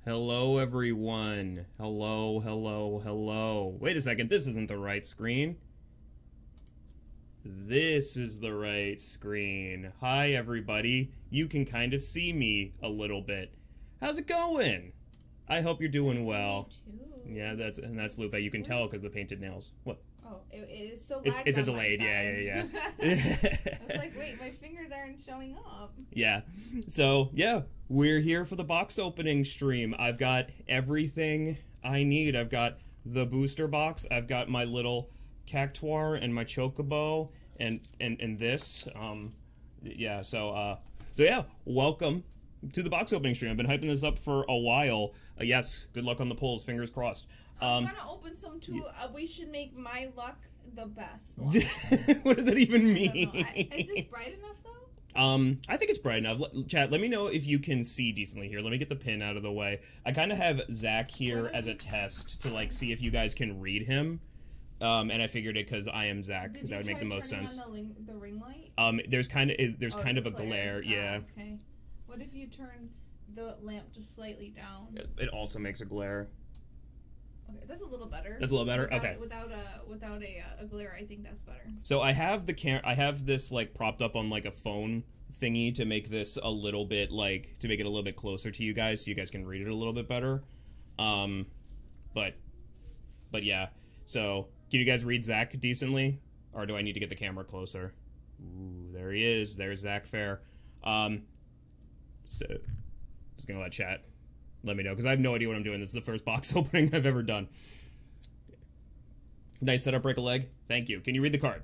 Hello, everyone. Hello, hello, hello. Wait a second, this isn't the right screen. This is the right screen. Hi, everybody. You can kind of see me a little bit. How's it going? I hope you're doing well. Yeah, that's Lupe. You can tell because the painted nails. What? Oh, it is so lagged. It's a delayed. Yeah. I was like, wait, my fingers aren't showing up. Yeah. So yeah, we're here for the box opening stream. I've got everything I need. I've got the booster box. I've got my little cactuar and my chocobo and this. Yeah. So yeah. Welcome to the box opening stream. I've been hyping this up for a while. Yes. Good luck on the polls. Fingers crossed. I'm gonna open some too. We should make my luck the best. What does that even mean? Is this bright enough though? I think it's bright enough. Chat, let me know if you can see decently here. Let me get the pin out of the way. I kind of have Zach here as a test to like see if you guys can read him. And I figured it because I am Zach. That would make the most sense. On the ring light? There's kind of a glare. Yeah. Okay. What if you turn the lamp just slightly down? It also makes a glare. Okay, that's a little better. That's a little better. Without, okay. Without a glare, I think that's better. So I have I have this like propped up on like a phone thingy to make this a little bit like to make it a little bit closer to you guys, so you guys can read it a little bit better. But yeah. So can you guys read Zach decently, or do I need to get the camera closer? Ooh, there he is. There's Zach Fair. So just gonna let chat let me know, because I have no idea what I'm doing. This is the first box opening I've ever done. Nice setup, break a leg. Thank you. Can you read the card?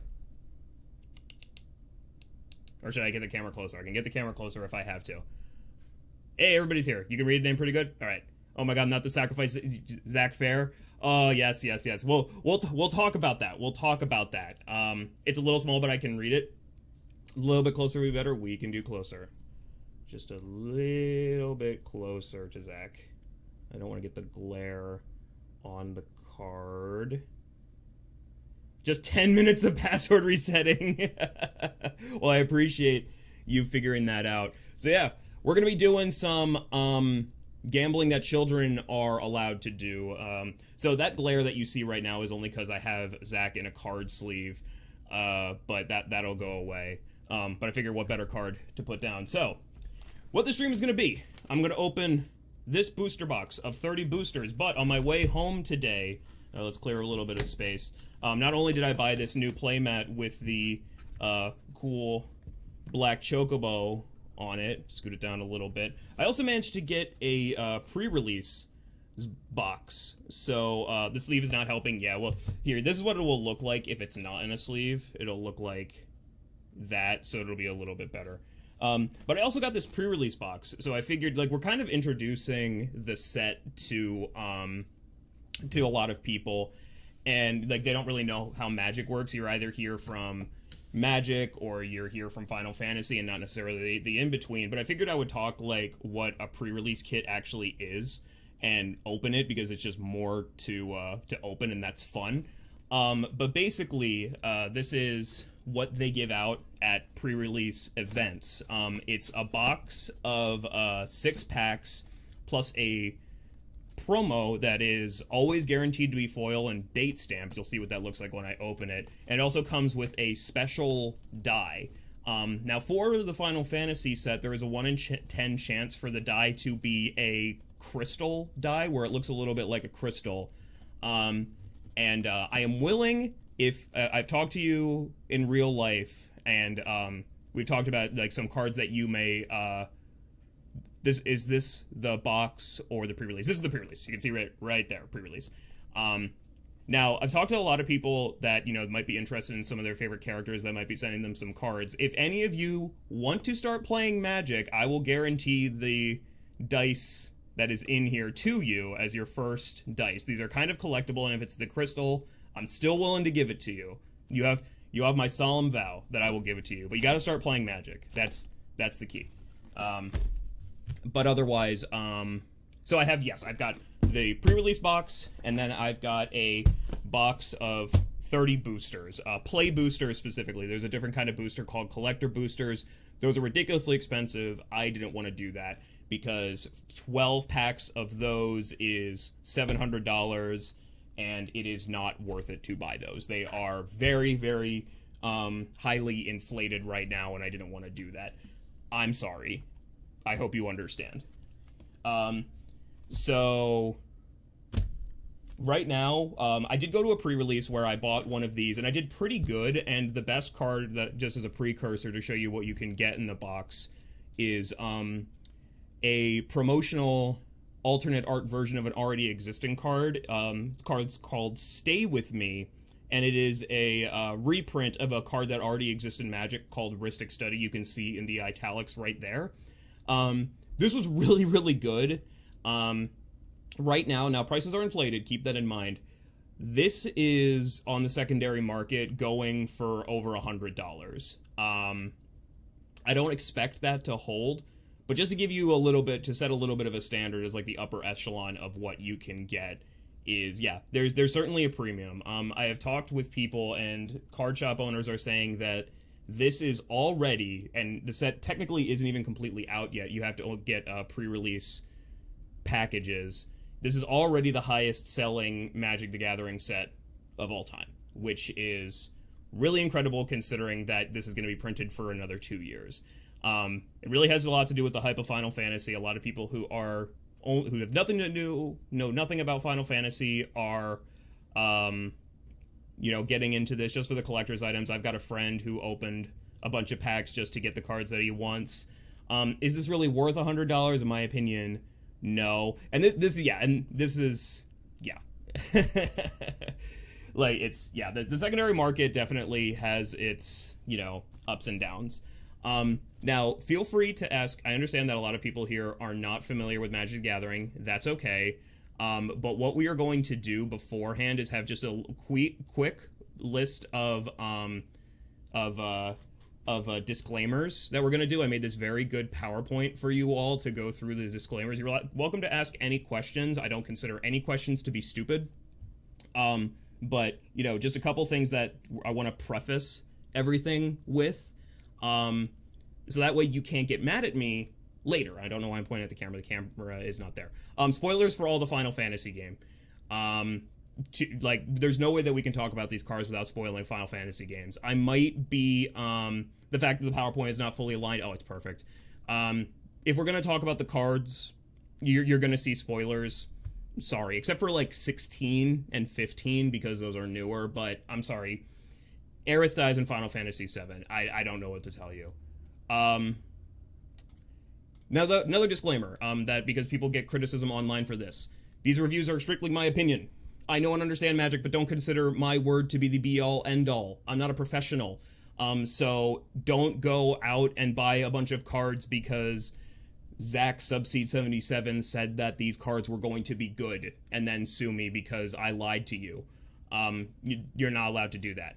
Or should I get the camera closer? I can get the camera closer if I have to. Hey, everybody's here. You can read the name pretty good? All right. Oh my god, not the sacrifice, Zach Fair. Oh, yes. We'll talk about that. We'll talk about that. It's a little small, but I can read it. A little bit closer would be better. We can do closer. Just a little bit closer to Zach. I don't want to get the glare on the card. Just 10 minutes of password resetting. Well, I appreciate you figuring that out. So yeah, we're going to be doing some gambling that children are allowed to do. So that glare that you see right now is only because I have Zach in a card sleeve. But that'll go away. But I figured what better card to put down. So what the stream is going to be, I'm going to open this booster box of 30 boosters, but on my way home today, let's clear a little bit of space. Not only did I buy this new playmat with the cool black chocobo on it, scoot it down a little bit, I also managed to get a pre-release box. So the sleeve is not helping. Yeah, well, here, this is what it will look like if it's not in a sleeve. It'll look like that, so it'll be a little bit better. But I also got this pre-release box, so I figured, like, we're kind of introducing the set to a lot of people, and, like, they don't really know how Magic works. You're either here from Magic, or you're here from Final Fantasy, and not necessarily the in-between, but I figured I would talk, like, what a pre-release kit actually is, and open it, because it's just more to open, and that's fun. But basically, this is what they give out at pre-release events. It's a box of 6 packs plus a promo that is always guaranteed to be foil and date stamped. You'll see what that looks like when I open it. And it also comes with a special die. Now for the Final Fantasy set, there is a 1 in 10 chance for the die to be a crystal die, where it looks a little bit like a crystal. And I am willing, if I've talked to you in real life, and we've talked about like some cards that you may is this the box or the pre-release? This is the pre-release. You can see right there, pre-release. Now I've talked to a lot of people that, you know, might be interested in some of their favorite characters, that might be sending them some cards. If any of you want to start playing Magic, I will guarantee the dice that is in here to you as your first dice. These are kind of collectible, and if it's the crystal, I'm still willing to give it to you. You have my solemn vow that I will give it to you, but you got to start playing Magic. That's the key. But otherwise, so I've got the pre-release box, and then I've got a box of 30 boosters, play boosters specifically. There's a different kind of booster called collector boosters. Those are ridiculously expensive. I didn't want to do that. because 12 packs of those is $700, and it is not worth it to buy those. They are very, very highly inflated right now, and I didn't want to do that. I'm sorry. I hope you understand. So right now, I did go to a pre-release where I bought one of these, and I did pretty good, and the best card, that just as a precursor to show you what you can get in the box, is a promotional alternate art version of an already existing card. This card's called Stay With Me, and it is a reprint of a card that already exists in Magic called Ristic Study. You can see in the italics right there. This was really, really good. Right now prices are inflated, keep that in mind. This is on the secondary market going for over $100. I don't expect that to hold, but just to give you a little bit, to set a little bit of a standard as like the upper echelon of what you can get is, yeah, there's certainly a premium. I have talked with people, and card shop owners are saying that this is already, and the set technically isn't even completely out yet. You have to get pre-release packages. This is already the highest selling Magic the Gathering set of all time, which is really incredible considering that this is going to be printed for another 2 years. It really has a lot to do with the hype of Final Fantasy. A lot of people who have nothing to do, know nothing about Final Fantasy are, getting into this just for the collector's items. I've got a friend who opened a bunch of packs just to get the cards that he wants. Is this really worth $100? In my opinion, no. And this is like, it's, yeah, the secondary market definitely has its, ups and downs. Now, feel free to ask. I understand that a lot of people here are not familiar with Magic the Gathering. That's okay. But what we are going to do beforehand is have just a quick list of disclaimers that we're going to do. I made this very good PowerPoint for you all to go through the disclaimers. You're welcome to ask any questions. I don't consider any questions to be stupid. But, just a couple things that I want to preface everything with. So that way you can't get mad at me later. I don't know why I'm pointing at the camera. The camera is not there. Spoilers for all the Final Fantasy game. There's no way that we can talk about these cards without spoiling Final Fantasy games. I might be, the fact that the PowerPoint is not fully aligned. Oh, it's perfect. If we're going to talk about the cards, you're going to see spoilers. Sorry, except for like 16 and 15 because those are newer, but I'm sorry. Aerith dies in Final Fantasy VII. I don't know what to tell you. Now, another disclaimer, that because people get criticism online for this. These reviews are strictly my opinion. I know and understand Magic, but don't consider my word to be the be-all, end-all. I'm not a professional. So don't go out and buy a bunch of cards because Zach Subseed77 said that these cards were going to be good, and then sue me because I lied to you. You're not allowed to do that.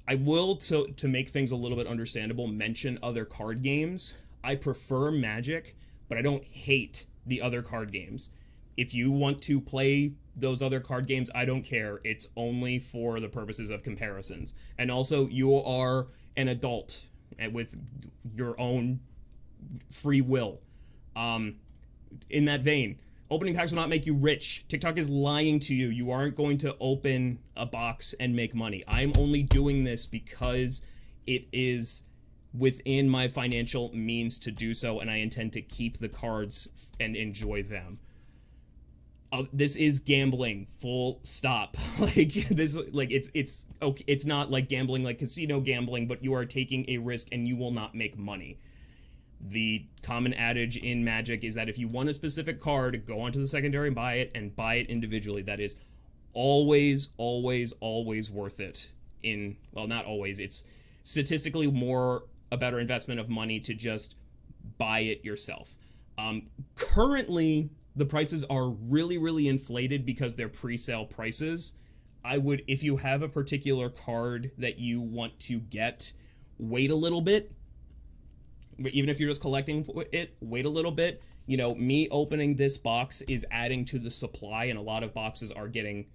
I will, to make things a little bit understandable, mention other card games. I prefer Magic, but I don't hate the other card games. If you want to play those other card games, I don't care. It's only for the purposes of comparisons. And also, you are an adult with your own free will. In that vein, opening packs will not make you rich. TikTok is lying to you. You aren't going to open a box and make money. I'm only doing this because it is within my financial means to do so, and I intend to keep the cards and enjoy them. This is gambling, full stop. It's okay. It's not like gambling, like casino gambling, but you are taking a risk and you will not make money. The common adage in Magic is that if you want a specific card, go onto the secondary and buy it individually. That is always, always, always worth it. Well, not always. It's statistically a better investment of money to just buy it yourself. Currently, the prices are really, really inflated because they're pre-sale prices. If you have a particular card that you want to get, wait a little bit. Even if you're just collecting it, wait a little bit. Me opening this box is adding to the supply, and a lot of boxes are getting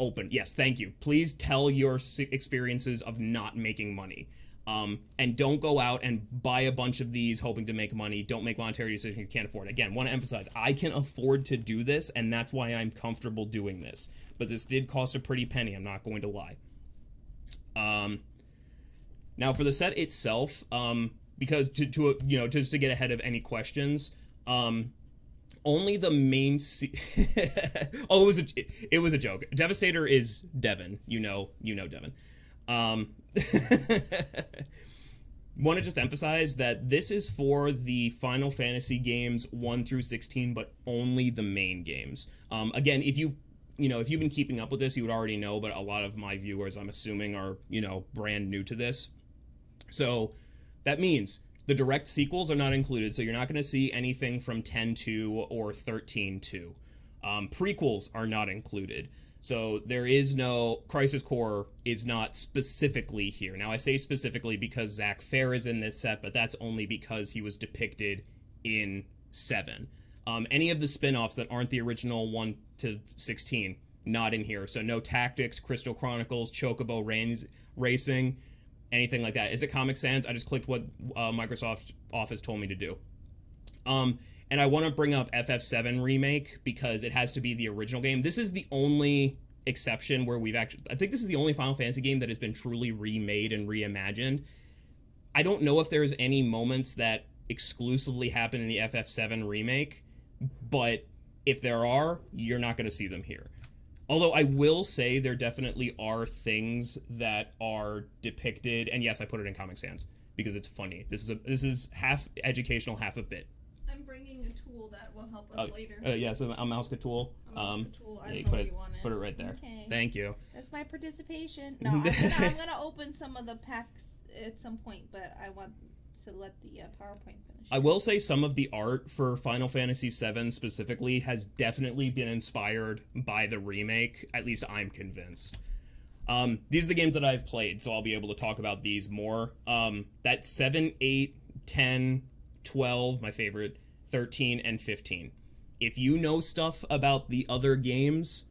opened. Yes, thank you. Please tell your experiences of not making money. And don't go out and buy a bunch of these hoping to make money. Don't make monetary decisions you can't afford. Again, want to emphasize, I can afford to do this, and that's why I'm comfortable doing this. But this did cost a pretty penny, I'm not going to lie. Now for the set itself, because to you know, just to get ahead of any questions, only the main oh, it was a joke. Devastator is Devin. You know Devin. Want to just emphasize that this is for the Final Fantasy games 1 through 16, but only the main games. Again, if you've been keeping up with this, you would already know, but a lot of my viewers, I'm assuming, are, brand new to this. So that means the direct sequels are not included, so you're not going to see anything from 10-2 or 13-2. Prequels are not included. So there is no... Crisis Core is not specifically here. Now, I say specifically because Zack Fair is in this set, but that's only because he was depicted in 7. Any of the spin-offs that aren't the original 1 to 16, not in here. So no Tactics, Crystal Chronicles, Chocobo Racing, anything like that. Is it Comic Sans? I just clicked what Microsoft Office told me to do. And I want to bring up FF7 Remake because it has to be the original game. This is the only exception where I think this is the only Final Fantasy game that has been truly remade and reimagined. I don't know if there's any moments that exclusively happen in the FF7 Remake, but if there are, you're not going to see them here. Although I will say there definitely are things that are depicted, and yes, I put it in Comic Sans because it's funny. This is half educational, half a bit. I'm bringing a tool that will help us later. Yes, a Mouska tool. A Mouska tool. I don't know where you want it. Put it right there. Okay. Thank you. That's my participation. No, I'm gonna open some of the packs at some point, but I want to let the PowerPoint finish. I will say some of the art for Final Fantasy VII specifically has definitely been inspired by the remake. At least I'm convinced. These are the games that I've played, so I'll be able to talk about these more. That 7, 8, 10, 12, my favorite, 13, and 15. If you know stuff about the other games,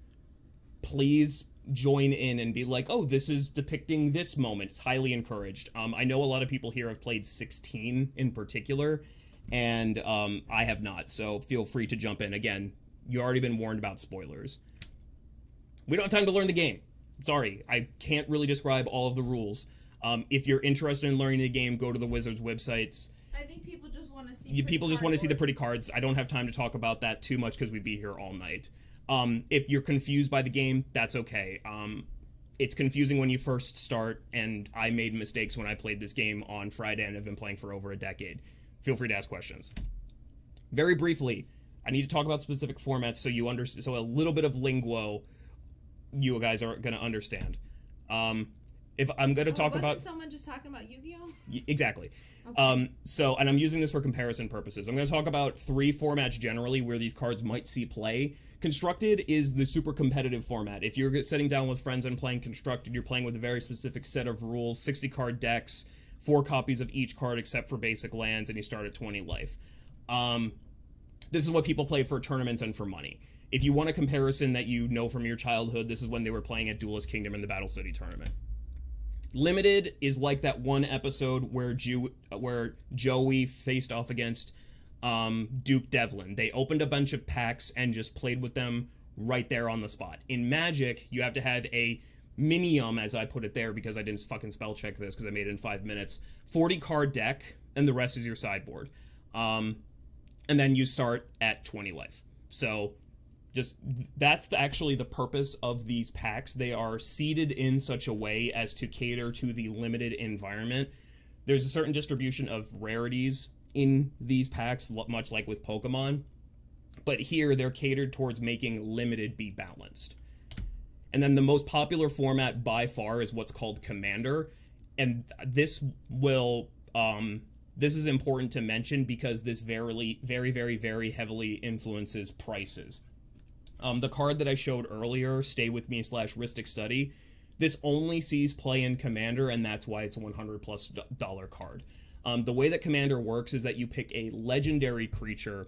please join in and be like, oh, this is depicting this moment. It's highly encouraged. I know a lot of people here have played 16 in particular, and I have not, so feel free to jump in. Again, you've already been warned about spoilers. We don't have time to learn the game. Sorry, I can't really describe all of the rules. If you're interested in learning the game, go to the Wizards websites. I think people just want to see people just want to see the pretty cards. I don't have time to talk about that too much because we'd be here all night. If you're confused by the game, that's okay. It's confusing when you first start, and I made mistakes when I played this game on Friday and have been playing for over a decade. Feel free to ask questions. Very briefly, I need to talk about specific formats so a little bit of lingo you guys are going to understand. If I'm going to talk about... Wasn't someone just talking about Yu-Gi-Oh? Exactly. Okay. And I'm using this for comparison purposes. I'm going to talk about 3 formats generally where these cards might see play. Constructed is the super competitive format. If you're sitting down with friends and playing Constructed, you're playing with a very specific set of rules, 60 card decks, 4 copies of each card except for basic lands, and you start at 20 life. This is what people play for tournaments and for money. If you want a comparison that you know from your childhood, this is when they were playing at Duelist Kingdom in the Battle City tournament. Limited is like that one episode where Joey faced off against Duke Devlin. They opened a bunch of packs and just played with them right there on the spot. In Magic, you have to have a minium, as I put it there, because I didn't fucking spell check this because I made it in 5 minutes, 40 card deck, and the rest is your sideboard. And then you start at 20 life. So that's actually the purpose of these packs. They are seeded in such a way as to cater to the limited environment. There's a certain distribution of rarities in these packs, much like with Pokemon, but here they're catered towards making limited be balanced. And then the most popular format by far is what's called Commander, and this is important to mention because this very, very, very, very heavily influences prices. The card that I showed earlier, Stay With Me / Ristic Study, this only sees play in Commander, and that's why it's a $100+ card. The way that Commander works is that you pick a legendary creature,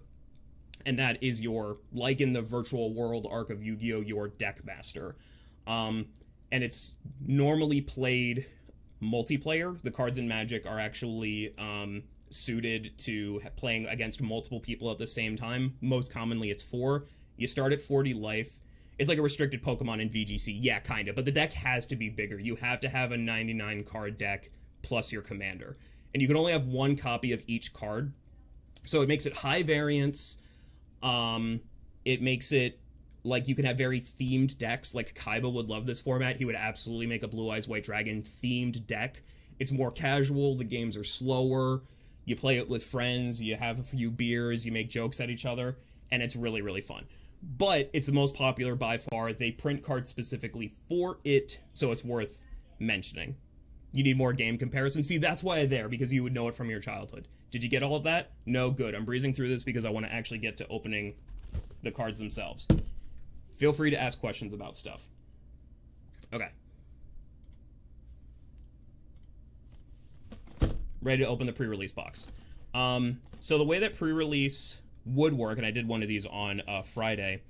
and that is like in the virtual world arc of Yu-Gi-Oh!, your deck master. And it's normally played multiplayer. The cards in Magic are actually suited to playing against multiple people at the same time. Most commonly, it's 4. You start at 40 life. It's like a restricted Pokemon in VGC. Yeah, kind of. But the deck has to be bigger. You have to have a 99 card deck plus your commander. And you can only have 1 copy of each card. So it makes it high variance. It makes it like you can have very themed decks. Like Kaiba would love this format. He would absolutely make a Blue Eyes White Dragon themed deck. It's more casual. The games are slower. You play it with friends. You have a few beers. You make jokes at each other. And it's really, really fun. But it's the most popular by far. They print cards specifically for it, so it's worth mentioning. You need more game comparison. See, that's why I'm there, because you would know it from your childhood. Did you get all of that? No, good. I'm breezing through this because I want to actually get to opening the cards themselves. Feel free to ask questions about stuff. Okay. Ready to open the pre-release box. So the way that pre-release would work, and I did one of these on Friday,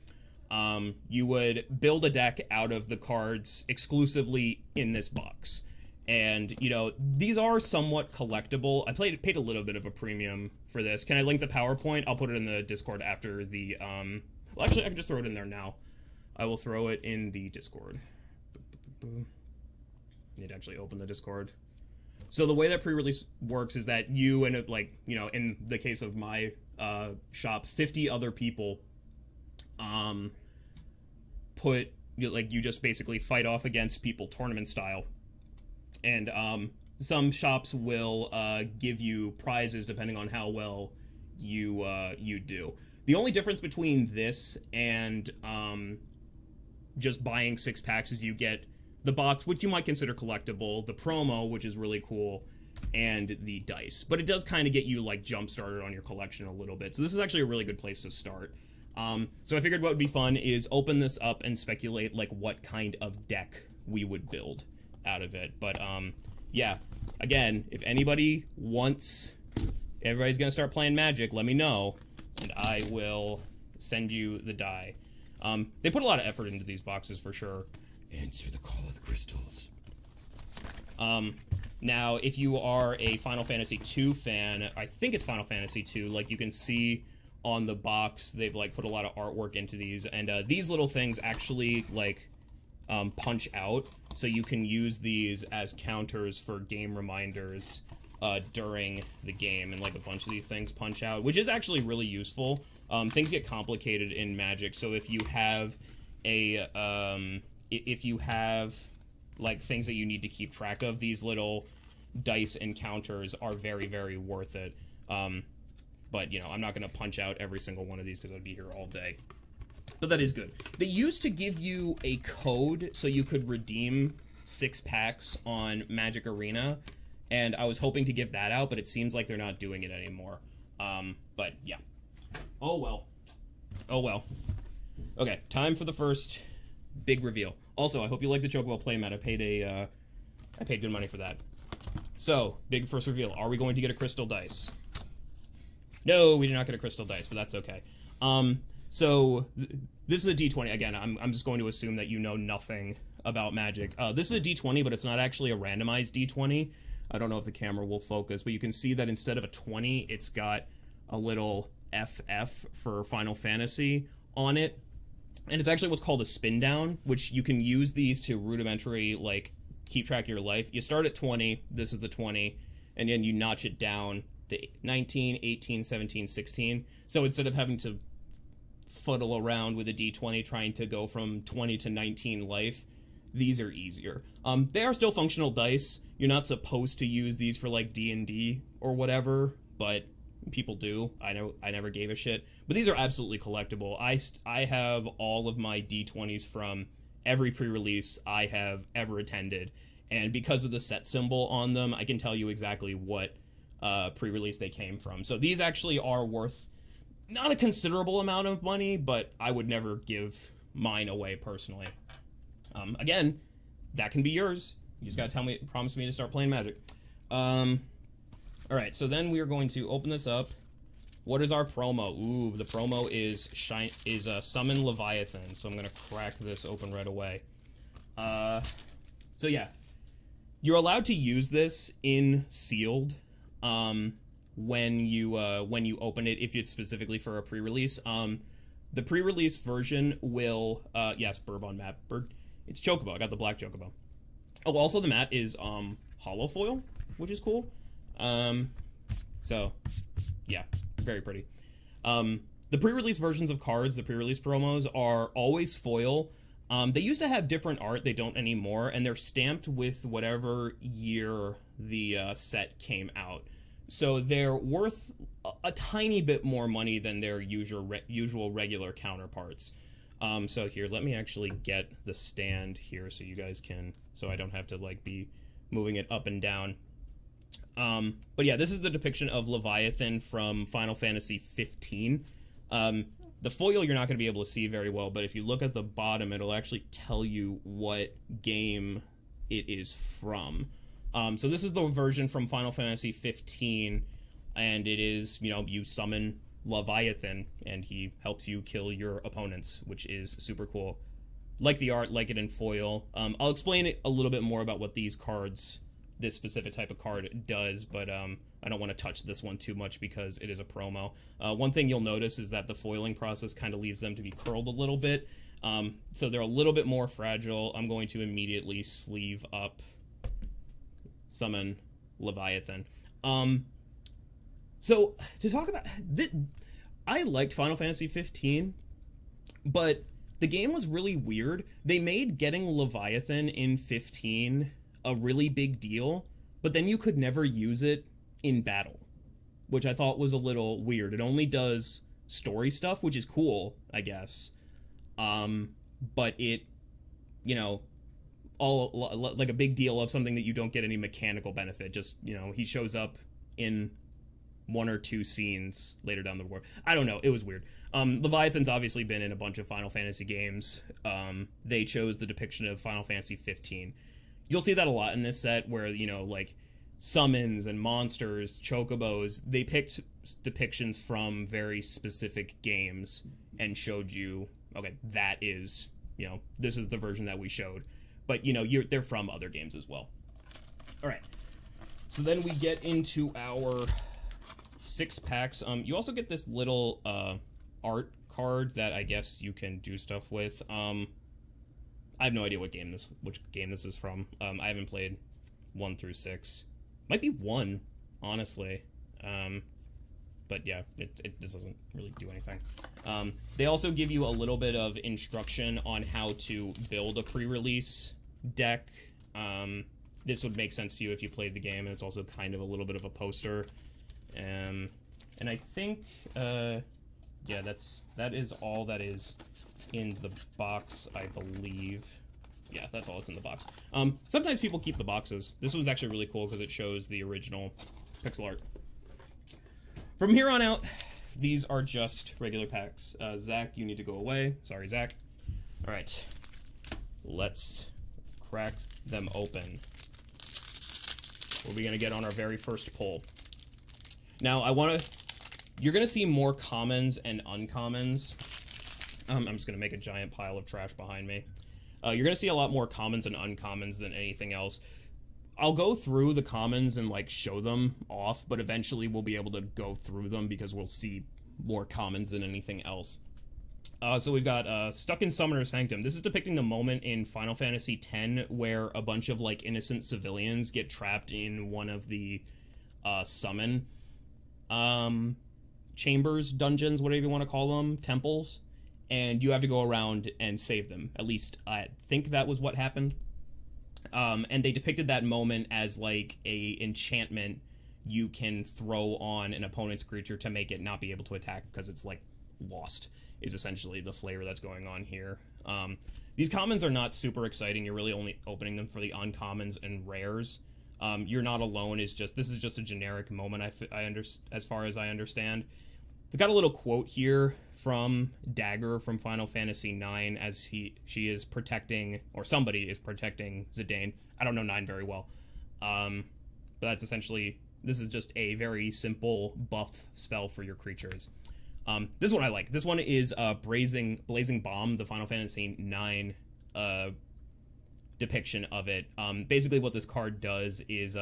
you would build a deck out of the cards exclusively in this box. And, you know, these are somewhat collectible. I paid a little bit of a premium for this. Can I link the PowerPoint? I'll put it in the Discord after the, well, actually, I can just throw it in there now. I will throw it in the Discord. Need to actually open the Discord. So the way that pre-release works is that you and, like, you know, in the case of my shop, 50 other people you just basically fight off against people tournament style. And some shops will give you prizes depending on how well you do. The only difference between this and just buying 6 packs is you get the box, which you might consider collectible, the promo, which is really cool, and the dice. But it does kind of get you, like, jump-started on your collection a little bit. So this is actually a really good place to start. So I figured what would be fun is open this up and speculate, like, what kind of deck we would build out of it. But, yeah. Again, if anybody wants... Everybody's gonna start playing Magic, let me know, and I will send you the die. They put a lot of effort into these boxes, for sure. Answer the call of the crystals. Now, if you are a Final Fantasy II fan, I think it's Final Fantasy II, like, you can see on the box, they've, like, put a lot of artwork into these, and these little things actually, like, punch out, so you can use these as counters for game reminders during the game, and, like, a bunch of these things punch out, which is actually really useful. Things get complicated in Magic, so if you have like, things that you need to keep track of, these little dice encounters are very, very worth it. But, you know, I'm not going to punch out every single one of these because I'd be here all day. But that is good. They used to give you a code so you could redeem 6 packs on Magic Arena, and I was hoping to give that out, but it seems like they're not doing it anymore. But, yeah. Oh, well. Oh, well. Okay, time for the first big reveal. Also, I hope you like the Chocobo playmat. I paid good money for that. So, big first reveal. Are we going to get a crystal dice? No, we did not get a crystal dice, but that's okay. So, this is a D20. Again, I'm just going to assume that you know nothing about Magic. This is a D20, but it's not actually a randomized D20. I don't know if the camera will focus, but you can see that instead of a 20, it's got a little FF for Final Fantasy on it. And it's actually what's called a spin down, which you can use these to rudimentary, like, keep track of your life. You start at 20, this is the 20, and then you notch it down to 19, 18, 17, 16. So instead of having to fuddle around with a D20 trying to go from 20 to 19 life, these are easier. They are still functional dice. You're not supposed to use these for, like, D&D or whatever, but people do. I know, I never gave a shit. But these are absolutely collectible. I have all of my D20s from every pre-release I have ever attended, and because of the set symbol on them, I can tell you exactly what pre-release they came from. So these actually are worth not a considerable amount of money, but I would never give mine away personally. Again, that can be yours. You just gotta promise me to start playing Magic. Alright, so then we are going to open this up. What is our promo? Ooh, the promo is Summon Leviathan, so I'm gonna crack this open right away. So yeah, You're allowed to use this in sealed when you open it, if it's specifically for a pre-release. The pre-release version will yes, Bourbon mat. It's Chocobo. I got the black Chocobo. Oh, also the mat is hollow foil, which is cool. So yeah, very pretty. The pre-release versions of cards, the pre-release promos, are always foil. They used to have different art, they don't anymore, and they're stamped with whatever year the set came out. So they're worth a tiny bit more money than their usual regular counterparts. So here, let me actually get the stand here so you guys can, so I don't have to like be moving it up and down. But yeah, this is the depiction of Leviathan from Final Fantasy 15. The foil you're not going to be able to see very well, but if you look at the bottom, it'll actually tell you what game it is from. So this is the version from Final Fantasy 15, and it is, you know, you summon Leviathan, and he helps you kill your opponents, which is super cool. Like the art, like it in foil. I'll explain a little bit more about what these cards, this specific type of card does, but I don't want to touch this one too much because it is a promo. One thing you'll notice is that the foiling process kind of leaves them to be curled a little bit, so they're a little bit more fragile. I'm going to immediately sleeve up, summon Leviathan. So to talk about I liked Final Fantasy 15, but the game was really weird. They made getting Leviathan in 15 a really big deal, but then you could never use it in battle, which I thought was a little weird. It only does story stuff, which is cool, I guess. But it, you know, all like a big deal of something that you don't get any mechanical benefit. Just, you know, he shows up in one or two scenes later down the road. I don't know. It was weird. Leviathan's obviously been in a bunch of Final Fantasy games. They chose the depiction of Final Fantasy 15. You'll see that a lot in this set where, you know, like summons and monsters, chocobos, they picked depictions from very specific games and showed you, okay, that is, you know, this is the version that we showed. But, you know, they're from other games as well. All right. So then we get into our 6 packs. You also get this little art card that I guess you can do stuff with. I have no idea which game this is from. I haven't played 1 through 6. Might be 1, honestly. But yeah, this doesn't really do anything. They also give you a little bit of instruction on how to build a pre-release deck. This would make sense to you if you played the game, and it's also kind of a little bit of a poster. And I think, yeah, that is all that is in the box, I believe. Yeah, that's all that's in the box. Sometimes people keep the boxes. This one's actually really cool because it shows the original pixel art. From here on out, these are just regular packs. Zach, you need to go away. Sorry, Zach. All right, let's crack them open. What are we gonna get on our very first pull? Now, you're gonna see more commons and uncommons. I'm just gonna make a giant pile of trash behind me. You're gonna see a lot more commons and uncommons than anything else. I'll go through the commons and like show them off, but eventually we'll be able to go through them because we'll see more commons than anything else. So we've got Stuck in Summoner's Sanctum. This is depicting the moment in Final Fantasy X where a bunch of like innocent civilians get trapped in one of the summon chambers, dungeons, whatever you want to call them, temples, and you have to go around and save them. At least I think that was what happened. And they depicted that moment as like a enchantment you can throw on an opponent's creature to make it not be able to attack because it's like lost, is essentially the flavor that's going on here. These commons are not super exciting. You're really only opening them for the uncommons and rares. You're Not Alone is just, this is just a generic moment as far as I understand. They've got a little quote here from Dagger from Final Fantasy IX as she is protecting, or somebody is protecting Zidane. I don't know 9 very well. But that's essentially, this is just a very simple buff spell for your creatures. This one I like. This one is Blazing Bomb, the Final Fantasy IX depiction of it. Basically what this card does is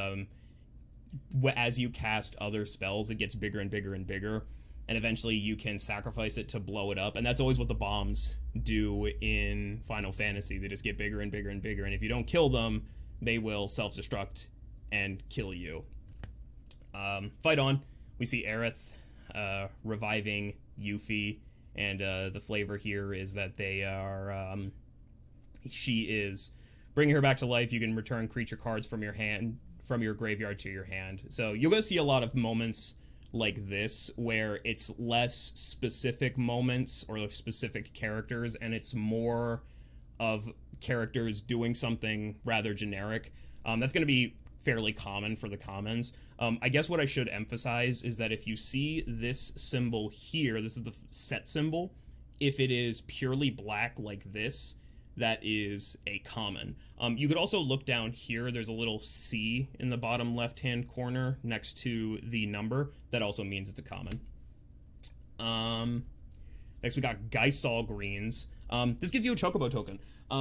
as you cast other spells, it gets bigger and bigger and bigger, and eventually you can sacrifice it to blow it up. And that's always what the bombs do in Final Fantasy. They just get bigger and bigger and bigger, and if you don't kill them, they will self-destruct and kill you. Fight on. We see Aerith reviving Yuffie, and the flavor here is that they are she is bringing her back to life. You can return creature cards from your graveyard to your hand. So you're going to see a lot of moments like this where it's less specific moments or specific characters, and it's more of characters doing something rather generic. That's going to be fairly common for the commons. I guess what I should emphasize is that if you see this symbol here, this is the set symbol. If it is purely black like this, that is a common. You could also look down here. There's a little C in the bottom left-hand corner next to the number. That also means it's a common. Next, we got Geisal Greens. This gives you a Chocobo token.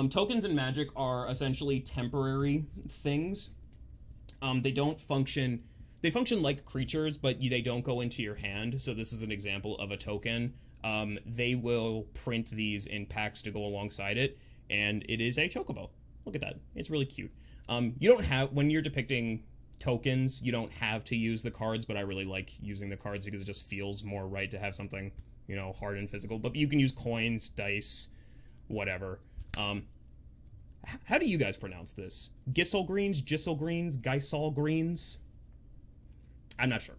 Tokens in Magic are essentially temporary things. They don't function... They function like creatures, but they don't go into your hand. So this is an example of a token. They will print these in packs to go alongside it, and it is a Chocobo. Look at that. It's really cute. You don't have... When you're depicting tokens, you don't have to use the cards, but I really like using the cards because it just feels more right to have something, you know, hard and physical. But you can use coins, dice, whatever. How do you guys pronounce this? Gissel Greens, Gissel Greens, Geisal Greens? I'm not sure.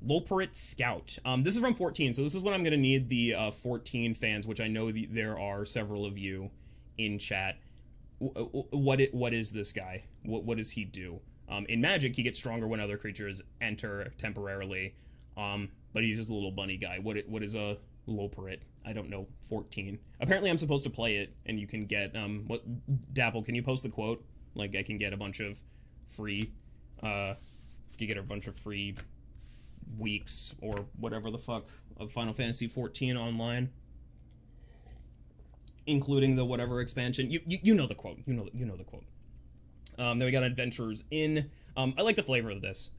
Loperit Scout. This is from 14, so this is when I'm going to need the 14 fans, which I know there are several of you in chat. What is this guy? What does he do? In Magic, he gets stronger when other creatures enter temporarily, but he's just a little bunny guy. What is a Loperit? I don't know. 14. Apparently, I'm supposed to play it, and you can get what? Dapple, can you post the quote? Like, I can get a bunch of free, you get a bunch of free weeks or whatever the fuck of Final Fantasy 14 online, including the whatever expansion. You know the quote. You know the quote. Then we got Adventurers Inn. I like the flavor of this.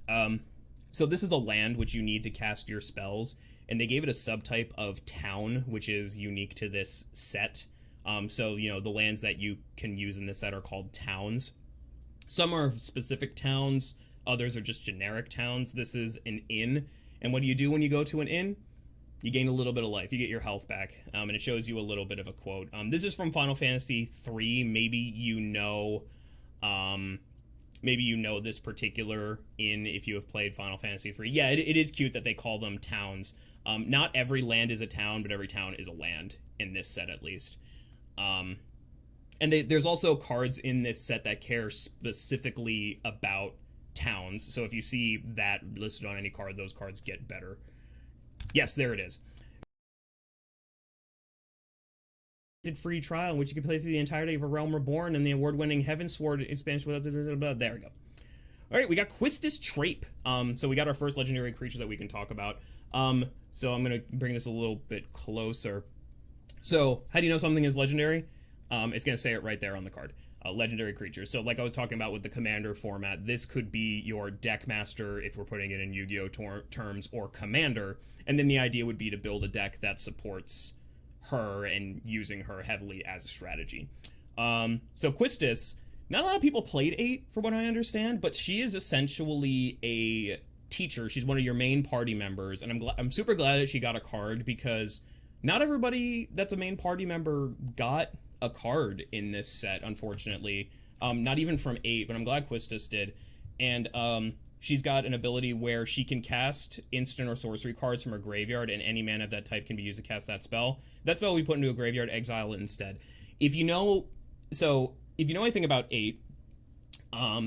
So this is a land which you need to cast your spells, and they gave it a subtype of town, which is unique to this set. So, you know, the lands that you can use in this set are called towns. Some are specific towns, others are just generic towns. This is an inn, and what do you do when you go to an inn? You gain a little bit of life. You get your health back, and it shows you a little bit of a quote. This is from Final Fantasy III. Maybe you know this particular inn if you have played Final Fantasy III. Yeah, it is cute that they call them towns. Not every land is a town, but every town is a land, in this set at least. And there's also cards in this set that care specifically about towns. So if you see that listed on any card, those cards get better. Yes, there it is. Free trial in which you can play through the entirety of A Realm Reborn and the award-winning Heavensward expansion. There we go. All right, we got Quistis Trape. So we got our first legendary creature that we can talk about. So I'm going to bring this a little bit closer. So how do you know something is legendary? It's going to say it right there on the card. Legendary creature. So like I was talking about with the commander format, this could be your deck master if we're putting it in Yu-Gi-Oh terms, or commander. And then the idea would be to build a deck that supports her and using her heavily as a strategy. So Quistis, not a lot of people played 8 from what I understand, but she is essentially a teacher. She's one of your main party members, and I'm super glad that she got a card, because not everybody that's a main party member got a card in this set, unfortunately. Not even from 8, but I'm glad Quistis did. And she's got an ability where she can cast instant or sorcery cards from her graveyard, and any mana of that type can be used to cast that spell. That spell we put into a graveyard, exile it instead. If you know anything about 8,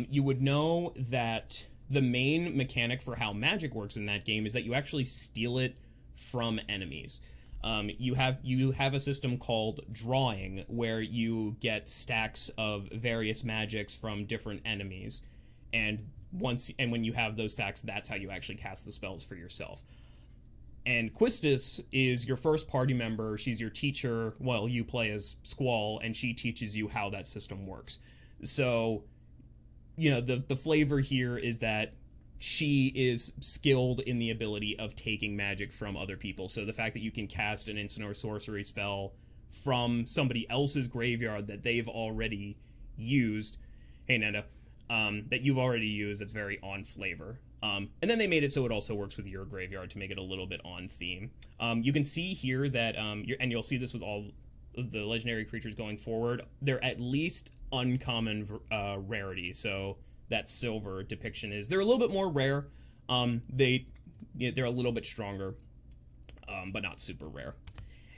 you would know that the main mechanic for how magic works in that game is that you actually steal it from enemies. You have a system called drawing, where you get stacks of various magics from different enemies, and when you have those stacks, that's how you actually cast the spells for yourself. And Quistis is your first party member. She's your teacher. Well, you play as Squall, and she teaches you how that system works. So, the flavor here is that she is skilled in the ability of taking magic from other people. So the fact that you can cast an instant or sorcery spell from somebody else's graveyard that they've already used, hey Nanda, that you've already used, that's very on flavor. And then they made it so it also works with your graveyard to make it a little bit on theme. You can see here that, and you'll see this with all of the legendary creatures going forward, they're at least uncommon rarity. So that silver depiction they're a little bit more rare. They're a little bit stronger, but not super rare.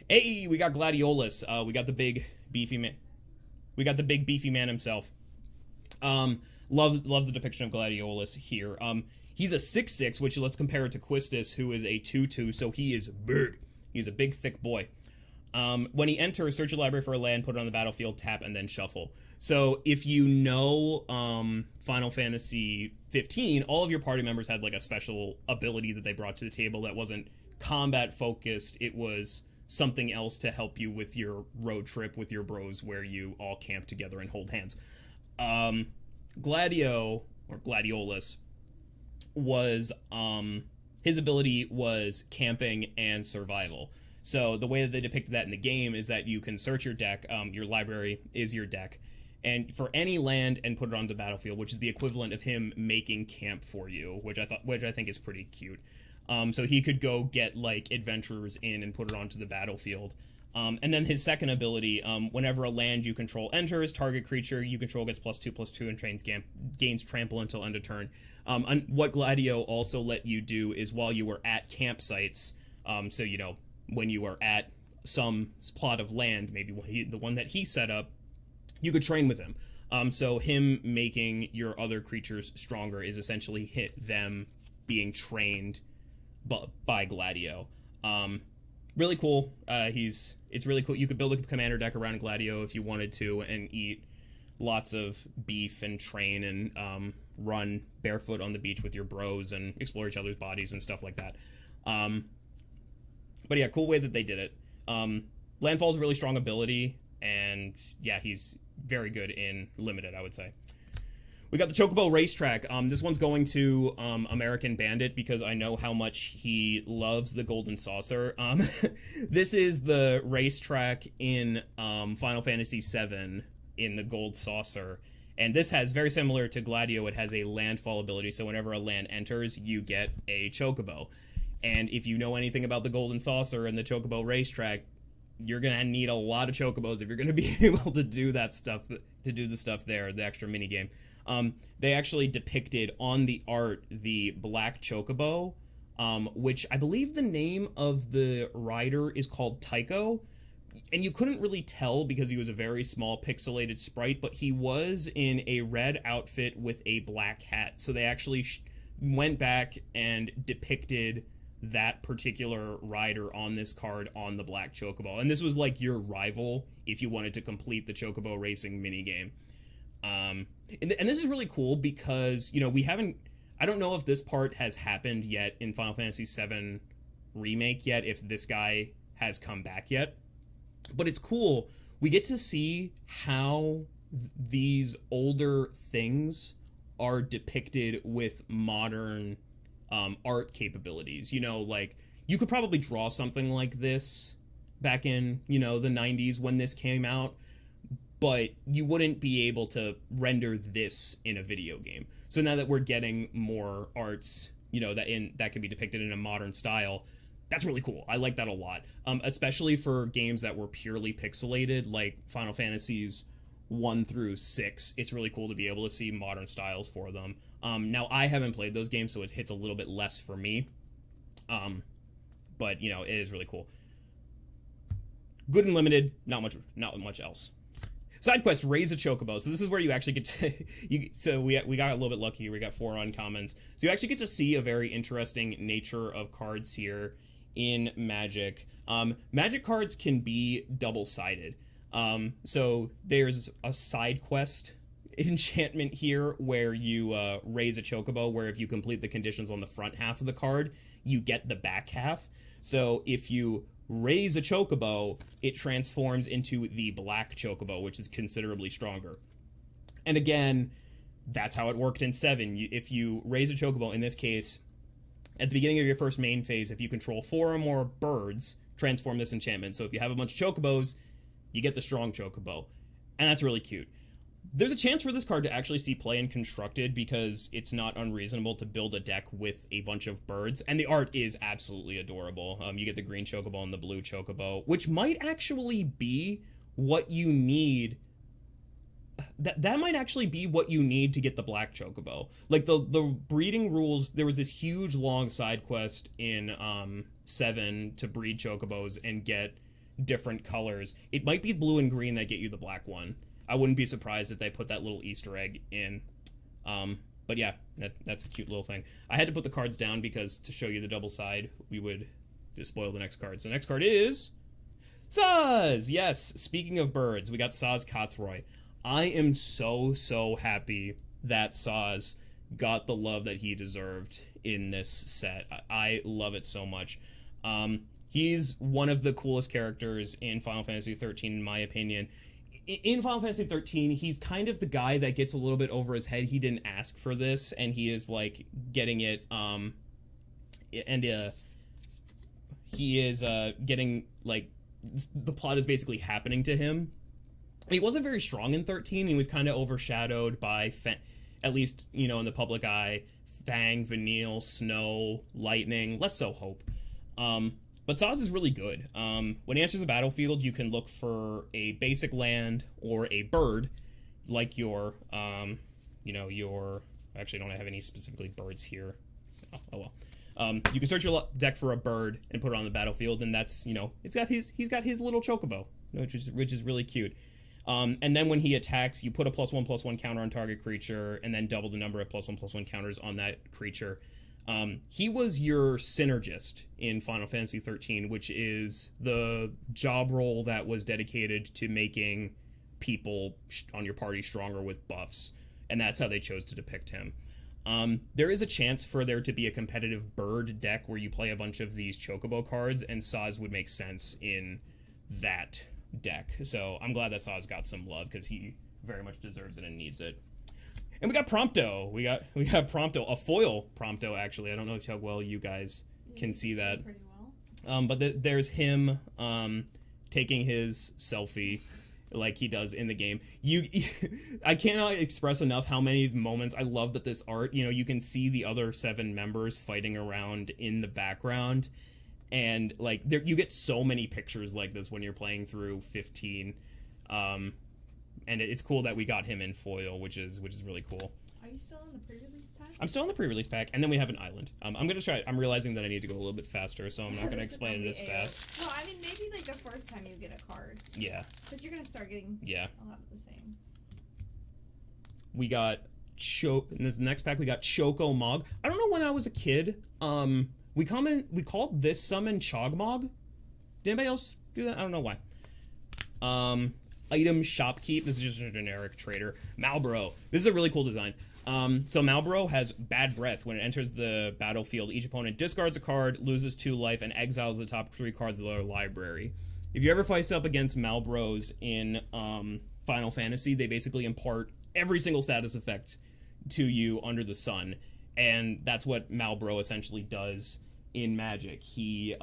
Hey, we got Gladiolus. We got the big beefy man. We got the big beefy man himself. Love the depiction of Gladiolus here. He's a 6/6, which let's compare it to Quistis, who is a 2/2, so he is big. He's a big, thick boy. When he enters, search your library for a land, put it on the battlefield, tap, and then shuffle. So if you know Final Fantasy 15, all of your party members had like a special ability that they brought to the table that wasn't combat focused. It was something else to help you with your road trip with your bros where you all camp together and hold hands. Gladio, or Gladiolus, was his ability was camping and survival. So the way that they depicted that in the game is that you can search your deck. Your library is your deck, and for any land, and put it onto the battlefield, which is the equivalent of him making camp for you, which I think is pretty cute. So he could go get like adventurers in and put it onto the battlefield. And then his second ability, whenever a land you control enters, target creature you control gets +2/+2 and gains trample until end of turn. And what Gladio also let you do is while you were at campsites, so when you are at some plot of land, maybe the one that he set up, you could train with him. So him making your other creatures stronger is essentially them being trained by Gladio. Really cool. It's really cool. You could build a commander deck around Gladio if you wanted to, and eat lots of beef and train and run barefoot on the beach with your bros and explore each other's bodies and stuff like that. But yeah, cool way that they did it. Landfall's a really strong ability, and yeah, he's very good in limited, I would say. We got the Chocobo Racetrack. This one's going to American Bandit because I know how much he loves the Golden Saucer. This is the racetrack in Final Fantasy VII in the Gold Saucer. And this has, very similar to Gladio, it has a landfall ability. So whenever a land enters, you get a Chocobo. And if you know anything about the Golden Saucer and the Chocobo Racetrack, you're going to need a lot of Chocobos if you're going to be able to do that stuff, to do the stuff there, the extra minigame. They actually depicted on the art the black Chocobo, which I believe the name of the rider is called Tycho. And you couldn't really tell because he was a very small pixelated sprite, but he was in a red outfit with a black hat. So they actually went back and depicted that particular rider on this card on the black Chocobo. And this was like your rival if you wanted to complete the Chocobo racing minigame. And this is really cool because, I don't know if this part has happened yet in Final Fantasy VII Remake yet, if this guy has come back yet. But it's cool. We get to see how these older things are depicted with modern art capabilities. Like, you could probably draw something like this back in, the 90s when this came out, but you wouldn't be able to render this in a video game. So now that we're getting more arts, that can be depicted in a modern style, that's really cool. I like that a lot, especially for games that were purely pixelated, like Final Fantasies 1 through 6. It's really cool to be able to see modern styles for them. Now, I haven't played those games, so it hits a little bit less for me. But, it is really cool. Good and limited, not much else. Side quest, raise a Chocobo. So this is where you actually get to... So we got a little bit lucky. We got 4 uncommons. So you actually get to see a very interesting nature of cards here in Magic. Magic cards can be double-sided. So there's a side quest enchantment here where you raise a Chocobo, where if you complete the conditions on the front half of the card, you get the back half. So if you raise a chocobo, it transforms into the black chocobo, which is considerably stronger. And again, that's how it worked in 7. If you raise a chocobo, in this case, at the beginning of your first main phase, if you control 4 or more birds, transform this enchantment. So if you have a bunch of chocobos, you get the strong chocobo. And that's really cute. There's a chance for this card to actually see play in Constructed because it's not unreasonable to build a deck with a bunch of birds. And the art is absolutely adorable. You get the green chocobo and the blue chocobo, which might actually be what you need. That might actually be what you need to get the black chocobo. Like the breeding rules, there was this huge long side quest in 7 to breed chocobos and get different colors. It might be blue and green that get you the black one. I wouldn't be surprised if they put that little Easter egg in. But yeah, that's a cute little thing. I had to put the cards down because to show you the double side, we would just spoil the next card. So the next card is Saz! Yes, speaking of birds, we got Saz Kotzroy. I am so happy that Saz got the love that he deserved in this set. I love it so much. He's one of the coolest characters in Final Fantasy 13, in my opinion. In Final Fantasy 13, he's kind of the guy that gets a little bit over his head. He didn't ask for this, and he is, like, getting it, he is, getting, like, the plot is basically happening to him. He wasn't very strong in 13. He was kind of overshadowed by, at least, you know, in the public eye, Fang, Vanille, Snow, Lightning, less so Hope. But Saz is really good. When he enters a battlefield, you can look for a basic land or a bird, like your, actually, don't have any specifically birds here. Oh well. You can search your deck for a bird and put it on the battlefield, and that's, you know, he's got his little chocobo, which is really cute. And then when he attacks, you put a +1/+1 counter on target creature, and then double the number of +1/+1 counters on that creature. He was your synergist in Final Fantasy 13, which is the job role that was dedicated to making people on your party stronger with buffs, and that's how they chose to depict him. There is a chance for there to be a competitive bird deck where you play a bunch of these chocobo cards, and Saz would make sense in that deck. So I'm glad that Saz got some love because he very much deserves it and needs it. And we got Prompto. We got Prompto, a foil Prompto actually. I don't know how well you guys can see that. Pretty well. But there's him taking his selfie like he does in the game. I cannot express enough how many moments I love that this art, you know, you can see the other 7 members fighting around in the background. And like you get so many pictures like this when you're playing through 15. And it's cool that we got him in foil, which is really cool. Are you still in the pre-release pack? I'm still in the pre-release pack, and then we have an island. I'm gonna try. I'm realizing that I need to go a little bit faster, so I'm not gonna explain it as fast. Well, I mean, maybe like the first time you get a card. Yeah. Because you're gonna start getting a lot of the same. We got in this next pack we got Choco Mog. I don't know when I was a kid. We called this summon Chogmog. Did anybody else do that? I don't know why. Item Shopkeep. This is just a generic trader. Malboro. This is a really cool design. So Malboro has Bad Breath. When it enters the battlefield, each opponent discards a card, loses 2 life, and exiles the top 3 cards of their library. If you ever face up against Malboros in Final Fantasy, they basically impart every single status effect to you under the sun. And that's what Malboro essentially does in Magic. He,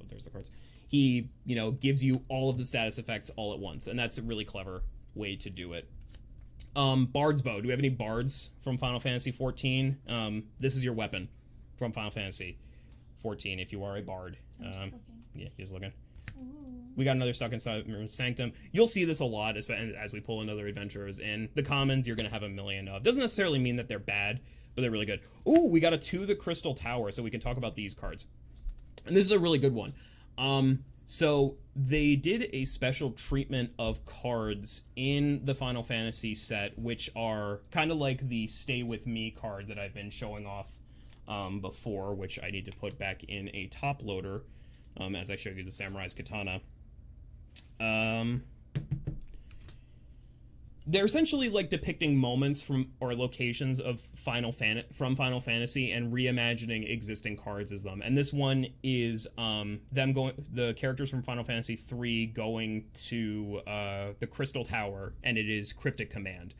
there's the cards. He, you know, gives you all of the status effects all at once, and that's a really clever way to do it. Bard's Bow. Do we have any bards from Final Fantasy 14? This is your weapon from Final Fantasy 14 if you are a bard. Yeah, he's looking. Ooh. We got another Stuck Inside Sanctum. You'll see this a lot as we pull another adventurers in. The commons you're going to have a million of. Doesn't necessarily mean that they're bad, but they're really good. Ooh, we got a To the Crystal Tower, so we can talk about these cards. And this is a really good one. So they did a special treatment of cards in the Final Fantasy set, which are kind of like the Stay With Me card that I've been showing off before, which I need to put back in a top loader as I showed you the Samurai's Katana. they're essentially like depicting moments from or locations of Final Fantasy and reimagining existing cards as them. And this one is the characters from Final Fantasy 3 going to the Crystal Tower, and it is Cryptic Command.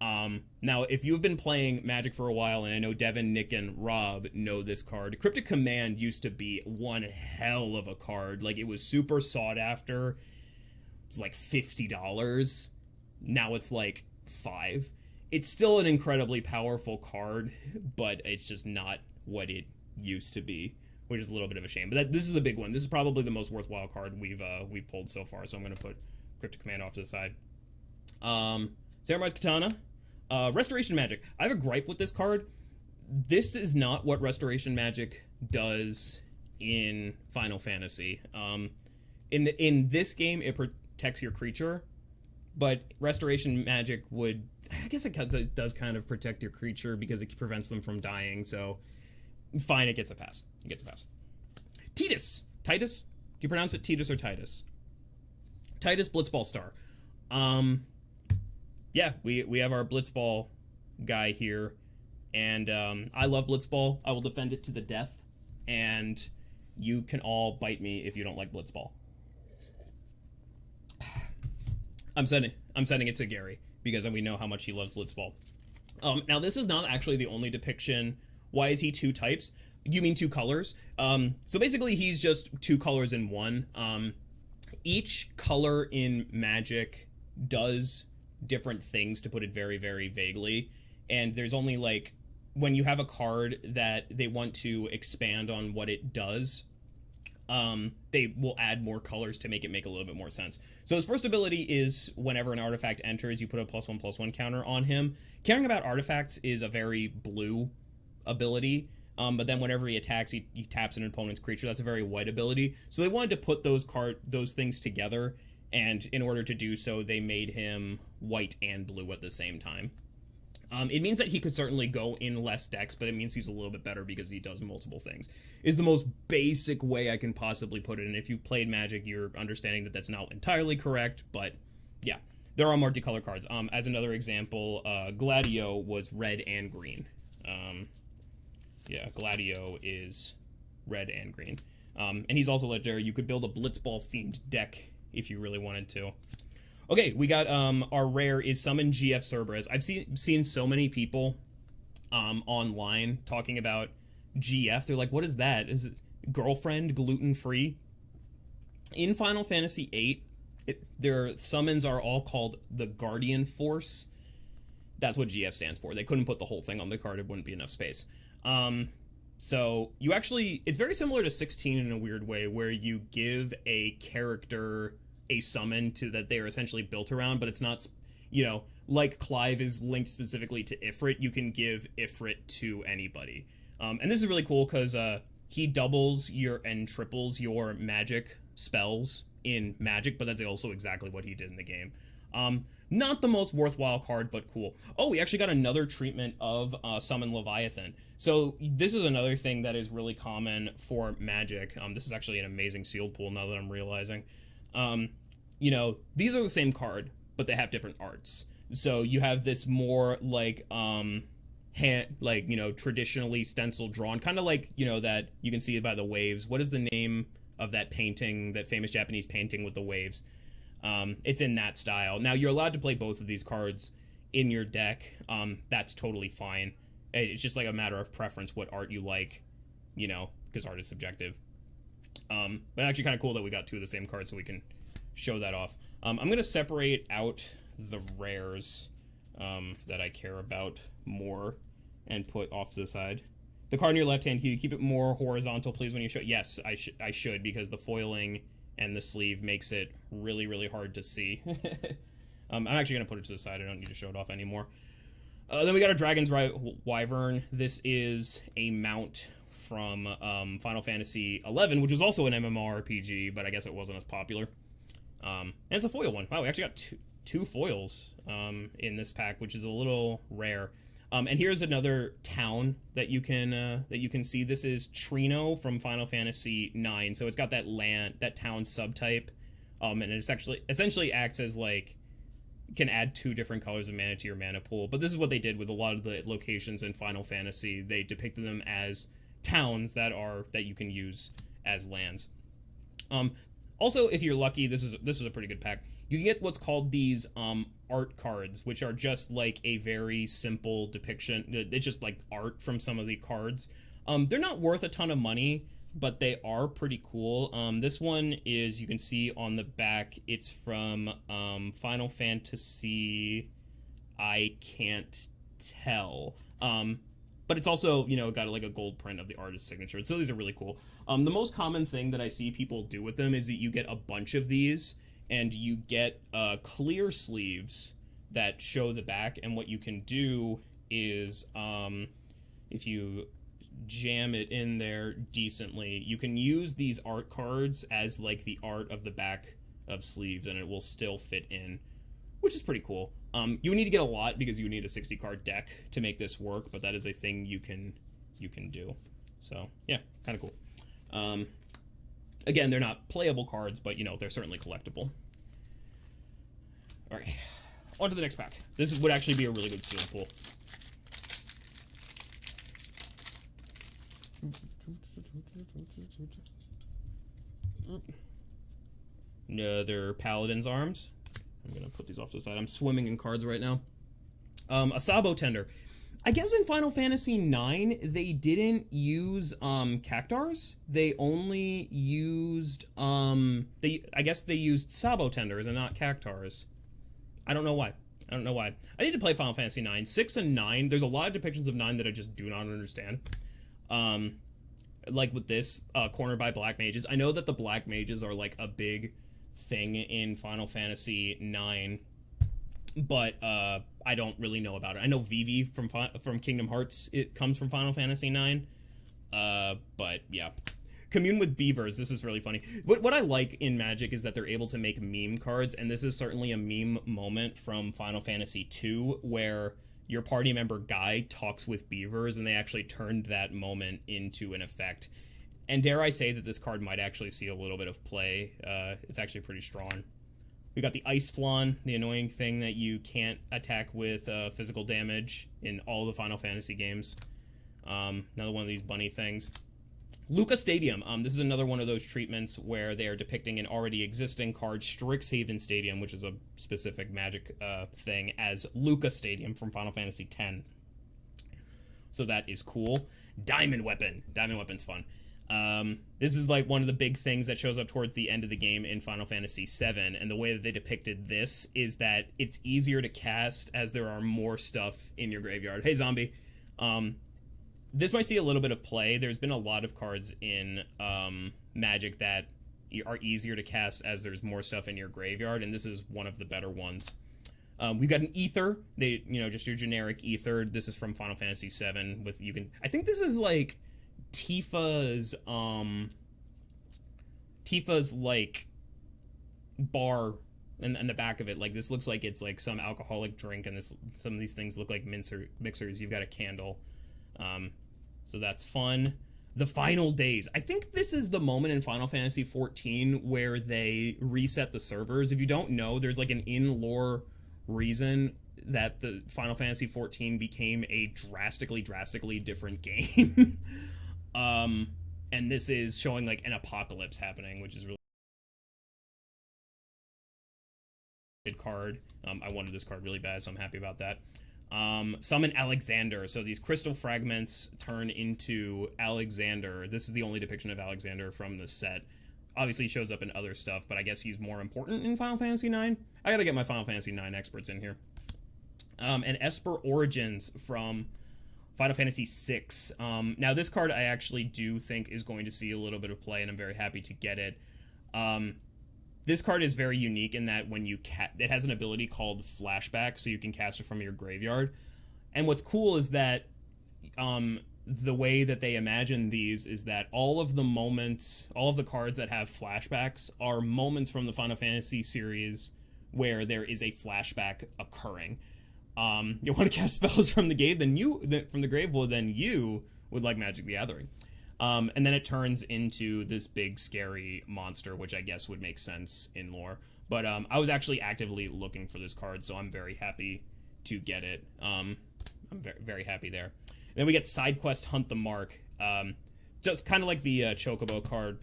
Now, if you've been playing Magic for a while, and I know Devin, Nick, and Rob know this card, Cryptic Command used to be one hell of a card. Like, it was super sought after. It was like $50. Now it's like $5. It's still an incredibly powerful card, but it's just not what it used to be, which is a little bit of a shame. But this is a big one. This is probably the most worthwhile card we've pulled so far. So I'm gonna put Cryptic Command off to the side. Samurai's Katana, Restoration Magic. I have a gripe with this card. This is not what Restoration Magic does in Final Fantasy. In this game, it protects your creature. But Restoration Magic would... I guess it does kind of protect your creature because it prevents them from dying, so... Fine, it gets a pass. It gets a pass. Titus. Titus? Do you pronounce it Titus or Titus? Titus Blitzball Star. Yeah, we have our Blitzball guy here. And I love Blitzball. I will defend it to the death. And you can all bite me if you don't like Blitzball. I'm sending it to Gary because we know how much he loves Blitzball. Now this is not actually the only depiction. Why is he 2 types? You mean 2 colors? So basically he's just 2 colors in one. Each color in Magic does different things, to put it very, very vaguely. And there's only like, when you have a card that they want to expand on what it does, they will add more colors to make it make a little bit more sense. So his first ability is whenever an artifact enters, you put a +1/+1 counter on him. Caring about artifacts is a very blue ability, but then whenever he attacks, he taps an opponent's creature. That's a very white ability. So they wanted to put those things together, and in order to do so, they made him white and blue at the same time. It means that he could certainly go in less decks, but it means he's a little bit better because he does multiple things. Is the most basic way I can possibly put it, and if you've played Magic, you're understanding that that's not entirely correct, but yeah. There are multicolor cards. As another example, Gladio was red and green. Yeah, Gladio is red and green. And he's also legendary. You could build a Blitzball-themed deck if you really wanted to. Okay, we got our rare is Summon GF Cerberus. I've seen so many people online talking about GF. They're like, what is that? Is it girlfriend gluten-free? In Final Fantasy VIII, their summons are all called the Guardian Force. That's what GF stands for. They couldn't put the whole thing on the card. It wouldn't be enough space. So you actually... It's very similar to 16 in a weird way, where you give a character a summon that they are essentially built around, but it's not, you know, like Clive is linked specifically to Ifrit, you can give Ifrit to anybody. And this is really cool because he doubles and triples your magic spells in Magic, but that's also exactly what he did in the game. Not the most worthwhile card, but cool. Oh, we actually got another treatment of Summon Leviathan. So this is another thing that is really common for Magic. This is actually an amazing sealed pool now that I'm realizing. You know, these are the same card, but they have different arts. So you have this more like, you know, traditionally stencil drawn, kind of like, you know, that you can see it by the waves. What is the name of that painting, that famous Japanese painting with the waves? It's in that style. Now, you're allowed to play both of these cards in your deck. That's totally fine. It's just like a matter of preference, what art you like, you know, because art is subjective. But actually kind of cool that we got 2 of the same cards so we can show that off. I'm going to separate out the rares that I care about more and put off to the side. The card in your left hand, can you keep it more horizontal, please, when you show it? Yes, I should, because the foiling and the sleeve makes it really, really hard to see. I'm actually going to put it to the side. I don't need to show it off anymore. Then we got a Dragon's Wyvern. This is a mount from Final Fantasy XI, which was also an MMORPG, but I guess it wasn't as popular. And it's a foil one. Wow, we actually got two foils in this pack, which is a little rare. And here's another town that you can see. This is Trino from Final Fantasy IX. So it's got that town subtype, and it's actually essentially acts as like can add 2 different colors of mana to your mana pool. But this is what they did with a lot of the locations in Final Fantasy. They depicted them as towns that you can use as lands. Also, if you're lucky, this is a pretty good pack. You can get what's called these art cards, which are just like a very simple depiction. It's just like art from some of the cards. They're not worth a ton of money, but they are pretty cool. This one is, you can see on the back, it's from Final Fantasy, I can't tell. But it's also, you know, got like a gold print of the artist's signature. So these are really cool. The most common thing that I see people do with them is that you get a bunch of these, and you get clear sleeves that show the back. And what you can do is, if you jam it in there decently, you can use these art cards as like the art of the back of sleeves, and it will still fit in, which is pretty cool. You need to get a lot because you need a 60 card deck to make this work, but that is a thing you can do. So yeah, kind of cool. Again, they're not playable cards, but you know, they're certainly collectible. All right, on to the next pack. This would actually be a really good seal pull. Another Paladin's Arms. I'm gonna put these off to the side. I'm swimming in cards right now. A Sabo Tender. I guess in Final Fantasy IX, they didn't use Cactars. They only used I guess they used Sabo Tenders and not Cactars. I don't know why. I need to play Final Fantasy IX. 6 and 9, there's a lot of depictions of 9 that I just do not understand. Like with this, cornered by black mages. I know that the black mages are like a big thing in Final Fantasy IX, but I don't really know about it. I know Vivi from Kingdom Hearts, it comes from Final Fantasy IX, but yeah. Commune with Beavers, this is really funny. What I like in Magic is that they're able to make meme cards, and this is certainly a meme moment from Final Fantasy II, where your party member Guy talks with beavers, and they actually turned that moment into an effect. And dare I say that this card might actually see a little bit of play. It's actually pretty strong. We got the Ice Flan, the annoying thing that you can't attack with physical damage in all the Final Fantasy games. Another one of these bunny things. Luca Stadium. This is another one of those treatments where they are depicting an already existing card, Strixhaven Stadium, which is a specific Magic thing, as Luca Stadium from Final Fantasy X. So that is cool. Diamond Weapon. Diamond Weapon's fun. This is like one of the big things that shows up towards the end of the game in Final Fantasy VII, and the way that they depicted this is that it's easier to cast as there are more stuff in your graveyard. Hey, zombie. This might see a little bit of play. There's been a lot of cards in Magic that are easier to cast as there's more stuff in your graveyard, and this is one of the better ones. We've got an Ether. Just your generic Ether. This is from Final Fantasy VII. I think this is like Tifa's like bar and the back of it. Like, this looks like it's like some alcoholic drink, and some of these things look like mixers. You've got a candle. So that's fun. The Final Days. I think this is the moment in Final Fantasy XIV where they reset the servers. If you don't know, there's like an in-lore reason that the Final Fantasy XIV became a drastically different game. And this is showing like an apocalypse happening, which is really good card. I wanted this card really bad, so I'm happy about that. Summon Alexander. So these crystal fragments turn into Alexander. This is the only depiction of Alexander from the set. Obviously shows up in other stuff, but I guess he's more important in Final Fantasy IX. I gotta get my Final Fantasy IX experts in here. And Esper Origins from Final Fantasy VI. Now this card I actually do think is going to see a little bit of play, and I'm very happy to get it. This card is very unique in that when it has an ability called Flashback, so you can cast it from your graveyard. And what's cool is that the way that they imagine these is that all of the cards that have flashbacks are moments from the Final Fantasy series where there is a flashback occurring. You want to cast spells from the grave, then you would like Magic the Gathering. And then it turns into this big scary monster, which I guess would make sense in lore. But I was actually actively looking for this card, so I'm very happy to get it. I'm very, very happy there. Then we get Side Quest Hunt the Mark. Just kind of like the Chocobo card,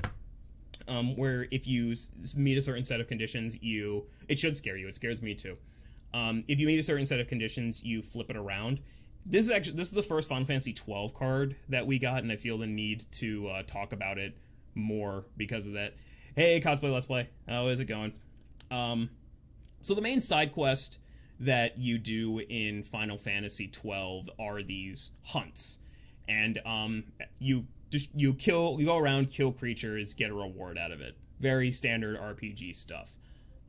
where if you meet a certain set of conditions, it should scare you. It scares me too. If you meet a certain set of conditions, you flip it around. This is the first Final Fantasy 12 card that we got, and I feel the need to talk about it more because of that. Hey, Cosplay Let's Play, how is it going? So the main side quest that you do in Final Fantasy 12 are these hunts, and you go around, kill creatures, get a reward out of it. Very standard RPG stuff.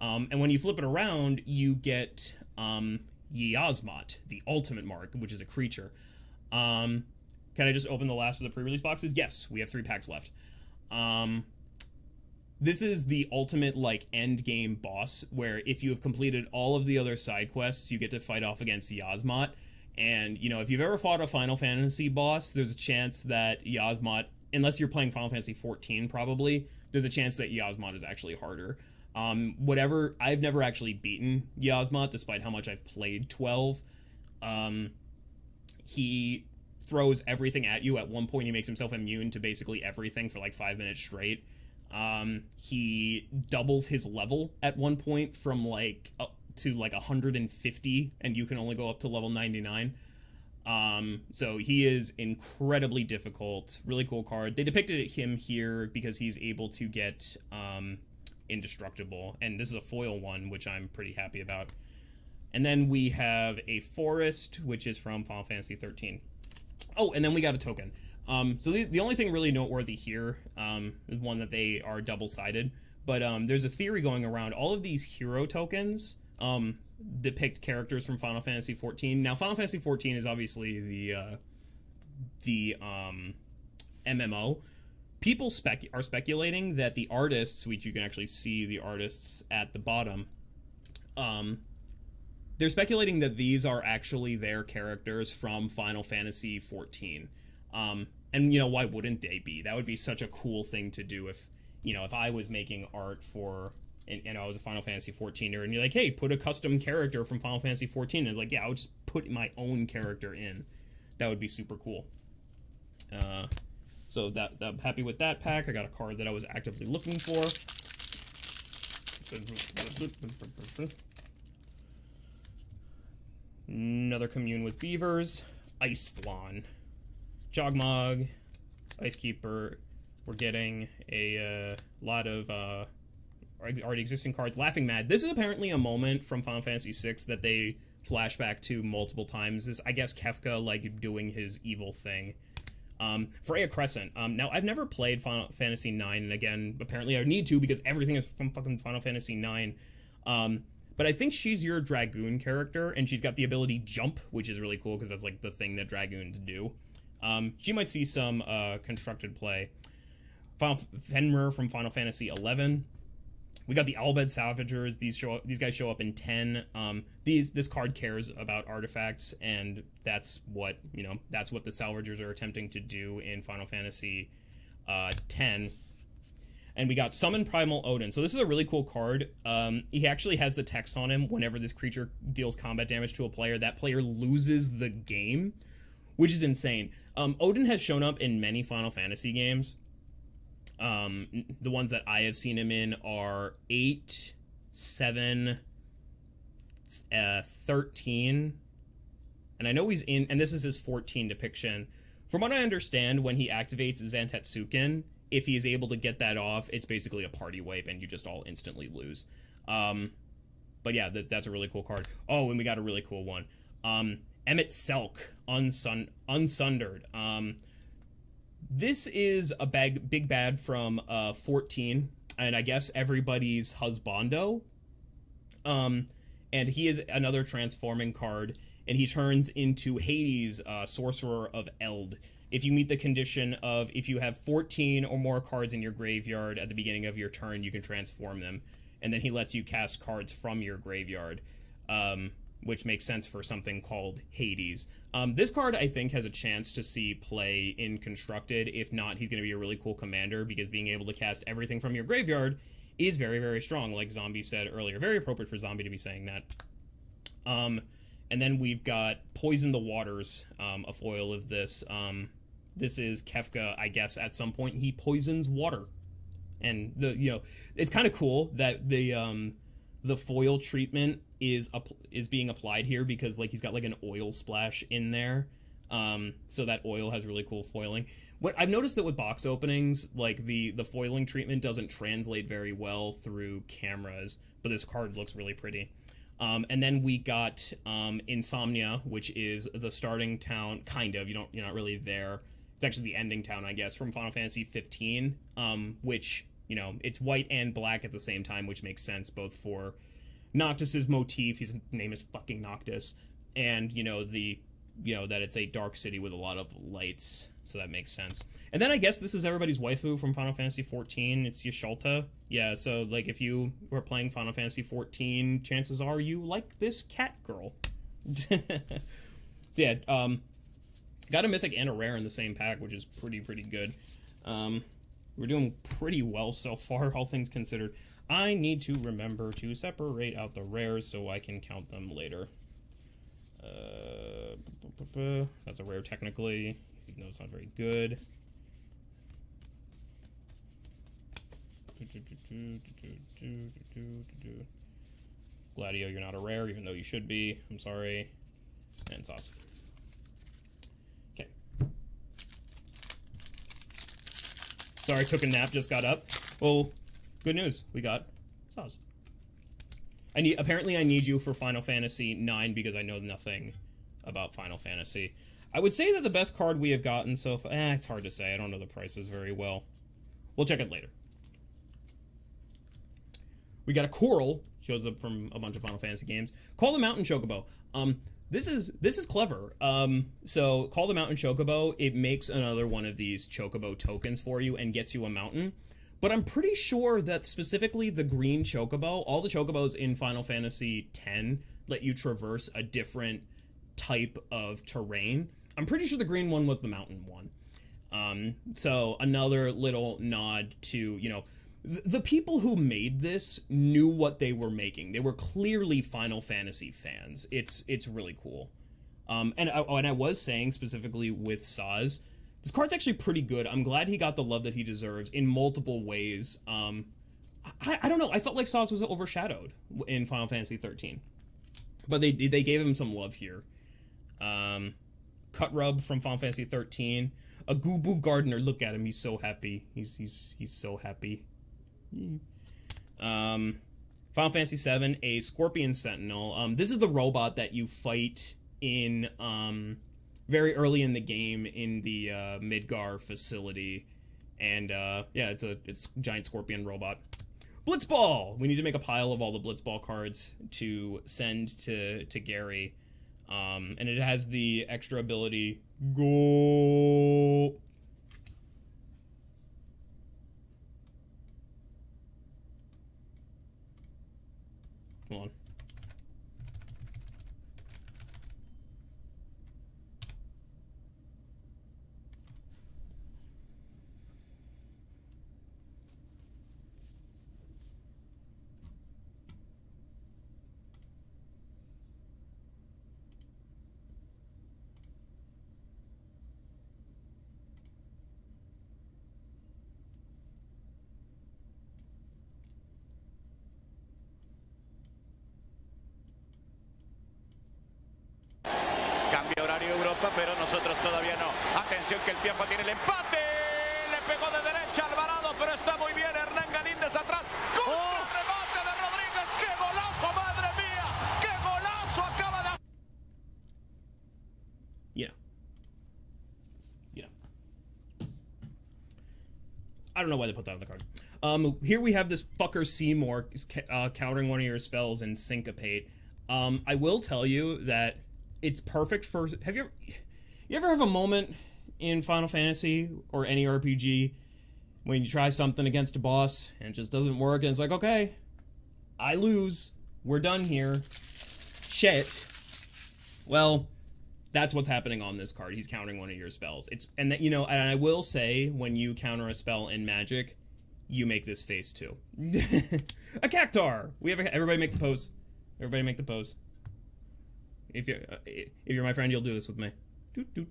And when you flip it around, you get Yasmot, the ultimate mark, which is a creature. Can I just open the last of the pre-release boxes? Yes, we have 3 packs left. This is the ultimate, like, end game boss, where if you have completed all of the other side quests, you get to fight off against Yasmot. And, you know, if you've ever fought a Final Fantasy boss, there's a chance that Yasmot, unless you're playing Final Fantasy 14 probably, there's a chance that Yasmot is actually harder. I've never actually beaten Yasmot, despite how much I've played 12. He throws everything at you. At one point, he makes himself immune to basically everything for like 5 minutes straight. He doubles his level at one point from like up to like 150, and you can only go up to level 99. So he is incredibly difficult. Really cool card. They depicted him here because he's able to get indestructible, and this is a foil one, which I'm pretty happy about. And then we have a forest, which is from Final Fantasy 13. Oh, and then we got a token. So the only thing really noteworthy here is one that they are double-sided, but there's a theory going around. All of these hero tokens depict characters from Final Fantasy 14. Now, Final Fantasy 14 is obviously the MMO. People are speculating that the artists, which you can actually see the artists at the bottom, they're speculating that these are actually their characters from Final Fantasy 14. And, you know, why wouldn't they be? That would be such a cool thing to do if, you know, if I was making art for, and I was a Final Fantasy 14er, and you're like, hey, put a custom character from Final Fantasy 14. And it's like, yeah, I would just put my own character in. That would be super cool. So I'm happy with that pack. I got a card that I was actively looking for. Another Commune with Beavers. Ice Flan. Jogmog, Ice Keeper. We're getting a lot of already existing cards. Laughing Mad. This is apparently a moment from Final Fantasy VI that they flashback to multiple times. This, I guess, Kefka, like, doing his evil thing. Freya Crescent. Now, I've never played Final Fantasy IX, and again, apparently I need to because everything is from fucking Final Fantasy IX. But I think she's your Dragoon character, and she's got the ability Jump, which is really cool because that's, like, the thing that Dragoons do. She might see some constructed play. Fenrir from Final Fantasy 11. We got the Albed Salvagers. These guys show up in 10. This card cares about artifacts, and that's what the Salvagers are attempting to do in Final Fantasy 10. And we got Summon Primal Odin. So this is a really cool card. He actually has the text on him. Whenever this creature deals combat damage to a player, that player loses the game, which is insane. Odin has shown up in many Final Fantasy games. The ones that I have seen him in are 8, 7, 13. And I know he's in, and this is his 14 depiction. From what I understand, when he activates Zantetsuken, if he is able to get that off, it's basically a party wipe, and you just all instantly lose. But yeah, that's a really cool card. Oh, and we got a really cool one. Emmett Selk, Unsundered. This is a big bad from 14, and I guess everybody's husbando. And he is another transforming card, and he turns into Hades, Sorcerer of Eld. If you meet the condition of if you have 14 or more cards in your graveyard at the beginning of your turn, you can transform them. And then he lets you cast cards from your graveyard, which makes sense for something called Hades. This card, I think, has a chance to see play in Constructed. If not, he's going to be a really cool commander, because being able to cast everything from your graveyard is very, very strong, like Zombie said earlier. Very appropriate for Zombie to be saying that. And then we've got Poison the Waters, a foil of this. This is Kefka, I guess, at some point he poisons water. And it's kind of cool that the foil treatment is being applied here, because like he's got like an oil splash in there. So that oil has really cool foiling. What I've noticed that with box openings, like the foiling treatment doesn't translate very well through cameras, but this card looks really pretty. And then we got Insomnia, which is the starting town, kind of. You're not really there. It's actually the ending town, I guess, from Final Fantasy 15, which, it's white and black at the same time, which makes sense both for Noctis's motif, his name is fucking Noctis, and, that it's a dark city with a lot of lights, so that makes sense. And then I guess this is everybody's waifu from Final Fantasy 14, it's Yashalta. Yeah, so, like, if you were playing Final Fantasy 14, chances are you like this cat girl. So yeah, got a mythic and a rare in the same pack, which is pretty good. We're doing pretty well so far, all things considered. I need to remember to separate out the rares so I can count them later. That's a rare technically, even though it's not very good. Gladio, you're not a rare, even though you should be. I'm sorry. And Sauce. Okay. Sorry, took a nap, just got up. Well, good news. We got Sauce. Apparently I need you for Final Fantasy 9 because I know nothing about Final Fantasy. I would say that the best card we have gotten so far... it's hard to say. I don't know the prices very well. We'll check it later. We got a Coral, shows up from a bunch of Final Fantasy games. Call the Mountain Chocobo. This is clever. So Call the Mountain Chocobo, it makes another one of these Chocobo tokens for you and gets you a mountain. But I'm pretty sure that specifically the green Chocobo, all the Chocobos in Final Fantasy X let you traverse a different type of terrain. I'm pretty sure the green one was the mountain one. So another little nod to, the people who made this knew what they were making. They were clearly Final Fantasy fans. It's really cool. And I was saying specifically with Saz, this card's actually pretty good. I'm glad he got the love that he deserves in multiple ways. I don't know. I felt like Saz was overshadowed in Final Fantasy 13, but they gave him some love here. Cut Rub from Final Fantasy 13. A Gubu Gardener. Look at him. He's so happy. He's so happy. Final Fantasy 7. A Scorpion Sentinel. This is the robot that you fight in very early in the game in the Midgar facility, and yeah, it's a giant scorpion robot. Blitzball! We need to make a pile of all the Blitzball cards to send to Gary, and it has the extra ability, go! Come on. Cambia horario Europa, pero nosotros todavía no. Atención que el tiempo tiene el empate. Le pegó de derecha Alvarado, pero está muy bien Hernán Galíndez atrás. ¡Contra remate de Rodríguez! ¡Qué golazo, madre mía! ¡Qué golazo acaba de... I don't know why they put that on the card. Here we have this fucker Seymour countering one of your spells and Syncopate. I will tell you that it's perfect for... You ever have a moment in Final Fantasy or any RPG when you try something against a boss and it just doesn't work and it's like, okay, I lose. We're done here. Shit. Well, that's what's happening on this card. He's countering one of your spells. And I will say, when you counter a spell in Magic, you make this face too. A cactar. Everybody make the pose. Everybody make the pose. If you're my friend, you'll do this with me. Doot, doot.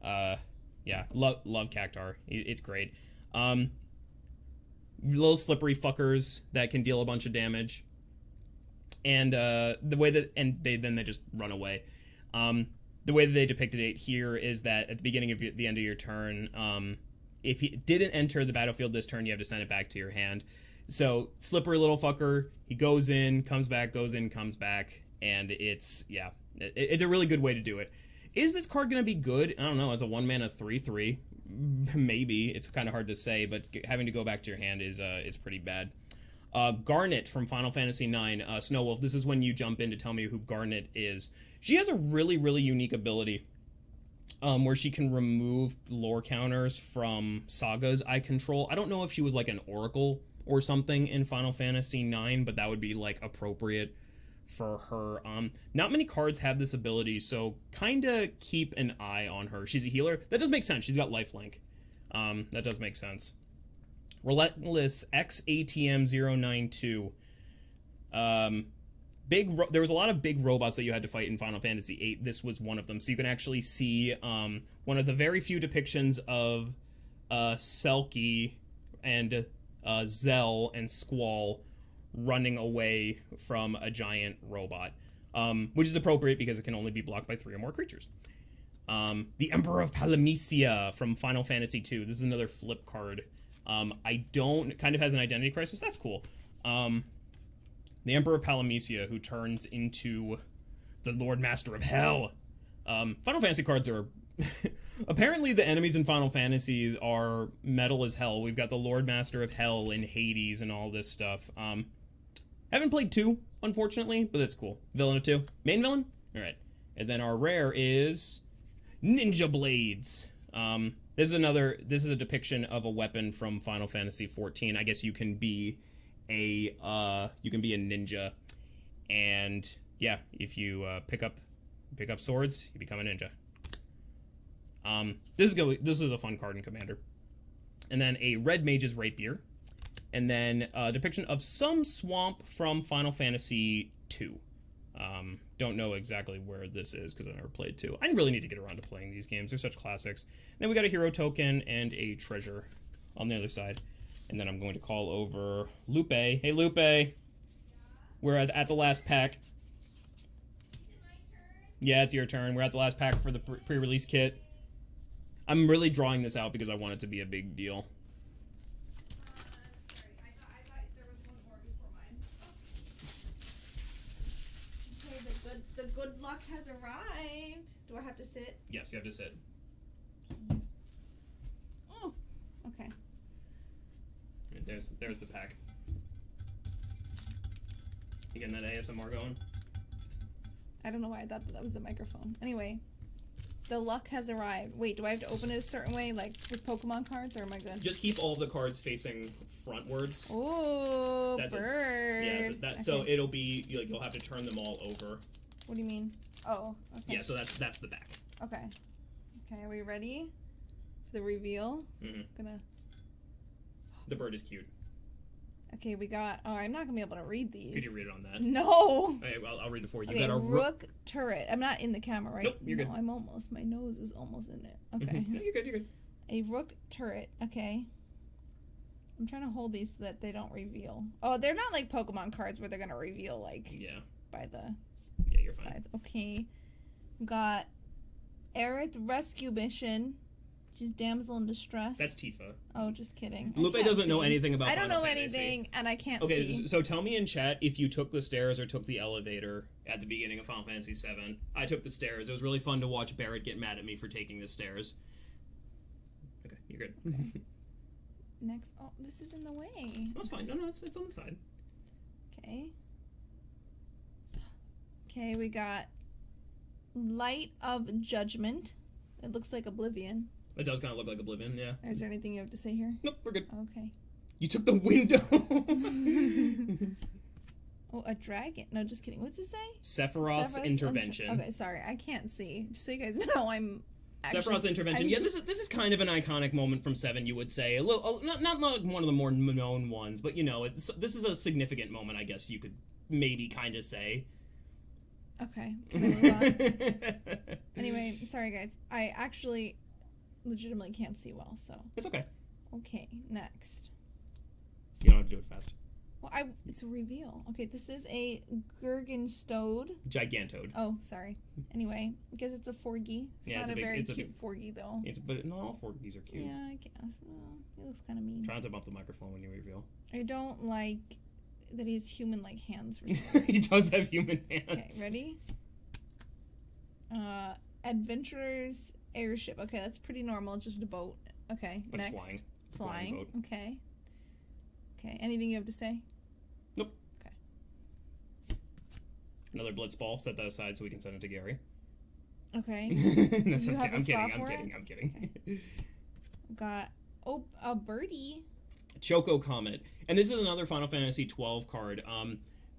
Yeah, love cactar. It's great. Little slippery fuckers that can deal a bunch of damage. And the way that they just run away. The way that they depicted it here is that at the beginning of the end of your turn, if he didn't enter the battlefield this turn, you have to send it back to your hand. So slippery little fucker, he goes in, comes back, goes in, comes back, and it's a really good way to do it. Is this card gonna be good? I don't know. It's a 1-mana 3/3, maybe. It's kind of hard to say, but having to go back to your hand is pretty bad. Garnet from Final Fantasy IX, Snow Wolf. This is when you jump in to tell me who Garnet is. She has a really, really unique ability where she can remove lore counters from sagas I control. I don't know if she was like an oracle or something in Final Fantasy IX, but that would be like appropriate for her. Not many cards have this ability, so kind of keep an eye on her. She's a healer. That does make sense. She's got lifelink. That does make sense. Relentless XATM092. There was a lot of big robots that you had to fight in Final Fantasy VIII. This was one of them. So you can actually see one of the very few depictions of Selkie and Zell and Squall running away from a giant robot, which is appropriate because it can only be blocked by 3 or more creatures. The Emperor of Palamecia from Final Fantasy II. This is another flip card. Kind of has an identity crisis. That's cool. The Emperor of Palamecia, who turns into the Lord Master of Hell. Final Fantasy cards are... Apparently the enemies in Final Fantasy are metal as hell. We've got the Lord Master of Hell in Hades and all this stuff. Haven't played 2, unfortunately, but that's cool. Villain of 2. Main villain? Alright. And then our rare is... Ninja Blades. This is a depiction of a weapon from Final Fantasy XIV. I guess you can be a ninja, and yeah, if you pick up swords, you become a ninja. This is a fun card in Commander. And then a Red Mage's Rapier, and then a depiction of some swamp from Final Fantasy II. Don't know exactly where this is because I never played 2. I really need to get around to playing these games. They're such classics. And then we got a hero token and a treasure on the other side. And then I'm going to call over Lupe. Hey, Lupe. We're at the last pack. Yeah, it's your turn. We're at the last pack for the pre-release kit. I'm really drawing this out because I want it to be a big deal. Sorry, I thought there was one more before mine. Okay, the good luck has arrived. Do I have to sit? Yes, you have to sit. Oh, okay. And there's the pack. You getting that ASMR going? I don't know why I thought that was the microphone. Anyway, the luck has arrived. Wait, do I have to open it a certain way, like with Pokemon cards, or am I good? Just keep all the cards facing frontwards. Ooh, That's bird. Okay. So it'll be like you'll have to turn them all over. What do you mean? Oh, okay. Yeah, so that's the back. Okay. Okay, are we ready for the reveal? Mm-hmm. Gonna. The bird is cute. Okay, we got. Oh, I'm not gonna be able to read these. Could you read it on that? No. Okay, well, I'll read it for you. Okay, You got a rook turret. I'm not in the camera, right? Nope, you're good. No, I'm almost. My nose is almost in it. Okay. Mm-hmm. No, you're good. You're good. A rook turret. Okay. I'm trying to hold these so that they don't reveal. Oh, they're not like Pokemon cards where they're gonna reveal like by the you're fine. sides. Okay. We got Aerith rescue mission. She's damsel in distress. That's Tifa. Oh, just kidding. Lupe doesn't know anything about Final Fantasy. Anything, and I can't see. Okay, so tell me in chat if you took the stairs or took the elevator at the beginning of Final Fantasy VII. I took the stairs. It was really fun to watch Barrett get mad at me for taking the stairs. Okay, you're good. Okay. Next. Oh, this is in the way. That's fine. No, it's on the side. Okay. Okay, we got Light of Judgment. It looks like Oblivion. It does kind of look like Oblivion, yeah. Is there anything you have to say here? Nope, we're good. Okay. You took the window! Oh, a dragon. No, just kidding. What's it say? Sephiroth's Intervention. Okay, sorry. I can't see. Just so you guys know, I'm Sephiroth's intervention. Yeah, this is kind of an iconic moment from 7, you would say. A little, not one of the more known ones, but you know, this is a significant moment, I guess you could maybe kind of say. Okay. Can I move on? Anyway, sorry guys. I actually legitimately can't see well, so. It's okay. Okay, next. You don't have to do it fast. Well, it's a reveal. Okay, this is a Gurgenstode. Gigantode. Oh, sorry. Anyway, because it's a Forgy. It's not a very cute Forgy, though. But not all Forgies are cute. Yeah, I guess. Well, he looks kind of mean. Try not to bump the microphone when you reveal. I don't like that he has human-like hands. For some reason. He does have human hands. Okay, ready? Adventurer's airship. Okay, that's pretty normal. Just a boat. Okay, but next. It's flying. It's flying. boat. Okay. Okay, anything you have to say? Nope. Okay. Another Blitzball. Set that aside so we can send it to Gary. Okay. No, Do you have a spot for I'm kidding. Okay. Got a birdie. Choco Comet. And this is another Final Fantasy XII card.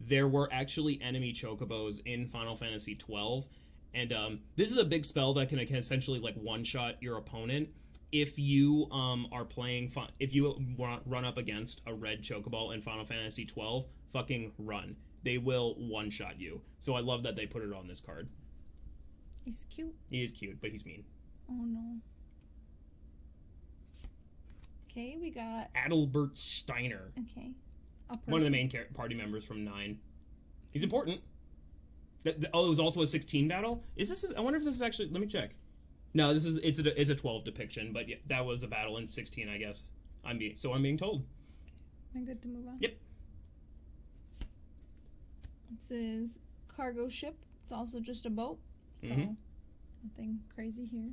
There were actually enemy chocobos in Final Fantasy XII. And this is a big spell that can essentially like one-shot your opponent. If you are playing, if you run up against a red chocobo in Final Fantasy XII, fucking run. They will one-shot you. So I love that they put it on this card. He's cute. He is cute, but he's mean. Oh no. Okay, we got Adalbert Steiner. Okay. One of the main party members from 9. He's important. Oh, it was also a 16 battle? I wonder if this is actually, let me check. No, it's a 12 depiction, but yeah, that was a battle in 16, I guess. I'm being told. Am I good to move on? Yep. This is cargo ship. It's also just a boat, so nothing crazy here.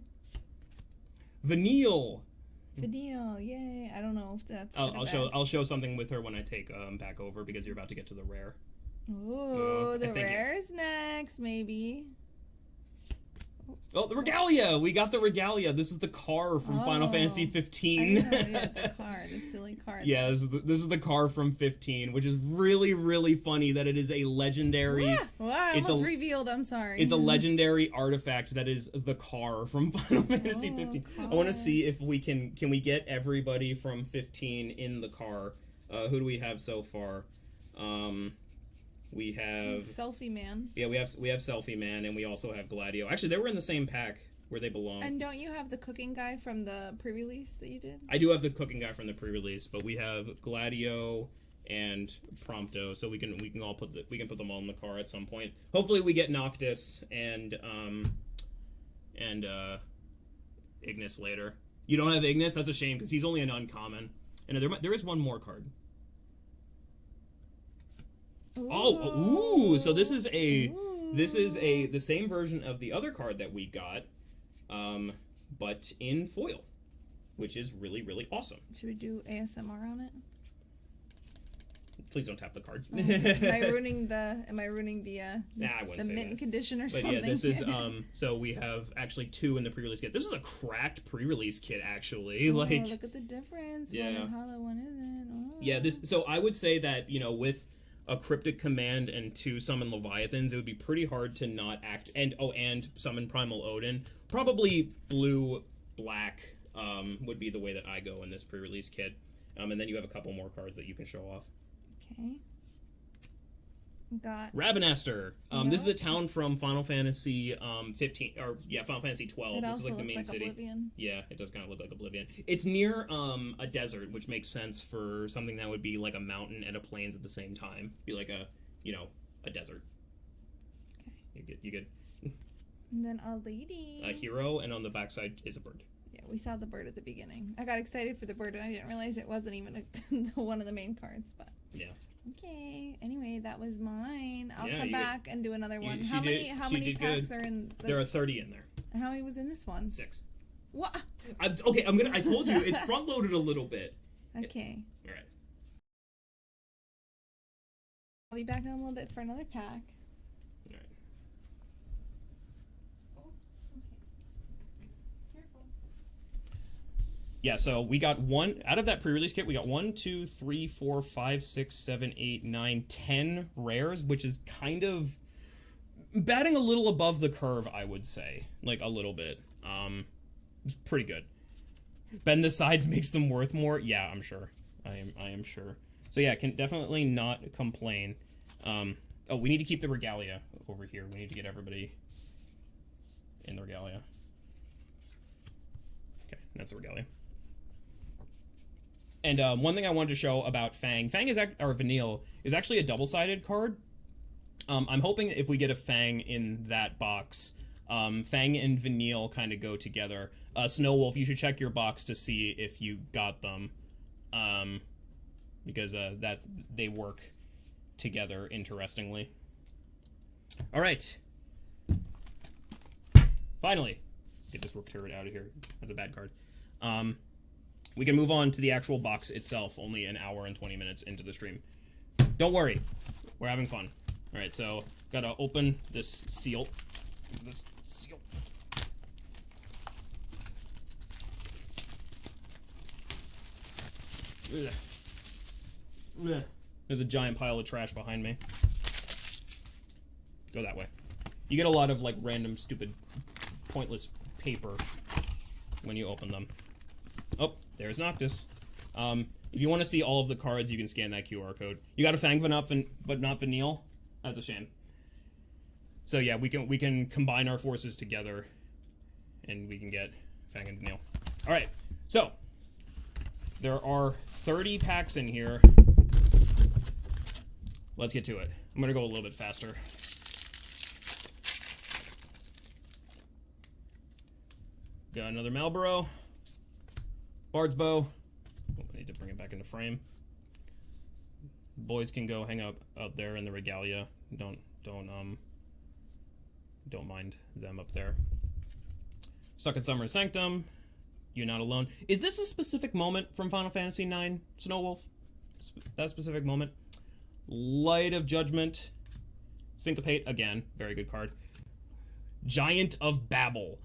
Vanille. Vanille, yay! I don't know if that's. I'll show something with her when I take back over because you're about to get to the rare. Ooh, the rare's next, maybe. Oh, the Regalia! We got the Regalia. This is the car from Final Fantasy 15. I know, yeah, the car, the silly car. Yeah, this is the car from 15, which is really, really funny that it is a legendary... Yeah, well, I almost revealed, I'm sorry. It's a legendary artifact that is the car from Final Fantasy 15. Car. I want to see if we can we get everybody from 15 in the car. Who do we have so far? We have Selfie Man. Yeah, we have Selfie Man, and we also have Gladio. Actually, they were in the same pack where they belong. And don't you have the cooking guy from the pre-release that you did? I do have the cooking guy from the pre-release, but we have Gladio and Prompto, so we can all put them all in the car at some point. Hopefully, we get Noctis and Ignis later. You don't have Ignis? That's a shame because he's only an uncommon. And there is one more card. Ooh, so this is the same version of the other card that we got, but in foil, which is really, really awesome. Should we do ASMR on it? Please don't tap the card. Oh, am I ruining the I wouldn't say mint that. condition or but something? Yeah, this is so we have actually 2 in the pre-release kit. This is a cracked pre-release kit actually. Oh, like look at the difference. Yeah. One is hollow, one isn't. Oh. Yeah, so I would say that, with a Cryptic Command and 2 Summon Leviathans, it would be pretty hard to not act... And Summon Primal Odin. Probably blue, black would be the way that I go in this pre-release kit. And then you have a couple more cards that you can show off. Okay. Got... Rabanastre. This is a town from Final Fantasy 15... Or, yeah, Final Fantasy 12. This is like the main city. Oblivion. Yeah, it does kind of look like Oblivion. It's near a desert, which makes sense for something that would be like a mountain and a plains at the same time. Be like a desert. Okay. You good? And then a lady. A hero, and on the backside is a bird. Yeah, we saw the bird at the beginning. I got excited for the bird, and I didn't realize it wasn't even one of the main cards, but... Yeah. Okay. Anyway, that was mine. I'll Yeah, come back and do another one. How she many did packs good. are in? There are 30 in there. And how many was in this one? 6. What? I told you it's front loaded a little bit. Okay. All right. I'll be back in a little bit for another pack. All right. Yeah, so we got one out of that pre-release kit. We got 1, 2, 3, 4, 5, 6, 7, 8, 9, 10 rares, which is kind of batting a little above the curve, I would say, like a little bit. It's pretty good. Bend the sides makes them worth more. Yeah, I'm sure. I am sure. So yeah, can definitely not complain. Oh, we need to keep the regalia over here. We need to get everybody in the regalia. Okay, that's the regalia. And one thing I wanted to show about Fang is or Vanille is actually a double-sided card. I'm hoping if we get a Fang in that box, Fang and Vanille kind of go together. Snow Wolf, you should check your box to see if you got them, because they work together interestingly. All right. Finally, get this Rook turret out of here. That's a bad card. We can move on to the actual box itself. Only an hour and 20 minutes into the stream. Don't worry, we're having fun. All right, so gotta open this seal. Ugh. There's a giant pile of trash behind me. Go that way. You get a lot of like random, stupid, pointless paper when you open them. Oh, there's Noctis. If you want to see all of the cards, you can scan that QR code. You got a Fang but not Vanille. That's a shame. So yeah, we can combine our forces together, and we can get Fang and Vanille. All right, so there are 30 packs in here. Let's get to it. I'm gonna go a little bit faster. Got another Malboro. Bard's Bow. Oh, I need to bring it back into frame. Boys can go hang up there in the regalia. Don't mind them up there. Stuck in Summer Sanctum. You're Not Alone. Is this a specific moment from Final Fantasy IX, Snow Wolf? That specific moment? Light of Judgment. Syncopate, again, very good card. Giant of Babel.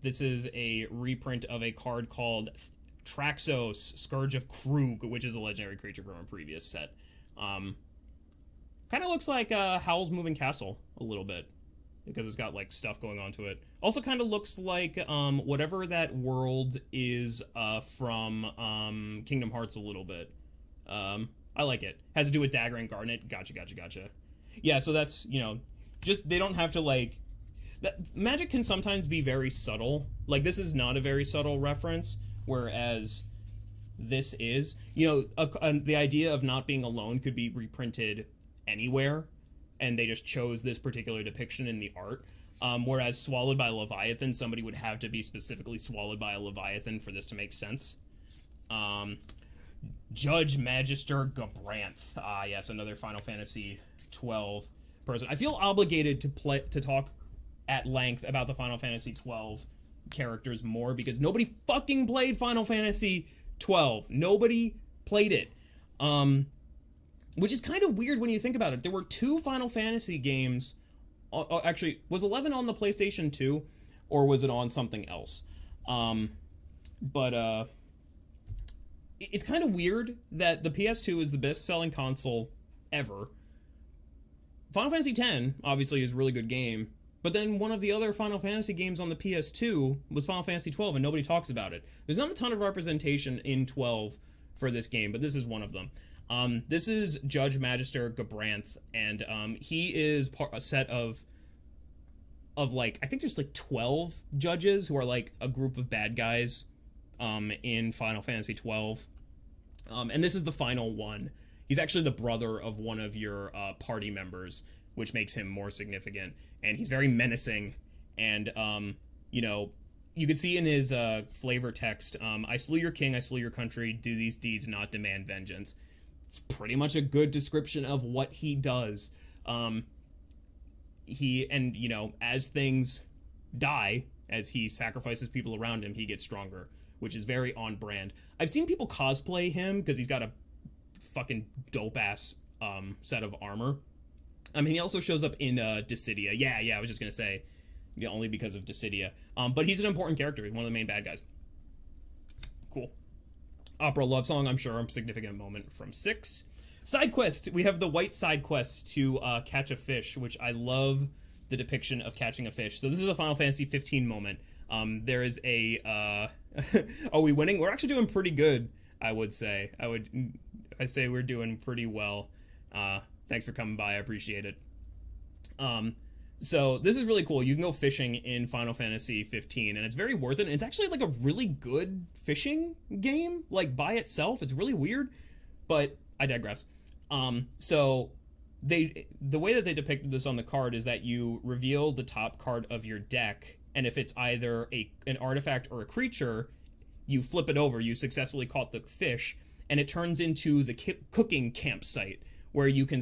This is a reprint of a card called Traxos, Scourge of Krug, which is a legendary creature from a previous set. Kind of looks like Howl's Moving Castle a little bit, because it's got like stuff going on to it. Also kind of looks like whatever that world is from Kingdom Hearts a little bit. I like it. Has to do with Dagger and Garnet. Gotcha. Yeah, so that's, you know, just they don't have to like... Magic can sometimes be very subtle. Like, this is not a very subtle reference, whereas this is. You know, the idea of not being alone could be reprinted anywhere, and they just chose this particular depiction in the art. Whereas Swallowed by Leviathan, somebody would have to be specifically swallowed by a Leviathan for this to make sense. Judge Magister Gabranth. Ah, yes, another Final Fantasy 12 person. I feel obligated to talk at length about the Final Fantasy 12 characters more, because nobody fucking played Final Fantasy 12. Nobody played it. Which is kind of weird when you think about it. There were 2 Final Fantasy games. Actually, was 11 on the PlayStation 2, or was it on something else? It's kind of weird that the PS2 is the best-selling console ever. Final Fantasy X, obviously, is a really good game. But then one of the other Final Fantasy games on the PS2 was Final Fantasy 12, and nobody talks about it. There's not a ton of representation in 12 for this game, but this is one of them. This is Judge Magister Gabranth, and he is a set of like, I think there's like 12 judges who are like a group of bad guys in Final Fantasy 12. And this is the final one. He's actually the brother of one of your party members, which makes him more significant. And he's very menacing. And, you know, you can see in his flavor text, I slew your king, I slew your country, do these deeds, not demand vengeance. It's pretty much a good description of what he does. And, you know, as things die, as he sacrifices people around him, he gets stronger, which is very on brand. I've seen people cosplay him because he's got a fucking dope-ass set of armor. I mean, he also shows up in Dissidia. Yeah, I was just going to say, yeah, only because of Dissidia. But he's an important character. He's one of the main bad guys. Cool. Opera love song, I'm sure, a significant moment from 6. Side quest. We have the white side quest to catch a fish, which I love the depiction of catching a fish. So this is a Final Fantasy 15 moment. There is a are we winning? We're actually doing pretty good, I would say. I'd say we're doing pretty well. Thanks for coming by. I appreciate it. So this is really cool. You can go fishing in Final Fantasy 15, and it's very worth it. And it's actually like a really good fishing game, like by itself. It's really weird, but I digress. So the way that they depicted this on the card is that you reveal the top card of your deck, and if it's either an artifact or a creature, you flip it over. You successfully caught the fish, and it turns into the cooking campsite where you can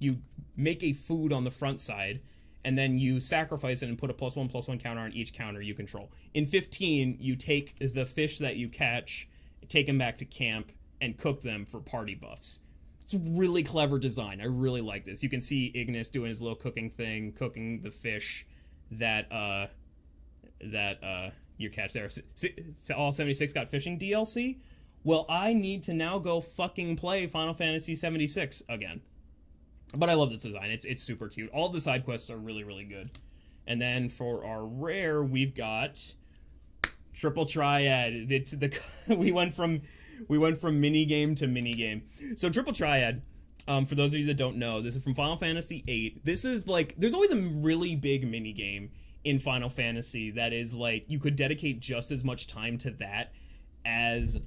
you make a food on the front side, and then you sacrifice it and put a +1/+1 counter on each counter you control. In 15, you take the fish that you catch, take them back to camp, and cook them for party buffs. It's a really clever design. I really like this. You can see Ignis doing his little cooking thing, cooking the fish that you catch there. All 76 got fishing DLC? Well, I need to now go fucking play Final Fantasy 76 again. But I love this design. It's super cute. All the side quests are really, really good. And then for our rare, we've got Triple Triad. We went from minigame to minigame. So Triple Triad, for those of you that don't know, this is from Final Fantasy VIII. This is like, there's always a really big minigame in Final Fantasy that is like, you could dedicate just as much time to that as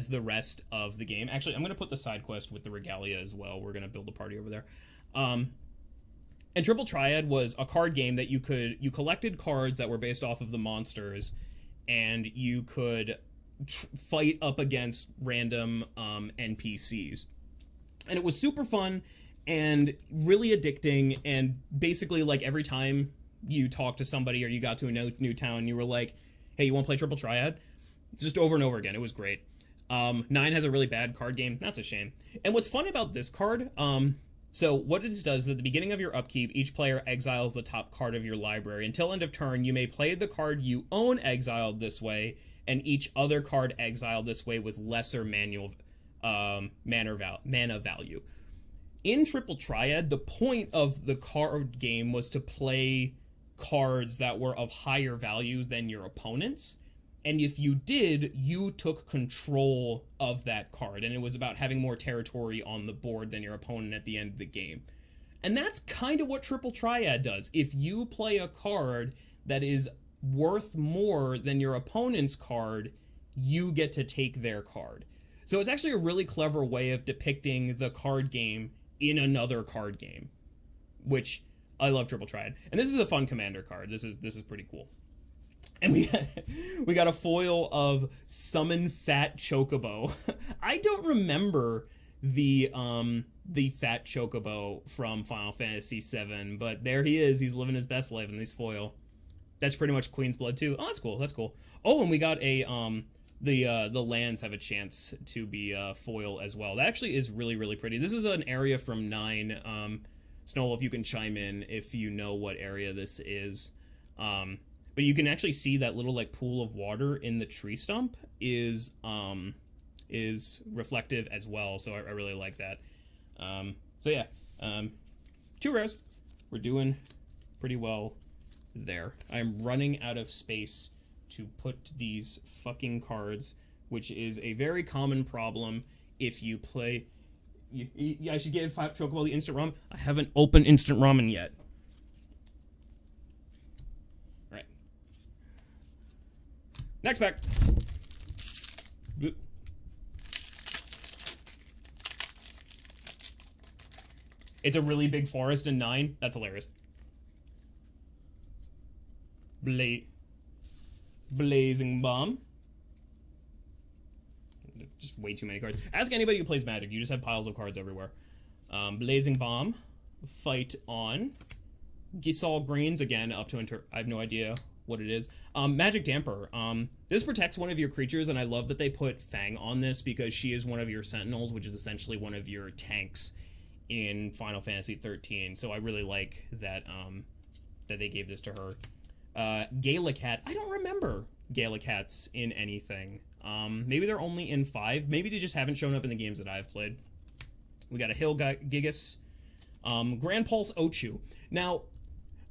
the rest of the game. Actually, I'm going to put the side quest with the regalia as well. We're going to build a party over there. And Triple Triad was a card game that you collected cards that were based off of the monsters, and you could fight up against random NPCs. And it was super fun and really addicting, and basically like every time you talked to somebody or you got to a new town, you were like, hey, you want to play Triple Triad? Just over and over again. It was great. 9 has a really bad card game. That's a shame. And what's fun about this card, so what this does is at the beginning of your upkeep, each player exiles the top card of your library. Until end of turn, you may play the card you own exiled this way, and each other card exiled this way with lesser mana value. In Triple Triad, the point of the card game was to play cards that were of higher value than your opponent's. And if you did, you took control of that card. And it was about having more territory on the board than your opponent at the end of the game. And that's kind of what Triple Triad does. If you play a card that is worth more than your opponent's card, you get to take their card. So it's actually a really clever way of depicting the card game in another card game, which I love Triple Triad. And this is a fun commander card. This is pretty cool. And we got a foil of Summon Fat Chocobo. I don't remember the Fat Chocobo from Final Fantasy VII, but there he is. He's living his best life in this foil. That's pretty much Queen's Blood too. Oh, that's cool. That's cool. Oh, and we got a the lands have a chance to be foil as well. That actually is really, really pretty. This is an area from 9. Snowwolf, if you can chime in if you know what area this is. But you can actually see that little like pool of water in the tree stump is reflective as well. So I really like that. So yeah, 2 rares. We're doing pretty well there. I'm running out of space to put these fucking cards, which is a very common problem if you play. I should give Fat Chocobo the instant ramen. I haven't opened instant ramen yet. Next pack. It's a really big forest in 9. That's hilarious. Blazing Bomb. Just way too many cards. Ask anybody who plays Magic. You just have piles of cards everywhere. Blazing Bomb. Fight On. Gisal Greens. Again, up to I have no idea what it is. Magic Damper. This protects one of your creatures, and I love that they put Fang on this because she is one of your sentinels, which is essentially one of your tanks in Final Fantasy 13. So I really like that that they gave this to her. Gallicat. I don't remember Gallicats in anything. Maybe they're only in 5. Maybe they just haven't shown up in the games that I've played. We got a Hill Gigas. Grand Pulse Ochu. Now,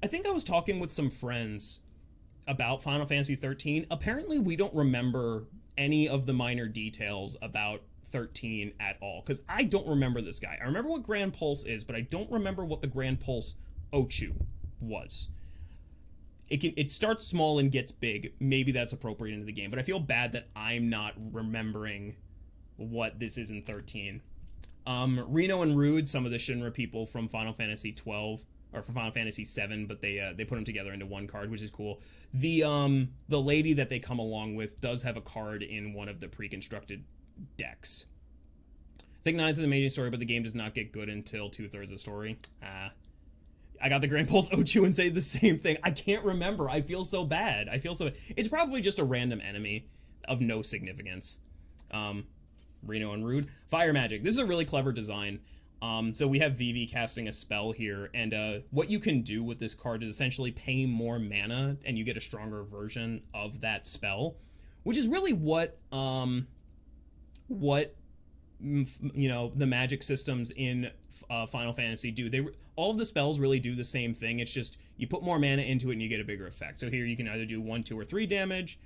I think I was talking with some friends about Final Fantasy 13. Apparently, we don't remember any of the minor details about 13 at all, because I don't remember this guy. I remember what Grand Pulse is, but I don't remember what the Grand Pulse Ochu was. It starts small and gets big. Maybe that's appropriate into the game, but I feel bad that I'm not remembering what this is in 13. Reno and Rude, some of the Shinra people from Final Fantasy 12 or from Final Fantasy 7, but they put them together into one card, which is cool. The lady that they come along with does have a card in one of the pre-constructed decks. I think 9 is the amazing story, but the game does not get good until 2/3 of the story. I got the Grand Pulse Ochu and say the same thing. I can't remember. I feel so bad. It's probably just a random enemy of no significance. Reno and Rude. Fire Magic. This is a really clever design. So we have Vivi casting a spell here, and what you can do with this card is essentially pay more mana, and you get a stronger version of that spell, which is really what the magic systems in Final Fantasy do. All of the spells really do the same thing. It's just you put more mana into it and you get a bigger effect. So here you can either do 1, 2, or 3 damage.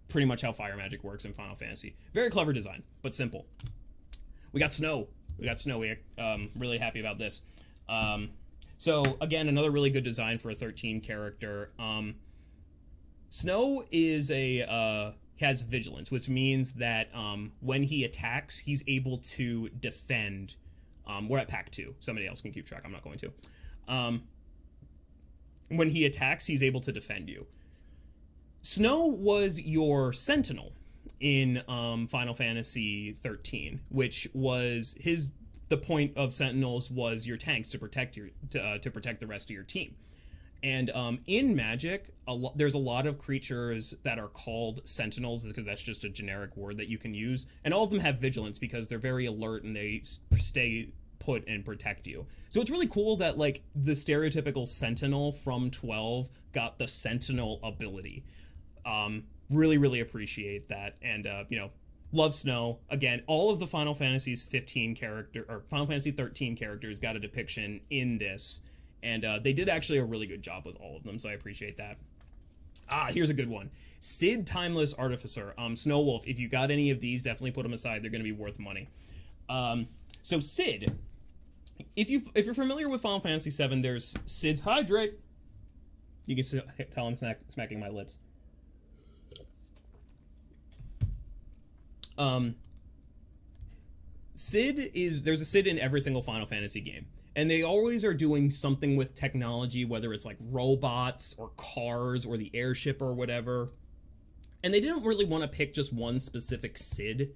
Pretty much how fire magic works in Final Fantasy. Very clever design, but simple. We got Snow. We're really happy about this. So again, another really good design for a 13 character. Snow is has vigilance, which means that when he attacks, he's able to defend. We're at pack 2. Somebody else can keep track. I'm not going to. When he attacks, he's able to defend you. Snow was your sentinel in Final Fantasy 13, which was the point of sentinels was your tanks to protect to protect the rest of your team. And in Magic, there's a lot of creatures that are called sentinels because that's just a generic word that you can use, and all of them have vigilance because they're very alert and they stay put and protect you. So it's really cool that like the stereotypical sentinel from 12 got the sentinel ability. Really appreciate that, and love Snow. Again, all of the Final Fantasy 13 characters got a depiction in this, and they did actually a really good job with all of them, so I appreciate that. Here's a good one. Sid Timeless Artificer. Snow Wolf, if you got any of these, definitely put them aside. They're going to be worth money. So Sid, if you're familiar with Final Fantasy 7, there's Sid's Hydrate. You can tell I'm smacking my lips. There's a Sid in every single Final Fantasy game. And they always are doing something with technology, whether it's like robots or cars or the airship or whatever. And they didn't really want to pick just one specific Sid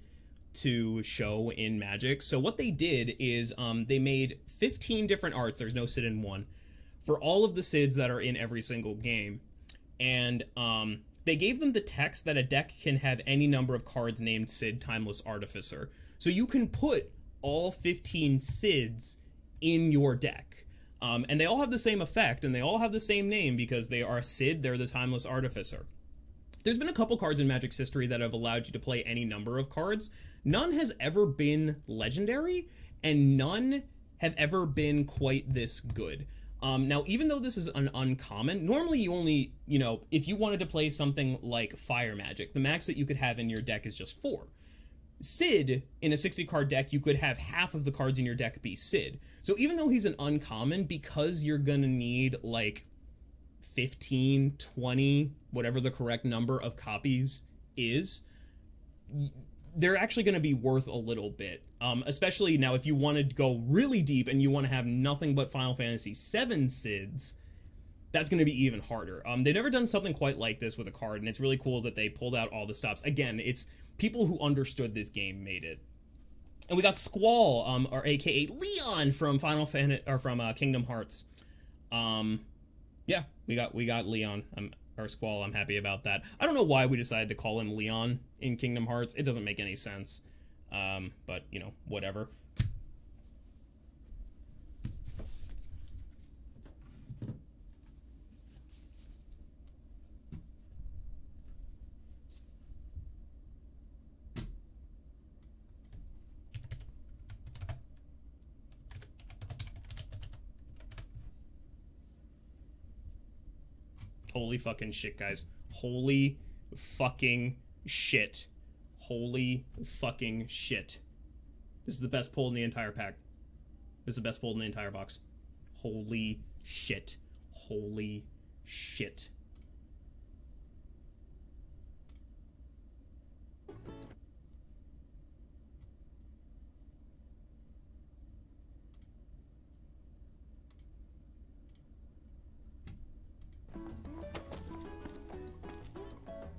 to show in Magic. So what they did is they made 15 different arts, there's no Sid in one, for all of the Sids that are in every single game. And they gave them the text that a deck can have any number of cards named Sid Timeless Artificer. So you can put all 15 Sids in your deck. And they all have the same effect, and they all have the same name because they are Sid, they're the Timeless Artificer. There's been a couple cards in Magic's history that have allowed you to play any number of cards. None has ever been legendary, and none have ever been quite this good. Now, even though this is an uncommon, normally you only, if you wanted to play something like Fire Magic, the max that you could have in your deck is just 4. Sid, in a 60-card deck, you could have half of the cards in your deck be Sid. So even though he's an uncommon, because you're gonna need, like, 15, 20, whatever the correct number of copies is, they're actually gonna be worth a little bit. Especially now, if you want to go really deep and you want to have nothing but Final Fantasy VII Sids, that's going to be even harder. They've never done something quite like this with a card, and it's really cool that they pulled out all the stops. Again, it's people who understood this game made it. And we got Squall, or aka Leon from Kingdom Hearts. Yeah, we got Leon, or Squall. I'm happy about that. I don't know why we decided to call him Leon in Kingdom Hearts. It doesn't make any sense. But whatever. Holy fucking shit, guys. Holy fucking shit. Holy fucking shit. This is the best pull in the entire pack. This is the best pull in the entire box. Holy shit. Holy shit.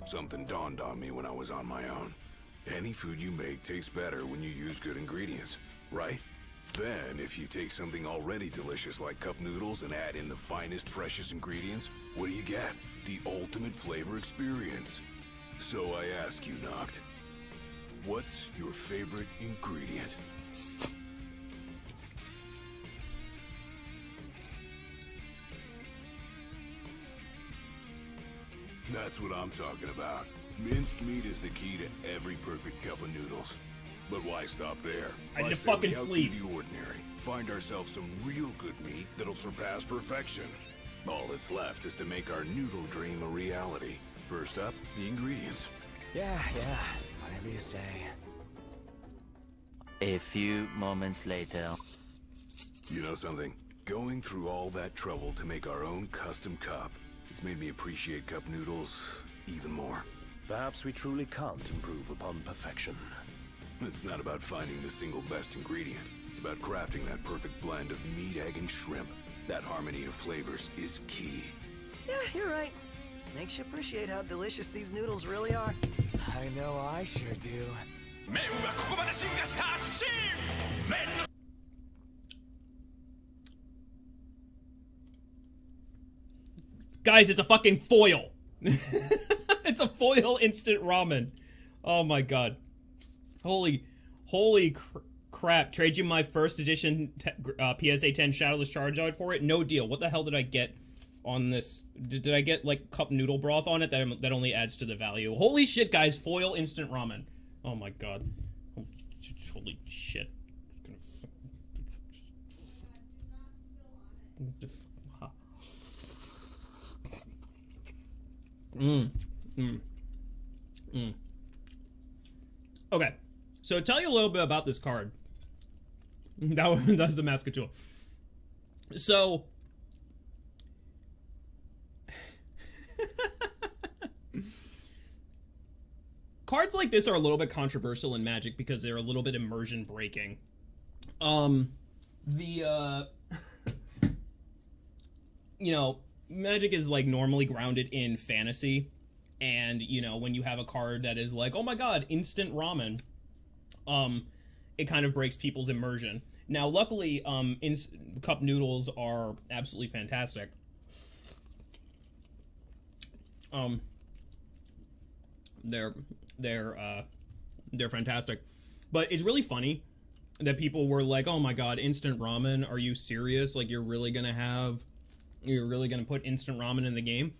Something dawned on me when I was on my own. Any food you make tastes better when you use good ingredients, right? Then, if you take something already delicious like cup noodles and add in the finest, freshest ingredients, what do you get? The ultimate flavor experience. So I ask you, Noct, what's your favorite ingredient? That's what I'm talking about. Minced meat is the key to every perfect cup of noodles. But why stop there? I need to say we fucking sleep. outdo the ordinary. Find ourselves some real good meat that'll surpass perfection. All that's left is to make our noodle dream a reality. First up, the ingredients. Yeah, whatever you say. A few moments later. You know something? Going through all that trouble to make our own custom cup, it's made me appreciate cup noodles even more. Perhaps we truly can't improve upon perfection. It's not about finding the single best ingredient. It's about crafting that perfect blend of meat, egg, and shrimp. That harmony of flavors is key. Yeah, you're right. Makes you appreciate how delicious these noodles really are. I know I sure do. Guys, it's a fucking foil. It's a foil instant ramen. Oh my god. Holy crap. Trade you my first edition PSA 10 Shadowless Charizard for it? No deal. What the hell did I get on this? Did I get like cup noodle broth on it? That only adds to the value. Holy shit, guys. Foil instant ramen. Oh my god. Holy shit. Okay, so tell you a little bit about this card. That was the Mascatool. So, cards like this are a little bit controversial in Magic because they're a little bit immersion breaking. You know, Magic is like normally grounded in fantasy, and you know, when you have a card that is like, oh my god, instant ramen, it kind of breaks people's immersion. Now luckily, cup noodles are absolutely fantastic. They're fantastic, but it's really funny that people were like, oh my god, instant ramen, are you serious? Like, you're really gonna put instant ramen in the game?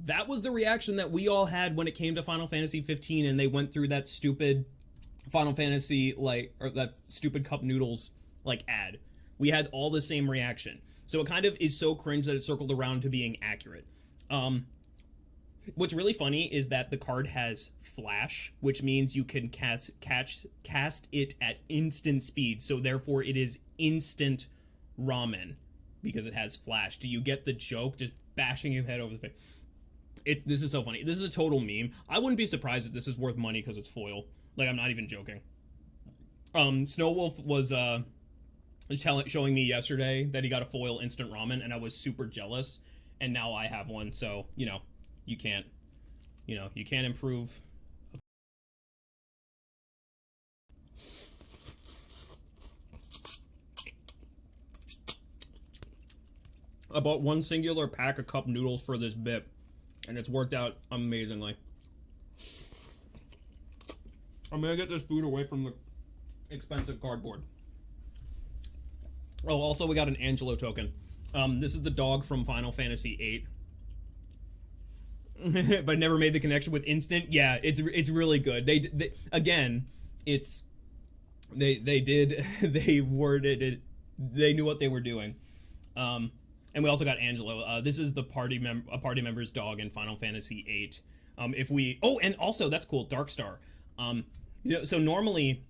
That was the reaction that we all had when it came to Final Fantasy 15 and they went through that stupid Final Fantasy, or that stupid cup noodles, ad. We had all the same reaction. So it kind of is so cringe that it circled around to being accurate. What's really funny is that the card has flash, which means you can cast it at instant speed. So therefore it is instant ramen because it has flash. Do you get the joke? Just bashing your head over the face. This is so funny. This is a total meme. I wouldn't be surprised if this is worth money because it's foil. Like, I'm not even joking. Snowwolf was showing me yesterday that he got a foil instant ramen, and I was super jealous. And now I have one, so you can't improve. I bought one singular pack of cup noodles for this bit, and it's worked out amazingly. I'm gonna get this food away from the expensive cardboard. Oh, also we got an Angelo token. This is the dog from Final Fantasy VIII. But never made the connection with instant. Yeah, it's really good. They again, they worded it. They knew what they were doing. And we also got Angelo. This is the party member's dog in Final Fantasy If we... Oh, and also, that's cool, Darkstar. So normally,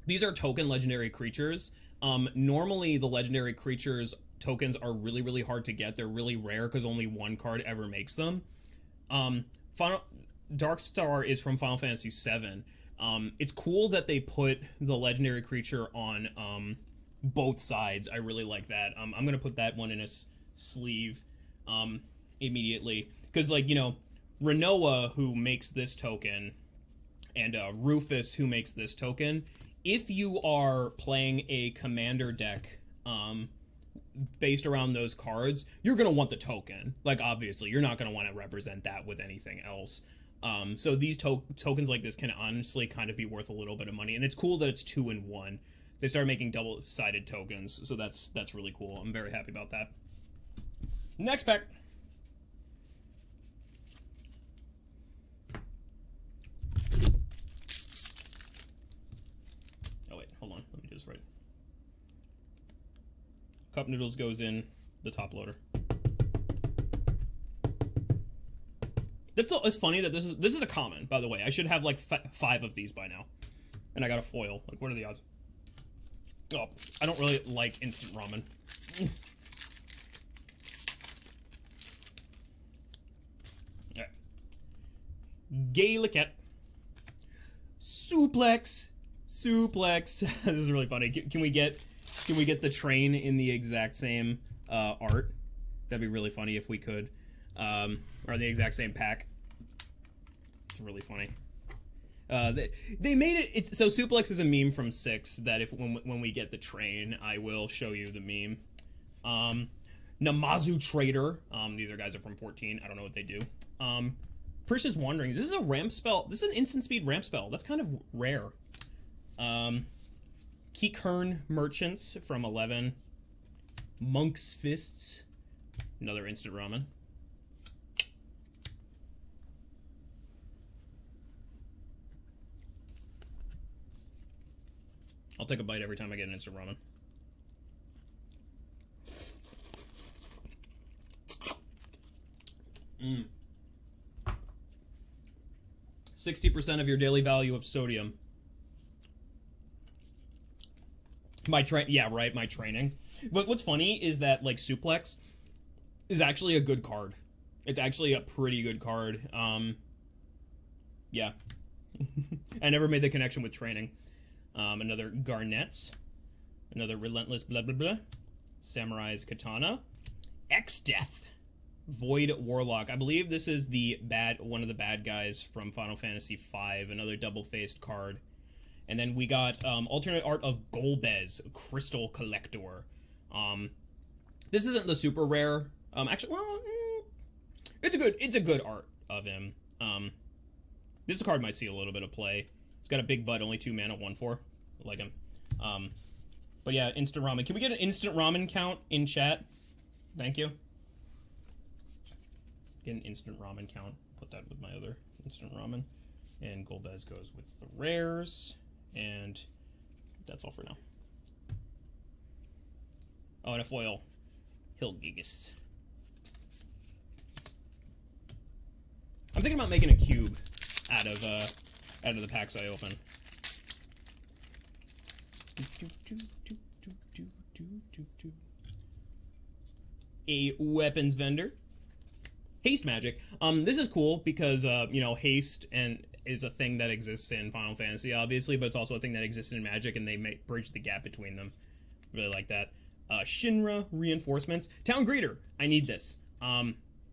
these are token legendary creatures. Normally, the legendary creatures tokens are really, really hard to get. They're really rare because only one card ever makes them. Darkstar is from Final Fantasy VII. It's cool that they put the legendary creature on both sides. I really like that. I'm going to put that one in a sleeve immediately. Because, like, you know, Renoa, who makes this token, and Rufus, who makes this token, if you are playing a commander deck based around those cards, you're going to want the token. Like, obviously, you're not going to want to represent that with anything else. So these tokens like this can honestly kind of be worth a little bit of money. And it's cool that it's 2 in 1. They start making double-sided tokens, so that's really cool. I'm very happy about that. Next pack. Oh, wait, hold on. Let me do this right. Cup Noodles goes in the top loader. It's funny that this is a common, by the way. I should have like 5 of these by now. And I got a foil. Like, what are the odds? Oh, I don't really like instant ramen. Alright. Gaylicat. Suplex. This is really funny. Can we get the train in the exact same art? That'd be really funny if we could. Or the exact same pack. It's really funny. They made it. So Suplex is a meme from 6 that when we get the train, I will show you the meme. Namazu Trader. These guys are from 14. I don't know what they do. Precious Wanderings. This is a ramp spell. This is an instant speed ramp spell. That's kind of rare. Kikern Merchants from 11. Monk's Fists. Another instant ramen. I'll take a bite every time I get an instant ramen. Mmm. 60% of your daily value of sodium. My training. But what's funny is that, like, Suplex is actually a good card. It's actually a pretty good card. Yeah. I never made the connection with training. Another Garnets. Another Relentless blah blah blah. Samurai's Katana. X-Death. Void Warlock. I believe this is one of the bad guys from Final Fantasy V. Another double-faced card. And then we got alternate art of Golbez, Crystal Collector. This isn't the super rare. Actually, well, it's a good art of him. This card might see a little bit of play. He's got a big butt, only 2 mana, 1/4. I like him. But yeah, instant ramen. Can we get an instant ramen count in chat? Thank you. Get an instant ramen count. Put that with my other instant ramen. And Golbez goes with the rares. And that's all for now. Oh, and a foil. Hilgigus. I'm thinking about making a cube out of the packs I open. A weapons vendor. Haste magic. This is cool because you know, haste is a thing that exists in Final Fantasy, obviously, but it's also a thing that exists in Magic, and they bridge the gap between them. Really like that. Shinra reinforcements. Town Greeter. I need this.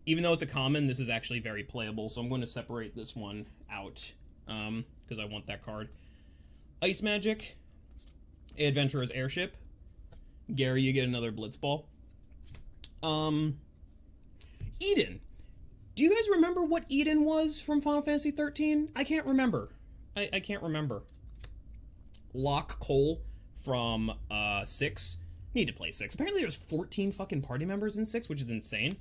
Even though it's a common, this is actually very playable, so I'm going to separate this one out because I want that card. Ice Magic. Adventurer's Airship. Gary, you get another Blitzball. Eden. Do you guys remember what Eden was from Final Fantasy 13? I can't remember. I can't remember. Locke Cole from 6. Need to play 6. Apparently there's 14 fucking party members in 6, which is insane.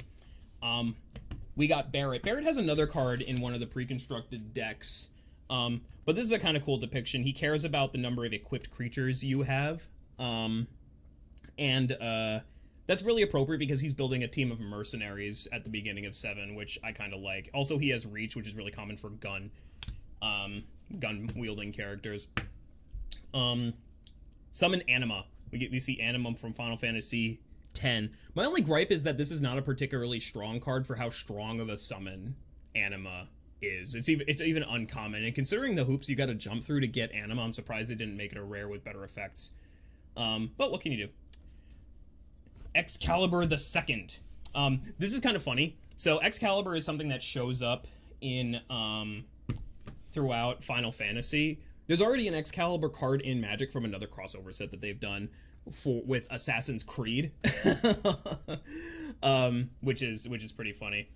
We got Barrett. Barrett has another card in one of the pre-constructed decks. But this is a kind of cool depiction. He cares about the number of equipped creatures you have. And That's really appropriate because he's building a team of mercenaries at the beginning of 7, which I kind of like. Also, he has reach, which is really common for gun-wielding characters. Summon Anima. We see Anima from Final Fantasy X. My only gripe is that this is not a particularly strong card for how strong of a summon Anima is. It's even uncommon, and considering the hoops you got to jump through to get Anima, I'm surprised they didn't make it a rare with better effects. But what can you do? Excalibur the Second. This is kind of funny. So Excalibur is something that shows up in throughout Final Fantasy. There's already an Excalibur card in Magic from another crossover set that they've done with Assassin's Creed, which is pretty funny.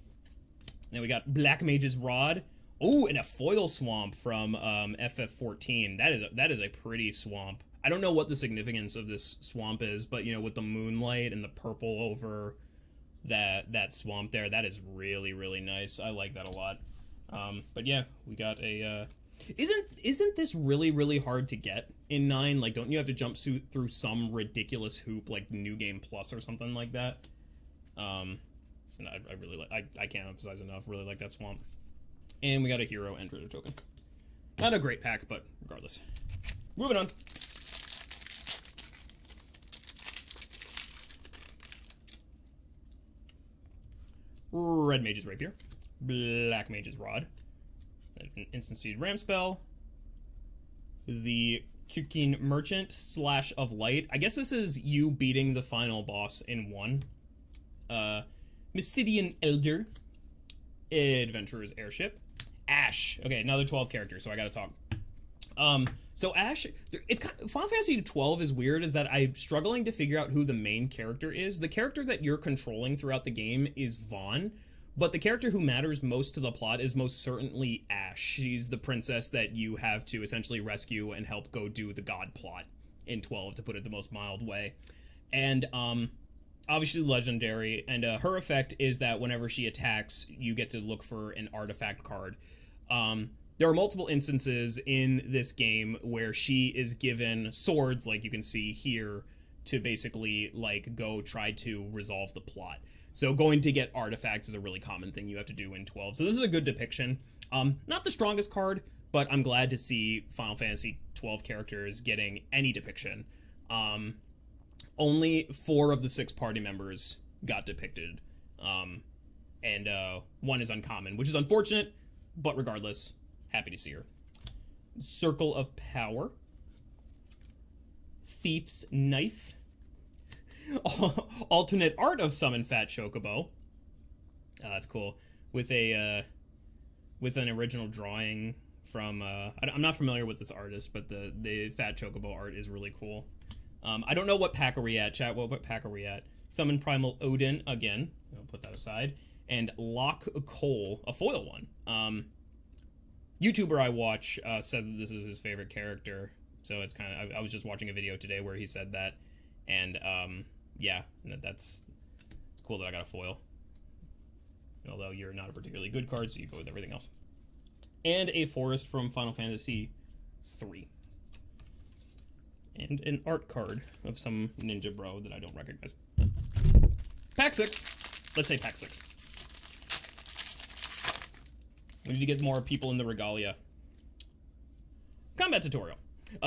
Then we got Black Mage's Rod. Oh, and a foil swamp from FF14. That is a pretty swamp. I don't know what the significance of this swamp is, but you know, with the moonlight and the purple over that swamp there, that is really, really nice. I like that a lot. But yeah, we got a isn't this really, really hard to get in 9? Like, don't you have to jump through some ridiculous hoop like New Game Plus or something like that? And I really like, I can't emphasize enough, really like that swamp. And we got a hero and treasure token. Not a great pack, but regardless. Moving on. Red Mage's Rapier. Black Mage's Rod. An instant speed ram spell. The Kukin Merchant / of Light. I guess this is you beating the final boss in 1. Mysidian Elder. Adventurer's Airship. Ash. Okay, another 12 characters, so I gotta talk. So Ash, it's kind of, Final Fantasy 12 is weird, is that I'm struggling to figure out who the main character is. The character that you're controlling throughout the game is Vaughn, but the character who matters most to the plot is most certainly Ash. She's the princess that you have to essentially rescue and help go do the god plot in 12, to put it the most mild way. And obviously legendary, and her effect is that whenever she attacks, you get to look for an artifact card. There are multiple instances in this game where she is given swords, like you can see here, to basically like go try to resolve the plot. So going to get artifacts is a really common thing you have to do in 12. So this is a good depiction. Not the strongest card, but I'm glad to see Final Fantasy 12 characters getting any depiction. Only 4 of the 6 party members got depicted. And 1 is uncommon, which is unfortunate, but regardless, happy to see her. Circle of Power. Thief's Knife. Alternate art of Summon Fat Chocobo. That's cool. With an original drawing from I'm not familiar with this artist, but the Fat Chocobo art is really cool. I don't know what pack are we at, chat. What pack are we at? Summon Primal Odin again. I'll put that aside. And Lock Cole, a foil one. YouTuber I watch said that this is his favorite character, so it's kind of, I was just watching a video today where he said that, and yeah, it's cool that I got a foil. Although you're not a particularly good card, so you go with everything else. And a forest from Final Fantasy 3. And an art card of some ninja bro that I don't recognize. Pack 6. Let's say pack 6. We need to get more people in the regalia. Combat tutorial.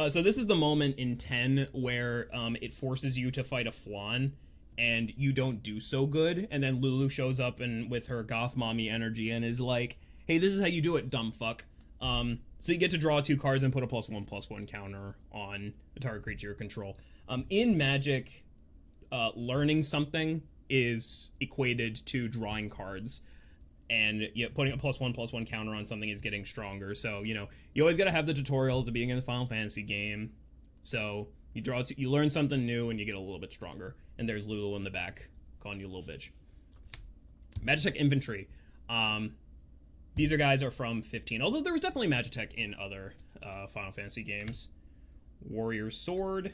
So this is the moment in 10 where it forces you to fight a flan, and you don't do so good, and then Lulu shows up and with her goth mommy energy and is like, hey, this is how you do it, dumb fuck. So you get to draw 2 cards and put a +1/+1 counter on the target creature you control. In Magic, learning something is equated to drawing cards. And putting a +1/+1 counter on something is getting stronger. So, you know, you always got to have the tutorial at the beginning of the Final Fantasy game. So you learn something new and you get a little bit stronger. And there's Lulu in the back calling you a little bitch. Magitech Infantry. These guys are from 15, although there was definitely Magitech in other Final Fantasy games. Warrior Sword.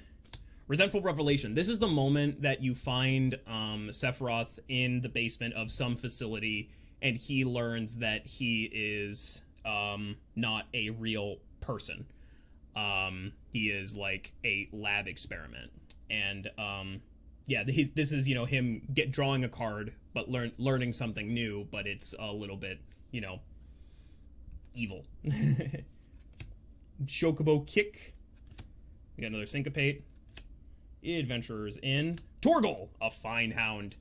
Resentful Revelation. This is the moment that you find Sephiroth in the basement of some facility, and he learns that he is not a real person. He is like a lab experiment. And yeah, this is, you know, him drawing a card, but learning something new, but it's a little bit, you know, evil. Chocobo Kick. We got another Syncopate. Adventurers in. Torgal, a fine hound.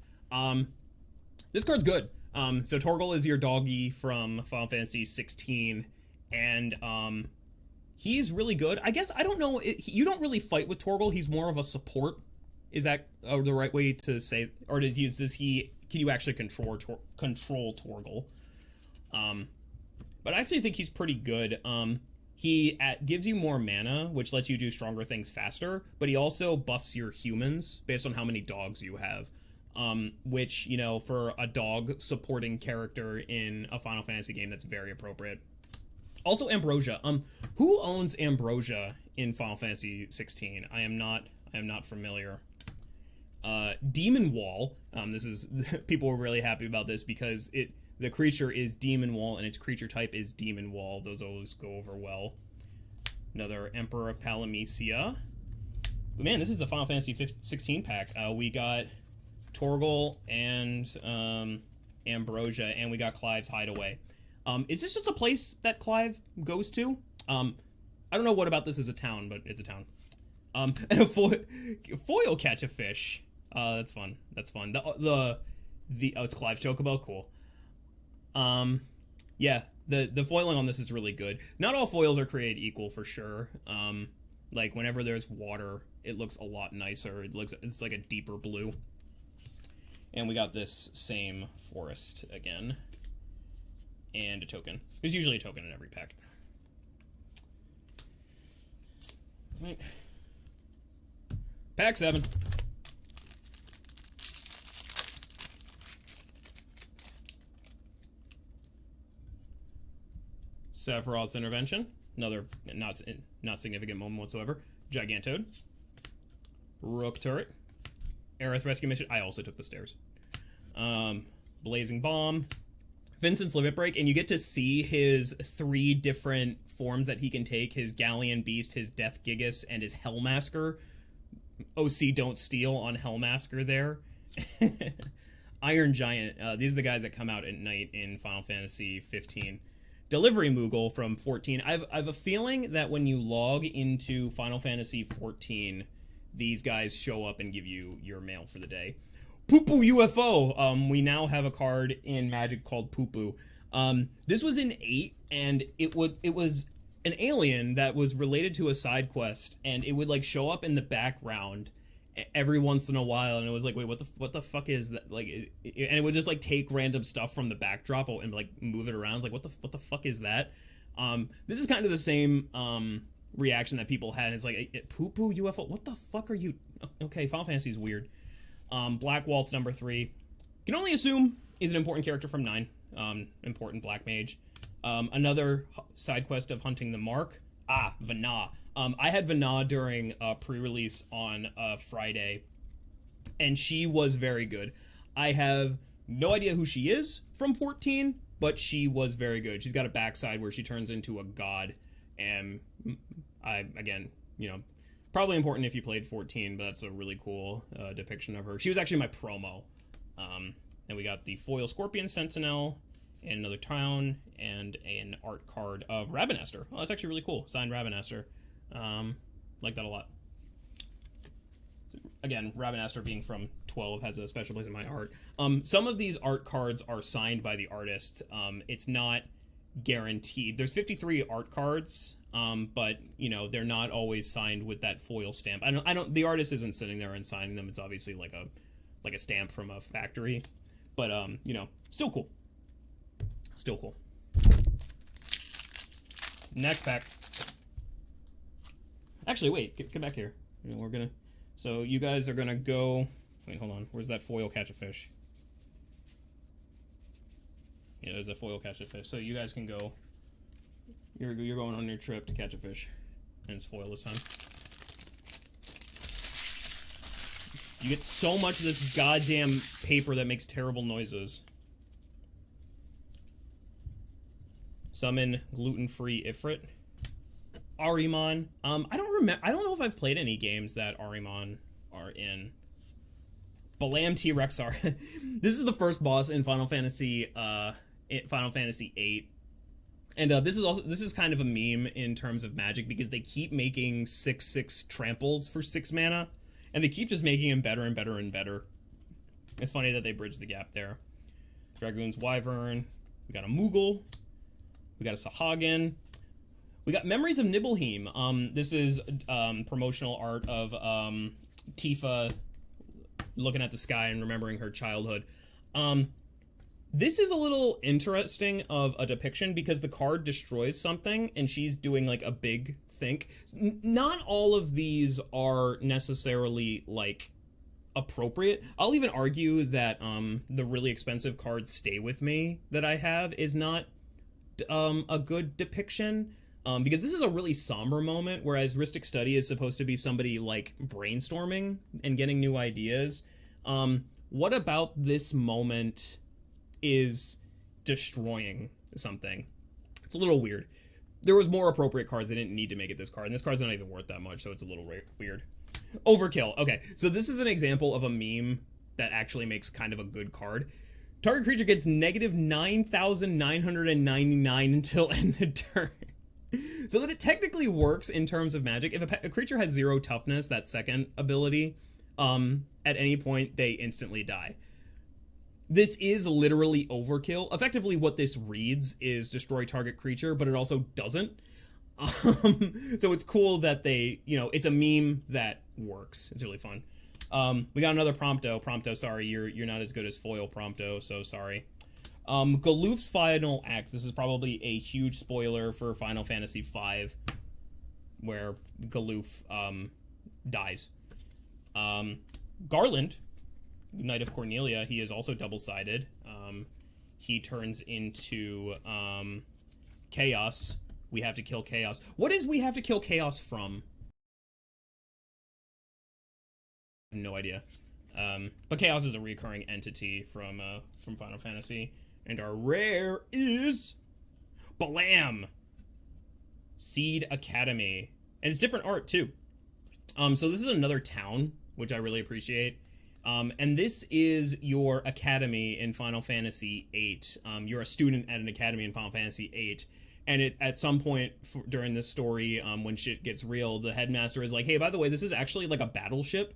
This card's good. So Torgal is your doggy from Final Fantasy 16, and he's really good. I guess, I don't know, you don't really fight with Torgal, he's more of a support. Is that the right way to say, or can you actually control Torgal? But I actually think he's pretty good. He gives you more mana, which lets you do stronger things faster, but he also buffs your humans based on how many dogs you have. Which, you know, for a dog supporting character in a Final Fantasy game, that's very appropriate. Also Ambrosia. Who owns Ambrosia in Final Fantasy 16? I am not familiar. Demon Wall. This is people were really happy about this because the creature is Demon Wall and its creature type is Demon Wall. Those always go over well. Another Emperor of Palamecia. Man, this is the Final Fantasy 16 pack. We got Torgal and Ambrosia, and we got Clive's Hideaway. Is this just a place that Clive goes to? I don't know what about this is a town, but it's a town. And a foil catch a fish. That's fun. That's fun. Oh, it's Clive's Chocobo. Cool. Yeah, the foiling on this is really good. Not all foils are created equal for sure. Like whenever there's water, it looks a lot nicer. It's like a deeper blue. And we got this same forest again. And a token. There's usually a token in every pack. Right. Pack 7. Sephiroth's Intervention. Another not significant moment whatsoever. Gigantode. Rook Turret. Aerith Rescue Mission. I also took the stairs. Blazing Bomb. Vincent's Limit Break, and you get to see his 3 different forms that he can take. His Galleon Beast, his Death Gigas, and his Hellmasker. OC Don't Steal on Hellmasker there. Iron Giant. These are the guys that come out at night in Final Fantasy 15. Delivery Moogle from 14. I've a feeling that when you log into Final Fantasy 14, these guys show up and give you your mail for the day. Poo-Poo UFO. We now have a card in Magic called Poo-Poo. This was in 8, and it was an alien that was related to a side quest, and it would like show up in the background every once in a while, and it was like, wait, what the fuck is that? Like, and it would just like take random stuff from the backdrop and like move it around. It's like, what the fuck is that? This is kind of the same reaction that people had. It's like, Poo-Poo UFO. What the fuck are you? Okay, Final Fantasy is weird. Black Waltz number 3. Can only assume is an important character from 9. Important Black Mage. Another side quest of hunting the Mark. Vana. I had Vana during pre-release on Friday, and she was very good. I have no idea who she is from 14, but she was very good. She's got a backside where she turns into a god, and again, you know, probably important if you played 14, but that's a really cool depiction of her. She was actually my promo. And we got the foil Scorpion Sentinel, and another town, and an art card of Rabanester. Oh, that's actually really cool. Signed Rabanester. Like that a lot. Again, Rabanester being from 12 has a special place in my art. Some of these art cards are signed by the artist. It's not guaranteed. There's 53 art cards, but you know, they're not always signed with that foil stamp. I don't the artist isn't sitting there and signing them. It's obviously like a stamp from a factory, but you know, still cool. Still cool. Next pack. Actually, wait, get back here. We're gonna. So you guys are gonna go. Wait, hold on. Where's that foil catch a fish? Yeah, there's a foil catch a fish. So you guys can go. You're going on your trip to catch a fish, and it's foil this time. You get so much of this goddamn paper that makes terrible noises. Summon gluten-free Ifrit. Ahriman. I don't know if I've played any games that Ahriman are in. Balam T-Rexar. This is the first boss in Final Fantasy VIII. And this is kind of a meme in terms of Magic, because they keep making 6/6 tramples for 6 mana, and they keep just making them better and better and better. It's funny that they bridge the gap there. Dragoon's Wyvern. We got a Moogle. We got a Sahagin. We got Memories of Nibelheim. This is promotional art of Tifa looking at the sky and remembering her childhood. This is a little interesting of a depiction, because the card destroys something and she's doing like a big think. Not all of these are necessarily like appropriate. I'll even argue that the really expensive card Stay With Me that I have is not a good depiction, because this is a really somber moment, whereas Ristic Study is supposed to be somebody like brainstorming and getting new ideas. What about this moment is destroying something? It's a little weird. There was more appropriate cards. They didn't need to make it this card, and this card's not even worth that much, so it's a little weird. Overkill. Okay, so this is an example of a meme that actually makes kind of a good card. Target creature gets negative 9,999 until end of turn. So that it technically works in terms of Magic. If a creature has 0 toughness, that second ability, at any point they instantly die. This is literally overkill. Effectively what this reads is destroy target creature, but it also doesn't. So it's cool that they, it's a meme that works. It's really fun. We got another Prompto. Prompto, sorry, you're not as good as Foil Prompto, so sorry. Galoof's Final Act. This is probably a huge spoiler for Final Fantasy V, where Galoof dies. Garland, Knight of Cornelia, he is also double-sided. He turns into Chaos. We have to kill Chaos. What is we have to kill Chaos from? No idea. But Chaos is a recurring entity from Final Fantasy. And our rare is Balam! Seed Academy. And it's different art, too. So this is another town, which I really appreciate. And this is your academy in Final Fantasy VIII. You're a student at an academy in Final Fantasy VIII. And at some point during this story, when shit gets real, the headmaster is like, hey, by the way, this is actually like a battleship.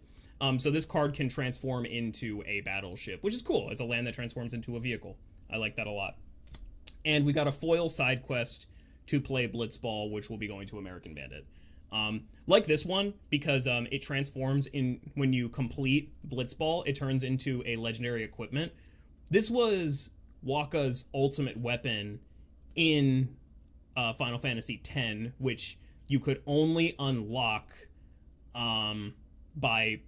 So this card can transform into a battleship, which is cool. It's a land that transforms into a vehicle. I like that a lot. And we got a foil side quest to play Blitzball, which will be going to American Bandit. Like this one, because it transforms in when you complete Blitzball, it turns into a legendary equipment. This was Wakka's ultimate weapon in Final Fantasy X, which you could only unlock by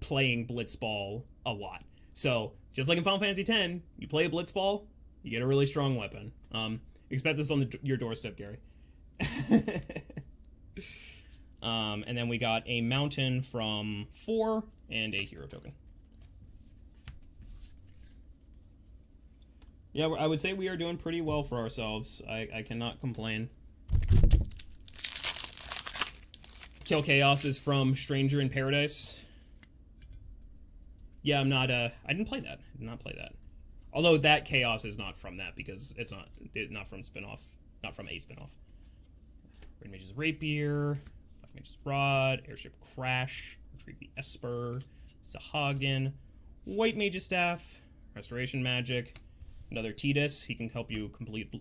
playing Blitzball a lot. So, just like in Final Fantasy X, you play a Blitzball, you get a really strong weapon. Expect this on your doorstep, Gary. And then we got a mountain from 4 and a hero token. Yeah, I would say we are doing pretty well for ourselves. I cannot complain. Kill Chaos is from Stranger in Paradise. Yeah, I'm not, I didn't play that. I did not play that. Although that Chaos is not from that, because it's not from spinoff. Not from a spinoff. Red Mage's Rapier. Black Mage's Rod. Airship Crash. Retrieve the Esper. Sahagin. White Mage's Staff. Restoration Magic. Another Tidus. He can help you complete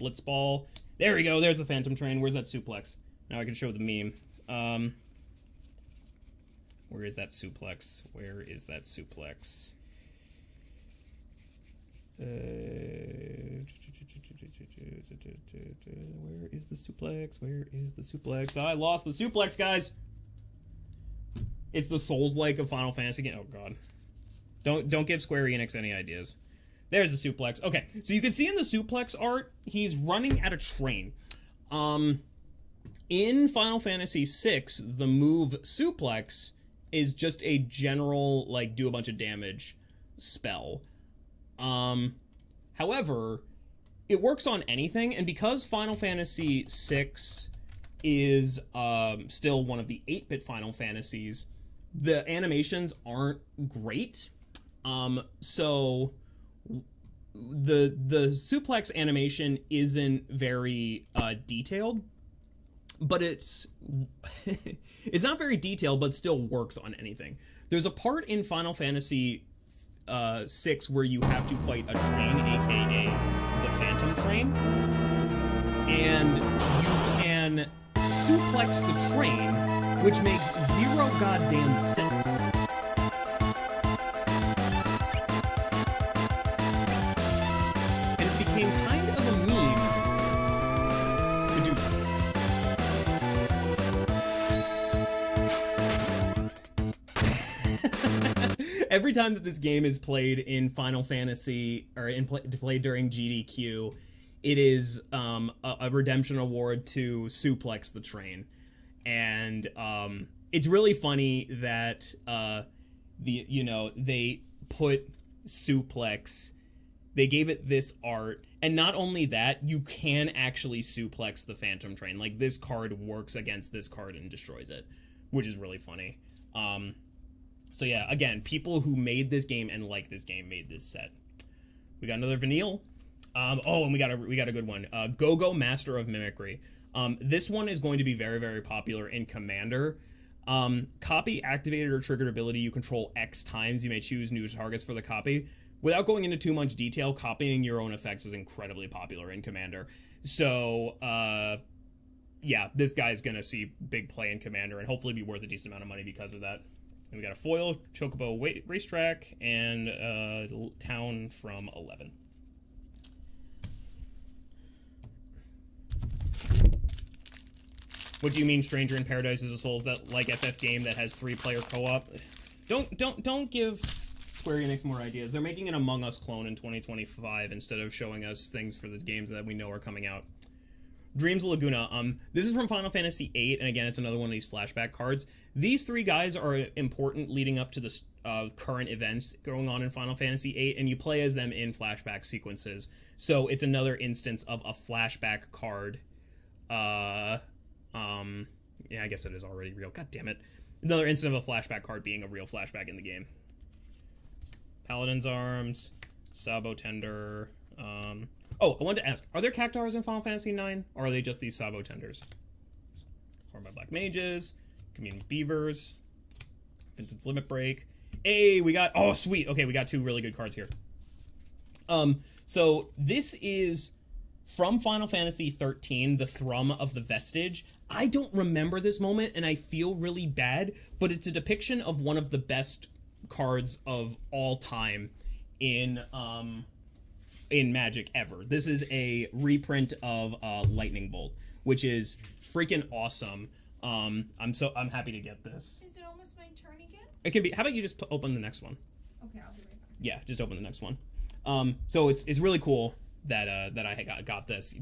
Blitzball. There we go. There's the Phantom Train. Where's that suplex? Now I can show the meme. Where is that suplex? Where is that suplex? Where is the suplex? Where is the suplex? I lost the suplex, guys. It's the Souls-like of Final Fantasy game. Oh god. Don't give Square Enix any ideas. There's the suplex. Okay, so you can see in the suplex art, he's running at a train. In Final Fantasy VI, the move suplex is just a general, like, do a bunch of damage spell. However, it works on anything, and because Final Fantasy VI is still one of the 8-bit Final Fantasies, the animations aren't great. So the suplex animation isn't very detailed, but it's it's not very detailed, but still works on anything. There's a part in Final Fantasy 6 where you have to fight a train, aka the Phantom Train, and you can suplex the train, which makes zero goddamn sense. And it's became kind of a meme to do so. Every time that this game is played in Final Fantasy, or played during GDQ, it is a redemption award to suplex the train. And it's really funny that they put suplex, they gave it this art, and not only that, you can actually suplex the Phantom Train. Like, this card works against this card and destroys it, which is really funny. So yeah, again, people who made this game and like this game made this set. We got another Vanille. Oh, and we got a good one. Go-Go Master of Mimicry. This one is going to be very, very popular in Commander. Copy activated or triggered ability. You control X times. You may choose new targets for the copy. Without going into too much detail, copying your own effects is incredibly popular in Commander. So, yeah, this guy's gonna see big play in Commander and hopefully be worth a decent amount of money because of that. And we got a foil, Chocobo Racetrack, and Town from 11. What do you mean Stranger in Paradise is a Souls-like FF game that has 3-player co-op? Don't give Square Enix more ideas. They're making an Among Us clone in 2025 instead of showing us things for the games that we know are coming out. Dreams Laguna. This is from Final Fantasy VIII, and again, it's another one of these flashback cards. These 3 guys are important leading up to the current events going on in Final Fantasy VIII, and you play as them in flashback sequences. So it's another instance of a flashback card. Yeah, I guess it is already real. God damn it. Another instance of a flashback card being a real flashback in the game. Paladin's Arms, Sabo Tender. Oh, I wanted to ask, are there Cactuars in Final Fantasy IX, or are they just these Sabo Tenders? Formed by Black Mages, Commune with Beavers, Vintage Limit Break. Hey, we got, oh sweet, okay, we got 2 really good cards here. So this is from Final Fantasy XIII, the Thrum of the Vestige. I don't remember this moment, and I feel really bad, but it's a depiction of one of the best cards of all time in Magic ever. This is a reprint of Lightning Bolt, which is freaking awesome. I'm happy to get this. Is it almost my turn again? It can be. How about you just open the next one? Okay, I'll be right back. Yeah, just open the next one. So it's really cool that I got this.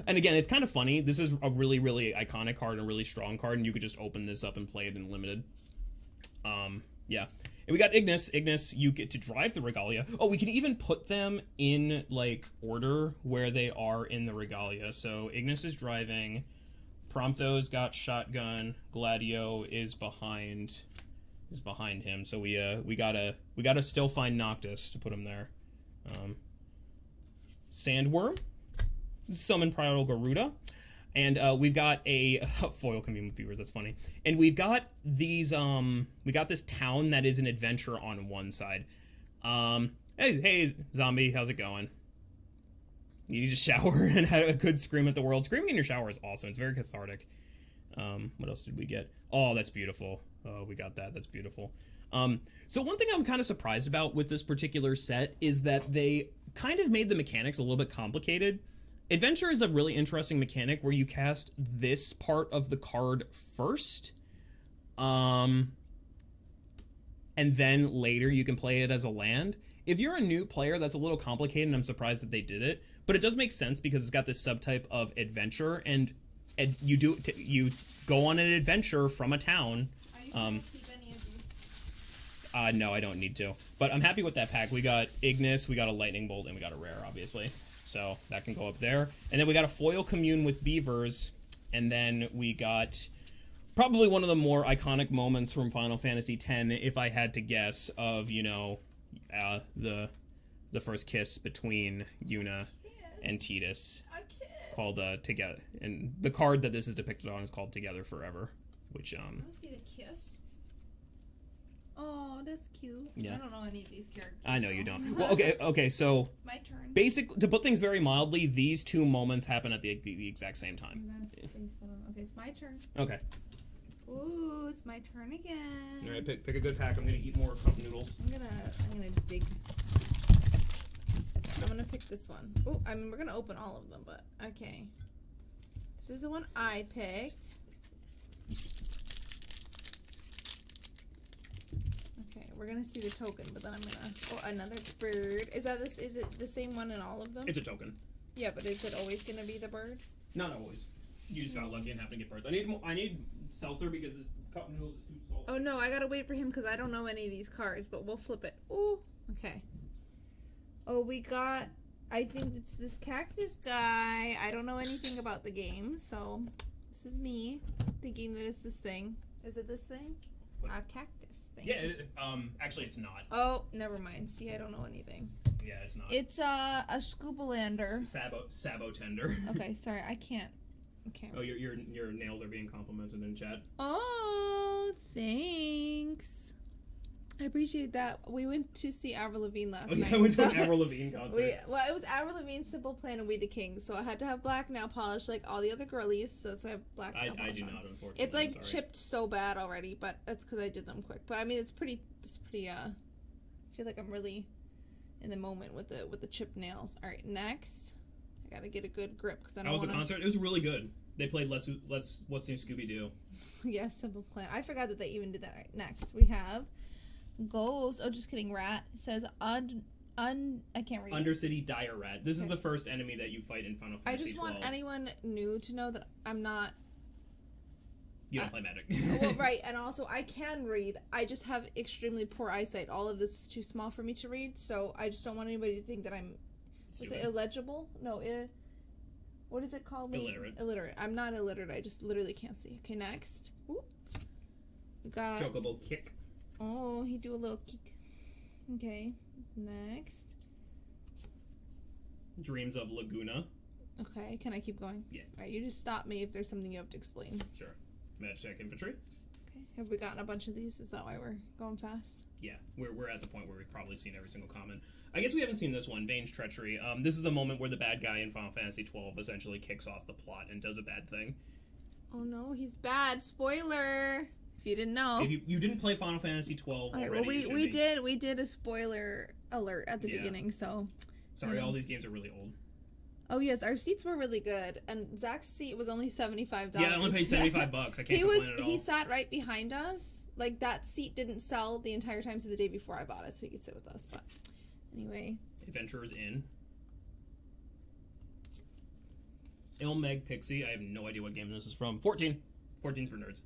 And again, it's kind of funny. This is a really, really iconic card and a really strong card, and you could just open this up and play it in limited. Yeah. And we got Ignis. Ignis, you get to drive the Regalia. Oh, we can even put them in, like, order where they are in the Regalia. So Ignis is driving. Prompto's got Shotgun. Gladio is behind him. So we gotta still find Noctis to put him there. Sandworm. Summon Primal Garuda. And we've got a foil Commune with Beavers, that's funny. And we've got these, we got this town that is an adventure on one side. Hey, zombie, how's it going? You need to shower and have a good scream at the world. Screaming in your shower is awesome. It's very cathartic. What else did we get? Oh, that's beautiful. Oh, we got that. That's beautiful. So one thing I'm kind of surprised about with this particular set is that they kind of made the mechanics a little bit complicated. Adventure is a really interesting mechanic where you cast this part of the card first. And then later you can play it as a land. If you're a new player, that's a little complicated, and I'm surprised that they did it. But it does make sense because it's got this subtype of adventure, and you go on an adventure from a town. Are you going to keep any of these? No, I don't need to. But I'm happy with that pack. We got Ignis, we got a Lightning Bolt, and we got a rare, obviously. So that can go up there. And then we got a foil Commune with Beavers. And then we got probably one of the more iconic moments from Final Fantasy X, if I had to guess, of, the first kiss between Yuna and Tidus, called Together. And the card that this is depicted on is called Together Forever, which I want to see the kiss. Oh, that's cute. Yeah. I don't know any of these characters. I know you don't. Well, okay, so it's my turn. To put things very mildly, these two moments happen at the exact same time. Okay, it's my turn. Okay. Ooh, it's my turn again. All right, pick a good pack. I'm gonna eat more cup noodles. I'm gonna dig. I'm gonna pick this one. Oh, I mean we're gonna open all of them, but okay. This is the one I picked. Okay, we're gonna see the token, but then I'm gonna. Oh, another bird. Is it the same one in all of them? It's a token. Yeah, but is it always gonna be the bird? Not always. You just got lucky and happen to get birds. I need seltzer because this cup noodle is too salty. Oh no, I gotta wait for him because I don't know any of these cards, but we'll flip it. Ooh, okay. Oh, we got. I think it's this cactus guy. I don't know anything about the game, so this is me thinking that it's this thing. Is it this thing? A cactus thing. Yeah, actually it's not. Oh, never mind. See, I don't know anything. Yeah, it's not. It's a Scoopalander. Sabo tender. Okay, sorry, I can't. Okay. Oh, your nails are being complimented in chat. Oh, thanks. I appreciate that. We went to see Avril Lavigne last night. I went to an Avril Lavigne concert. It was Avril Lavigne's Simple Plan and We the Kings, so I had to have black nail polish like all the other girlies, so that's why I have black nail polish. I do on. not, unfortunately. It's like chipped so bad already, but that's because I did them quick. But I mean, it's pretty. I feel like I'm really in the moment with the chipped nails. All right, next, I gotta get a good grip because I don't. How was the concert? It was really good. They played Let's What's New Scooby Doo. Yes, Simple Plan. I forgot that they even did that. All right, next we have. Ghost. Oh, just kidding. Rat. It says I can't read. Undercity Dire Rat. This is the first enemy that you fight in Final Fantasy I just want anyone new to know that I'm not. You don't play Magic. Well, right, and also I can read. I just have extremely poor eyesight. All of this is too small for me to read, so I just don't want anybody to think that I'm. Stupid. Is it illegible? No. What is it called? Illiterate. Illiterate. I'm not illiterate. I just literally can't see. Okay, next. Ooh. We got. Chocobo Kick. Oh, he do a little kick. Okay, next. Dreams of Laguna. Okay, can I keep going? Yeah. Alright, you just stop me if there's something you have to explain. Sure. Magitech Infantry. Okay, have we gotten a bunch of these? Is that why we're going fast? Yeah, we're at the point where we've probably seen every single comment. I guess we haven't seen this one, Vane's Treachery. This is the moment where the bad guy in Final Fantasy XII essentially kicks off the plot and does a bad thing. Oh no, he's bad. Spoiler! If you didn't know. If you didn't play Final Fantasy XII already, well, we did a spoiler alert at the beginning, so. Sorry, all these games are really old. Oh yes, our seats were really good, and Zach's seat was only $75. Yeah, I only paid $75. I can't complain at all. He sat right behind us. Like that seat didn't sell the entire time, so the day before I bought it, so he could sit with us. But anyway. Adventurers Inn. Ilmeg Pixie. I have no idea what game this is from. 14. 14's for nerds.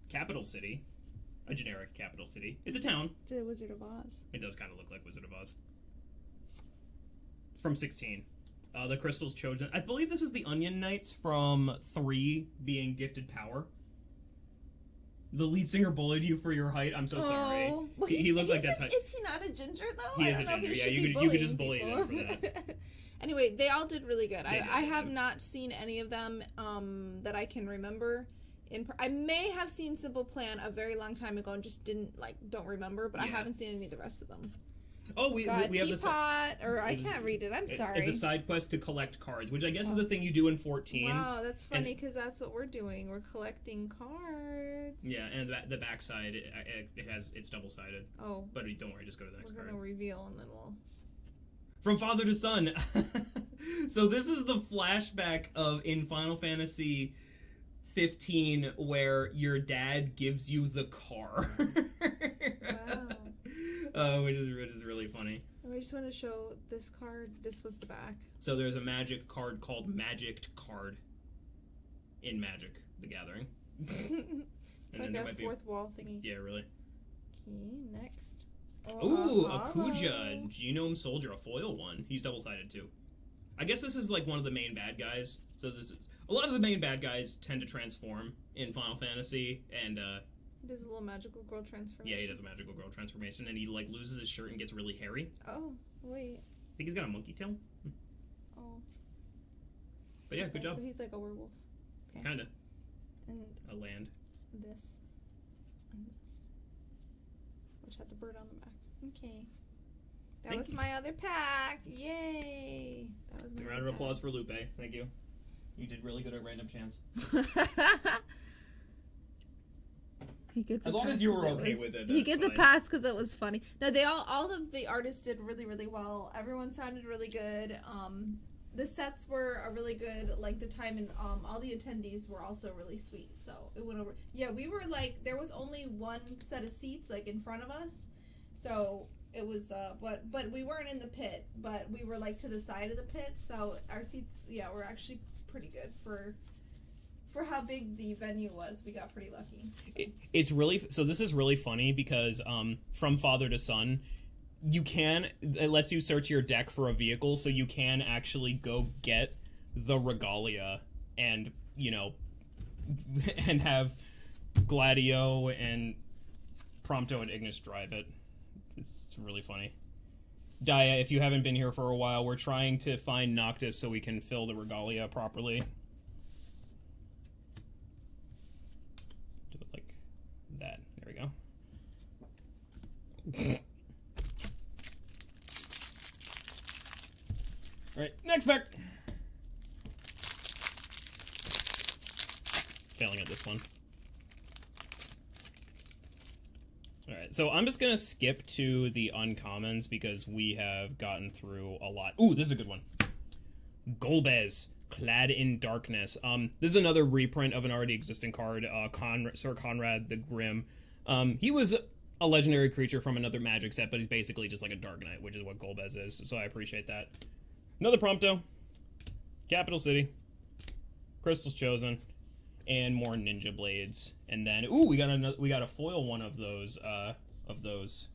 Capital City. A generic capital city. It's a town. It's a Wizard of Oz. It does kind of look like Wizard of Oz. From 16. The Crystals Chosen. I believe this is the Onion Knights from 3 being gifted power. The lead singer bullied you for your height. I'm so sorry. Well, he looked like that's height. Is he not a ginger though? He is a ginger. Yeah, you could just bully them for that. Anyway, they all did really good. I have did. not seen any of them that I can remember. I may have seen Simple Plan a very long time ago and just don't remember, but I haven't seen any of the rest of them. Oh, we have this. Teapot, or I can't read it. I'm sorry. It's a side quest to collect cards, which I guess is a thing you do in 14. Wow, that's funny because that's what we're doing. We're collecting cards. Yeah, and the backside it's double sided. Oh, but don't worry, just go to the next card. We're gonna reveal and then we'll. From father to son. So this is the flashback of in Final Fantasy 15 where your dad gives you the car. Wow. Which is really funny. I just want to show this card. This was the back. So there's a magic card called Magicked Card in Magic the Gathering. It's like a fourth wall thingy. Yeah, really. Okay, next. Ooh, Akuja, Genome Soldier, a foil one. He's double-sided too. I guess this is like one of the main bad guys. So this is a lot of the main bad guys tend to transform in Final Fantasy, and He does a little magical girl transformation. yeah, he does a magical girl transformation, and he like loses his shirt and gets really hairy. Oh, wait. I think he's got a monkey tail. Oh. But yeah, good job. So he's like a werewolf. Okay. Kinda. And A land. this. And this. Which had the bird on the back. Okay. That Thank was you. my other pack. Yay. That was my A round other of applause for Lupe. Thank you. You did really good at random chance. pack. He gets As a long as pass you 'cause were it okay was- with it, He that's gets a fine. pass because it was funny. No, all of the artists did really, really well. Everyone sounded really good. The sets were a really good length of time, and all the attendees were also really sweet. So it went over. Yeah, we were like, there was only one set of seats like in front of us, so it was. But we weren't in the pit, but we were like to the side of the pit. So our seats, yeah, were actually pretty good for how big the venue was. We got pretty lucky. It's really so. This is really funny because from father to son, it lets you search your deck for a vehicle, so you can actually go get the regalia and and have Gladio and Prompto and Ignis drive it. It's really funny. Daya, if you haven't been here for a while, we're trying to find Noctis so we can fill the regalia properly. Do it like that. There we go. Alright, next pack! Failing at this one. Alright, so I'm just gonna skip to the uncommons because we have gotten through a lot. Ooh, this is a good one. Golbez, Clad in Darkness. This is another reprint of an already existing card, Sir Conrad the Grim. He was a legendary creature from another Magic set, but he's basically just like a Dark Knight, which is what Golbez is, so I appreciate that. Another Prompto, Capital City, Crystal's Chosen, and more Ninja Blades. And then, ooh, we got a foil one of those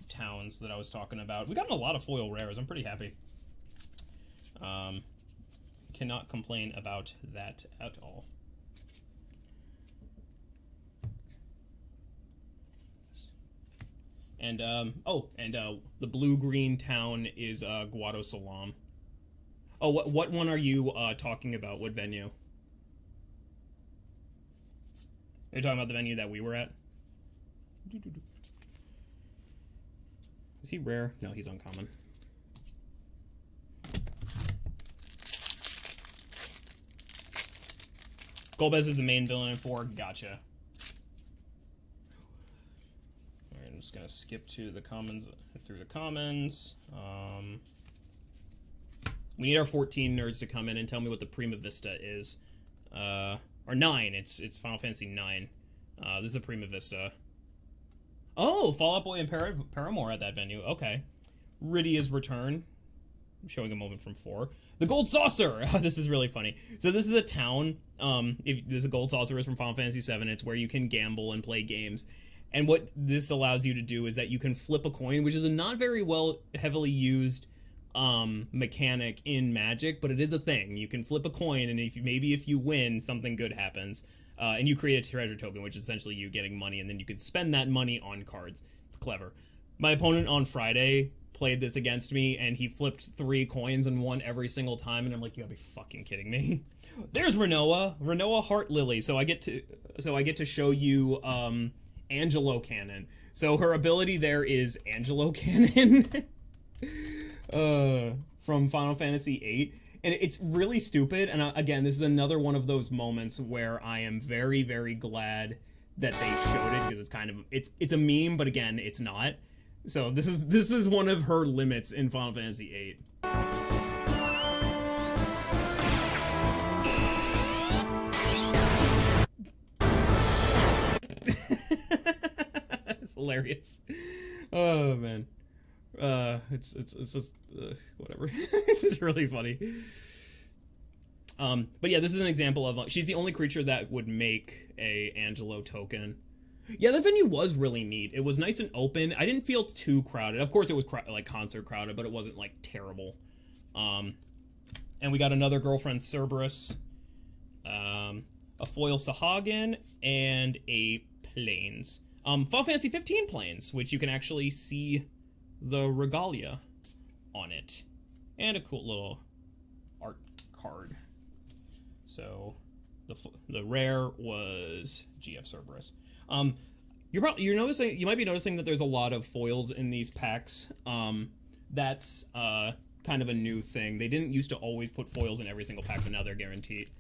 towns that I was talking about. We got a lot of foil rares. I'm pretty happy. Cannot complain about that at all. And the blue-green town is Guado Salam. Oh, what one are you talking about? What venue? You're talking about the venue that we were at? Is he rare? No, he's uncommon. Golbez is the main villain in 4. Gotcha. Alright, I'm just gonna skip to the commons, through the commons. We need our 14 nerds to come in and tell me what the Prima Vista is. Or 9. It's Final Fantasy 9. This is a Prima Vista. Oh, Fall Out Boy and Paramore at that venue. Okay. Rydia's Return. I'm showing a moment from 4. The Gold Saucer! This is really funny. So this is a town. If this Gold Saucer is from Final Fantasy 7. It's where you can gamble and play games. And what this allows you to do is that you can flip a coin, which is a not very heavily used mechanic in Magic, but it is a thing. You can flip a coin, and if you win, something good happens. And you create a treasure token, which is essentially you getting money, and then you can spend that money on cards. It's clever. My opponent on Friday played this against me, and he flipped 3 coins and won every single time, and I'm like, you gotta be fucking kidding me. There's Renoa Heart Lily. So I get to show you Angelo Cannon. So her ability there is Angelo Cannon. From Final Fantasy VIII, and it's really stupid. And again, this is another one of those moments where I am very, very glad that they showed it, because it's a meme, but again, it's not. So this is one of her limits in Final Fantasy VIII. It's hilarious. Oh man. It's just whatever. It's just really funny. But yeah, this is an example of she's the only creature that would make a Angelo token. Yeah, that venue was really neat. It was nice and open. I didn't feel too crowded. Of course, it was like concert crowded, but it wasn't like terrible. And we got another girlfriend, Cerberus, a foil Sahagin, and a Plains. Final Fantasy 15 Plains, which you can actually see the regalia on it. And a cool little art card. So the rare was GF Cerberus. You might be noticing that there's a lot of foils in these packs. That's kind of a new thing. They didn't used to always put foils in every single pack, but now they're guaranteed.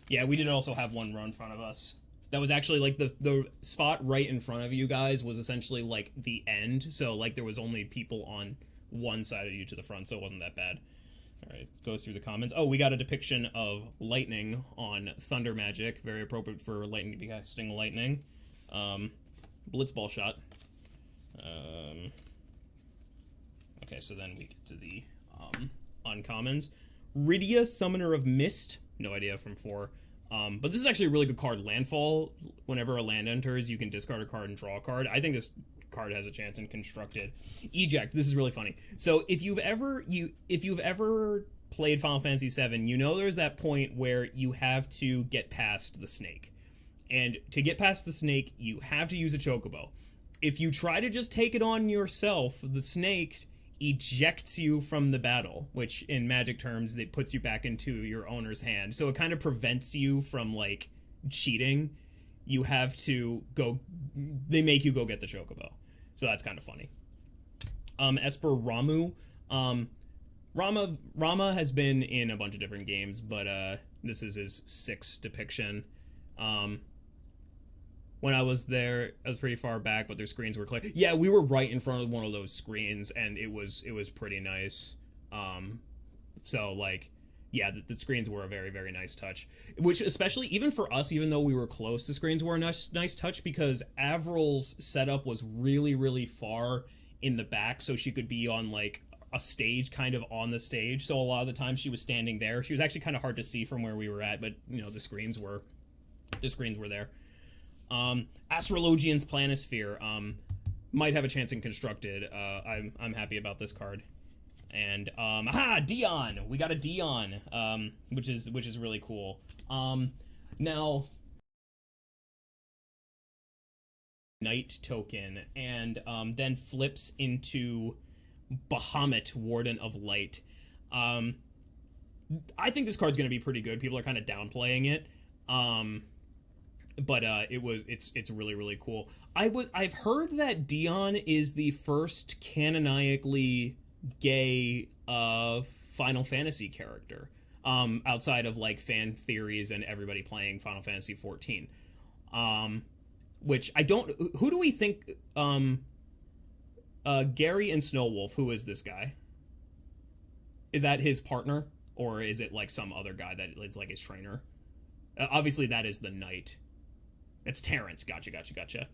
Yeah, we did also have one run in front of us. That was actually like the spot right in front of you guys was essentially like the end. So like there was only people on one side of you to the front, so it wasn't that bad. All right, goes through the comments. Oh, we got a depiction of lightning on Thunder Magic. Very appropriate for lightning to be casting lightning. Blitzball shot. Okay, so then we get to the uncommons. Rydia, Summoner of Mist. No idea from 4. But this is actually a really good card. Landfall. Whenever a land enters, you can discard a card and draw a card. I think this card has a chance in Constructed. Eject. This is really funny. So if you've ever played Final Fantasy VII, you know there's that point where you have to get past the snake. And to get past the snake, you have to use a chocobo. If you try to just take it on yourself, the snake ejects you from the battle, which in Magic terms, it puts you back into your owner's hand. So it kind of prevents you from, like, cheating. You have to go... They make you go get the chocobo. So that's kind of funny. Esper Ramu. Rama has been in a bunch of different games, but this is his 6th depiction. When I was there, I was pretty far back, but their screens were clear. Yeah, we were right in front of one of those screens, and it was pretty nice. So, like, yeah, the screens were a very, very nice touch. Which, especially, even for us, even though we were close, the screens were a nice touch, because Avril's setup was really, really far in the back, so she could be on, like, a stage, kind of on the stage. So a lot of the time she was standing there. She was actually kind of hard to see from where we were at, but, you know, the screens were there. Astrologian's Planisphere might have a chance in Constructed. I'm happy about this card. And Dion. We got a Dion, which is really cool. Now Knight token, and then flips into Bahamut, Warden of Light. I think this card's gonna be pretty good. People are kind of downplaying it. But it's really, really cool. I've heard that Dion is the first canonically gay Final Fantasy character, outside of like fan theories and everybody playing Final Fantasy 14. Which I don't. Who do we think? Gary and Snowwolf. Who is this guy? Is that his partner, or is it like some other guy that is like his trainer? Obviously, that is the knight. It's Terrence. Gotcha.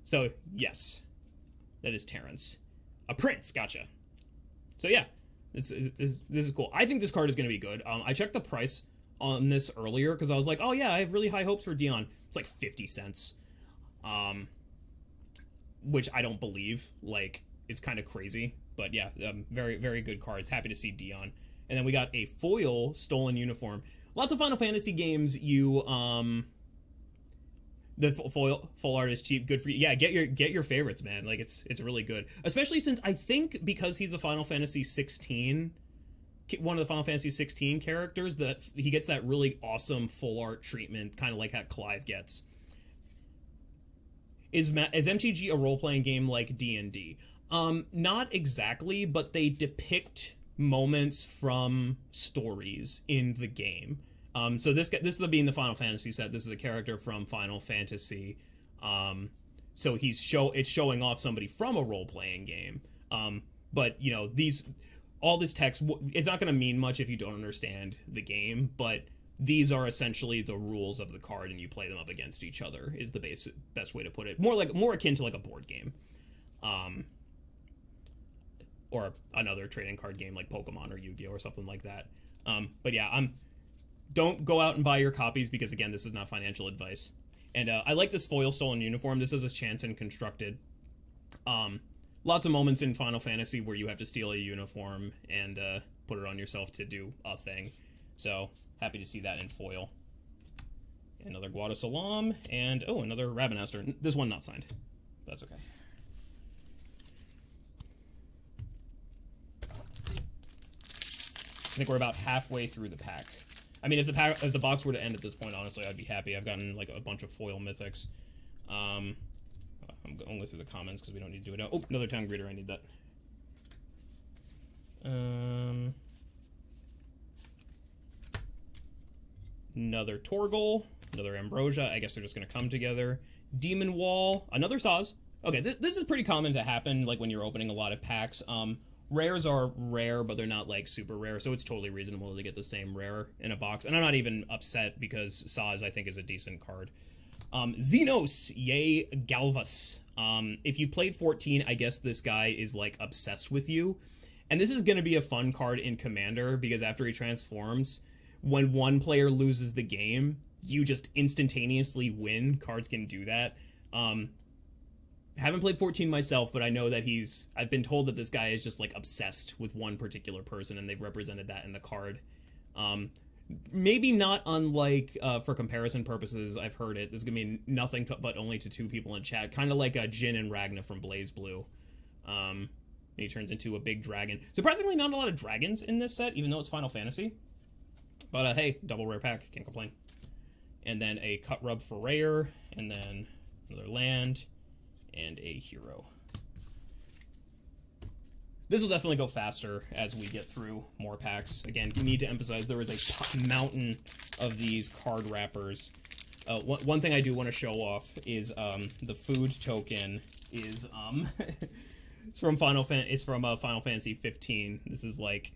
So, yes. That is Terrence. A prince. Gotcha. So, yeah. This is cool. I think this card is going to be good. I checked the price on this earlier because I was like, oh, yeah, I have really high hopes for Dion. It's like 50 cents. Which I don't believe. Like, it's kind of crazy. But, yeah, very, very good cards. Happy to see Dion. And then we got a foil Stolen Uniform. Lots of Final Fantasy games, the full art is cheap, good for you. Yeah, get your favorites, man. Like it's really good, especially since I think because he's a Final Fantasy 16, one of the Final Fantasy 16 characters, that he gets that really awesome full art treatment, kind of like how Clive gets. Is MTG a role playing game like D&D? Not exactly, but they depict moments from stories in the game. So this is being the Final Fantasy set. This is a character from Final Fantasy. So it's showing off somebody from a role-playing game. But you know, all this text, it's not going to mean much if you don't understand the game. But these are essentially the rules of the card, and you play them up against each other. Is the best way to put it. More akin to like a board game, or another trading card game like Pokemon or Yu-Gi-Oh or something like that. But yeah, don't go out and buy your copies because, again, this is not financial advice. And I like this foil Stolen Uniform. This is a chance in Constructed. Lots of moments in Final Fantasy where you have to steal a uniform and put it on yourself to do a thing. So, happy to see that in foil. Another Guado Salam, and, oh, another Ravenaster. This one not signed. That's okay. I think we're about halfway through the pack. I mean, if the box were to end at this point, honestly, I'd be happy. I've gotten, like, a bunch of foil mythics. I'm going through the comments because we don't need to do it now. Oh, another Town Greeter. I need that. Another Torgal. Another Ambrosia. I guess they're just going to come together. Demon Wall. Another Saz. Okay, this is pretty common to happen, like, when you're opening a lot of packs. Rares are rare, but they're not, like, super rare, so it's totally reasonable to get the same rare in a box. And I'm not even upset, because Saz, I think, is a decent card. Xenos, yay, Galvas. If you've played 14, I guess this guy is, like, obsessed with you. And this is going to be a fun card in Commander, because after he transforms, when one player loses the game, you just instantaneously win. Cards can do that. Haven't played 14 myself, but I know that I've been told that this guy is just, like, obsessed with one particular person, and they've represented that in the card. Maybe not unlike, for comparison purposes, I've heard it. There's gonna be nothing but only to 2 people in chat. Kind of like Jin and Ragna from Blaze Blue. And he turns into a big dragon. Surprisingly, not a lot of dragons in this set, even though it's Final Fantasy. But, hey, double rare pack. Can't complain. And then a Cut Rub for rare, and then another land, and a hero. This will definitely go faster as we get through more packs. Again, you need to emphasize there is a mountain of these card wrappers. One thing I do want to show off is the food token is it's from Final Fantasy 15. This is like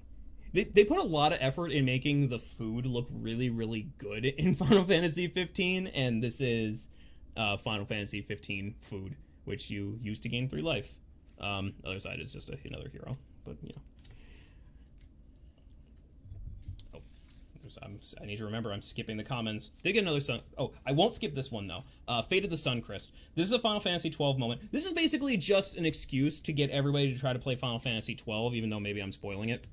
they put a lot of effort in making the food look really, really good in Final Fantasy 15, and this is Final Fantasy 15 food, which you use to gain 3 life. Other side is just another hero, but you know. Oh, I need to remember I'm skipping the comments. Did get another Sun. Oh, I won't skip this one though. Fate of the Suncrist. This is a Final Fantasy 12 moment. This is basically just an excuse to get everybody to try to play Final Fantasy 12, even though maybe I'm spoiling it.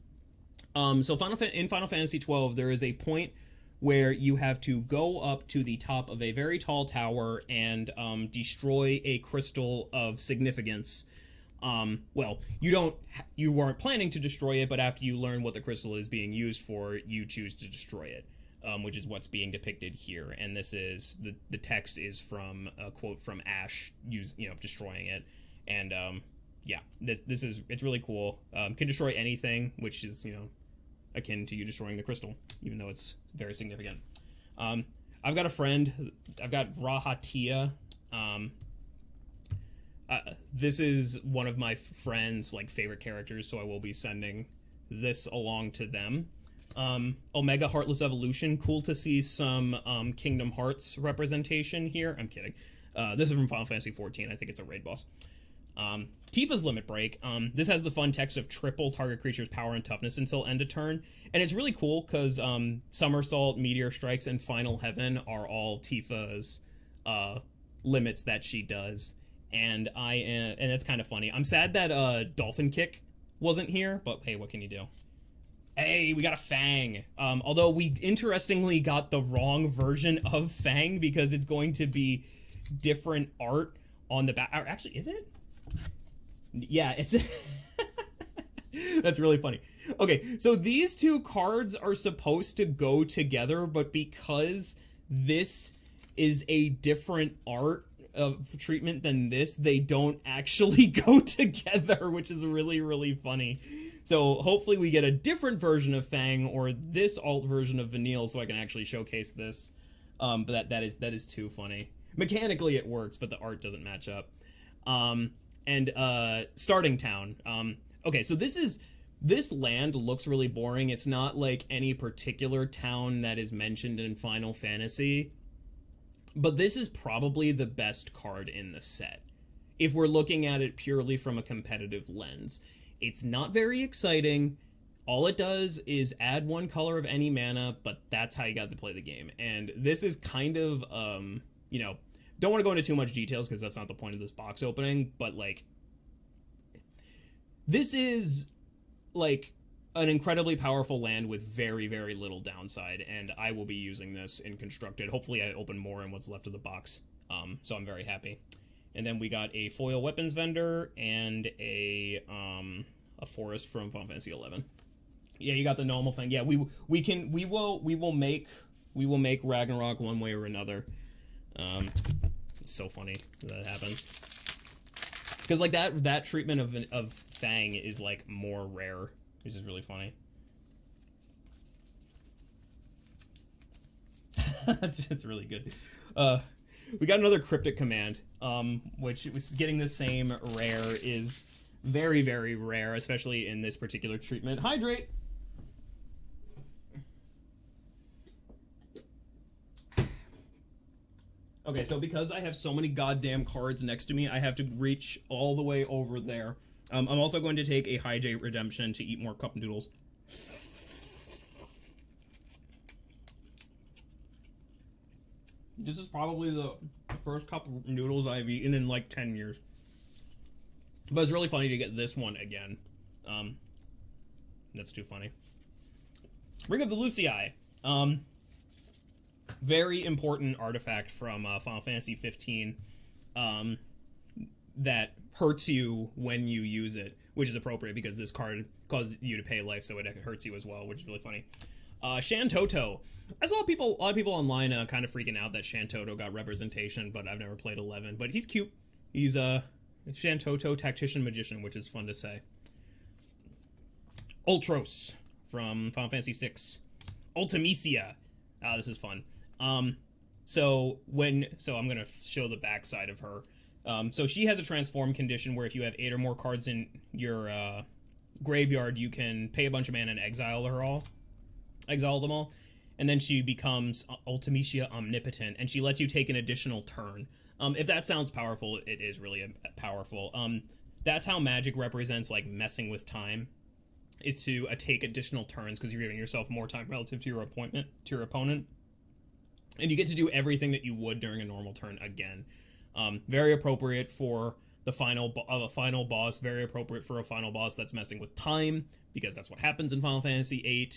So in Final Fantasy 12, there is a point where you have to go up to the top of a very tall tower and destroy a crystal of significance. Well, you weren't planning to destroy it, but after you learn what the crystal is being used for, you choose to destroy it, which is what's being depicted here. And this is the text is from a quote from Ash, destroying it. And yeah, it's really cool. Can destroy anything, which is akin to you destroying the crystal, even though it's very significant. I've got a friend. I've got Rahatia. This is one of my friends' favorite characters, so I will be sending this along to them. Omega Heartless Evolution. Cool to see some Kingdom Hearts representation here. I'm kidding. This is from Final Fantasy 14. I think it's a raid boss. Tifa's Limit Break. This has the fun text of triple target creature's power and toughness until end of turn. And it's really cool because Somersault, Meteor Strikes, and Final Heaven are all Tifa's limits that she does. And and it's kind of funny. I'm sad that Dolphin Kick wasn't here, but hey, what can you do? Hey, we got a Fang. Although we interestingly got the wrong version of Fang because it's going to be different art on the back. Actually, is it? Yeah, it's... That's really funny. Okay, so these 2 cards are supposed to go together, but because this is a different art of treatment than this, they don't actually go together, which is really, really funny. So hopefully we get a different version of Fang or this alt version of Vanille so I can actually showcase this. But that is too funny. Mechanically it works, but the art doesn't match up. And Starting Town. Okay, so this land looks really boring. It's not like any particular town that is mentioned in Final Fantasy. But this is probably the best card in the set, if we're looking at it purely from a competitive lens. It's not very exciting. All it does is add 1 color of any mana, but that's how you got to play the game. And this is kind of, don't want to go into too much details because that's not the point of this box opening, but, this is, an incredibly powerful land with very, very little downside, and I will be using this in Constructed. Hopefully I open more in what's left of the box, so I'm very happy. And then we got a foil weapons vendor and a forest from Final Fantasy 11. Yeah, you got the normal thing. Yeah, we will make Ragnarok one way or another. It's so funny that happened. Because like that treatment of Fang is like more rare, which is really funny. It's really good. We got another cryptic command, which was getting the same rare is very, very rare, especially in this particular treatment. Hydrate. Okay, so because I have so many goddamn cards next to me, I have to reach all the way over there. I'm also going to take a Hydrate Redemption to eat more cup noodles. This is probably the first cup of noodles I've eaten in like 10 years. But it's really funny to get this one again. That's too funny. Ring of the Lucii. Very important artifact from Final Fantasy 15 that hurts you when you use it, which is appropriate because this card causes you to pay life, so it hurts you as well, which is really funny. Shantoto. I saw a lot of people online kind of freaking out that Shantoto got representation, but I've never played 11. But he's cute. He's a Shantoto Tactician Magician, which is fun to say. Ultros from Final Fantasy 6. Ultimisia. This is fun. So I'm gonna show the backside of her. So she has a transform condition where if you have 8 or more cards in your graveyard, you can pay a bunch of mana and exile them all, and then she becomes Ultimisia Omnipotent, and she lets you take an additional turn. If that sounds powerful, it is really powerful. That's how Magic represents like messing with time, is to take additional turns because you're giving yourself more time relative to your opponent. And you get to do everything that you would during a normal turn again. Very appropriate for the final boss. Very appropriate for a final boss that's messing with time, because that's what happens in Final Fantasy VIII.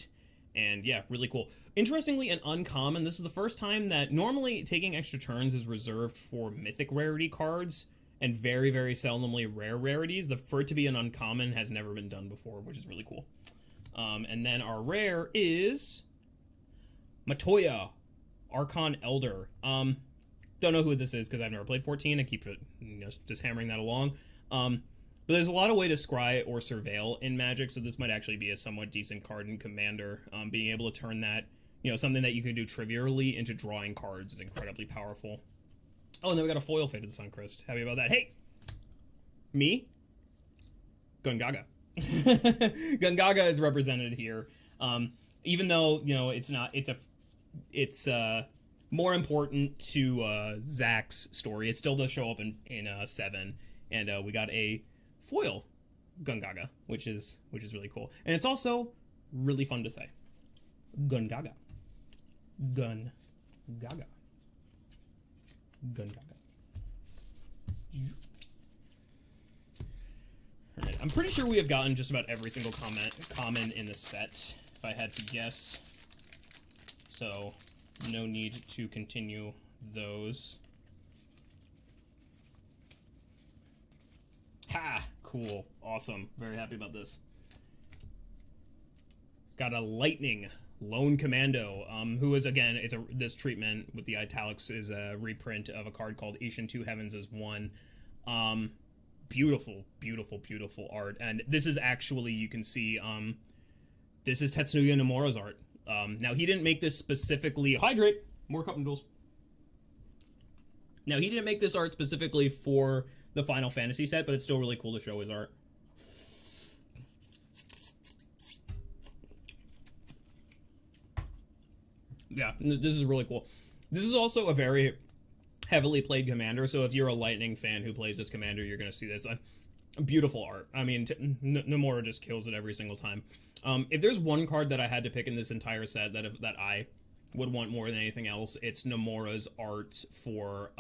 And yeah, really cool. Interestingly, an uncommon. This is the first time that normally taking extra turns is reserved for mythic rarity cards and very, very seldomly rare rarities. For it to be an uncommon has never been done before, which is really cool. And then our rare is Matoya, Archon Elder. Don't know who this is because I've never played 14. I keep just hammering that along. But there's a lot of way to scry or surveil in Magic, so this might actually be a somewhat decent card in Commander. Being able to turn that, something that you can do trivially into drawing cards is incredibly powerful. Oh, and then we got a foil Fate of the Suncrist. Happy about that. Hey! Me? Gungaga. Gungaga is represented here. Even though, it's more important to Zach's story. It still does show up in 7, and we got a foil Gungaga, which is really cool, and it's also really fun to say. Gungaga, Gungaga, Gungaga. All right, I'm pretty sure we have gotten just about every single common in the set, if I had to guess. So no need to continue those. Ha! Cool. Awesome. Very happy about this. Got a Lightning Lone Commando, who is, again, this treatment with the italics is a reprint of a card called Asian Two Heavens as 1. Beautiful, beautiful, beautiful art. And this is actually, you can see, this is Tetsuya Nomura's art. Now, he didn't make this specifically... Hydrate! More cup noodles. Now, he didn't make this art specifically for the Final Fantasy set, but it's still really cool to show his art. Yeah, this is really cool. This is also a very heavily played commander, so if you're a Lightning fan who plays this commander, you're going to see this. Beautiful art. I mean, Nomura just kills it every single time. If there's one card that I had to pick in this entire set that I would want more than anything else, it's Nomura's art for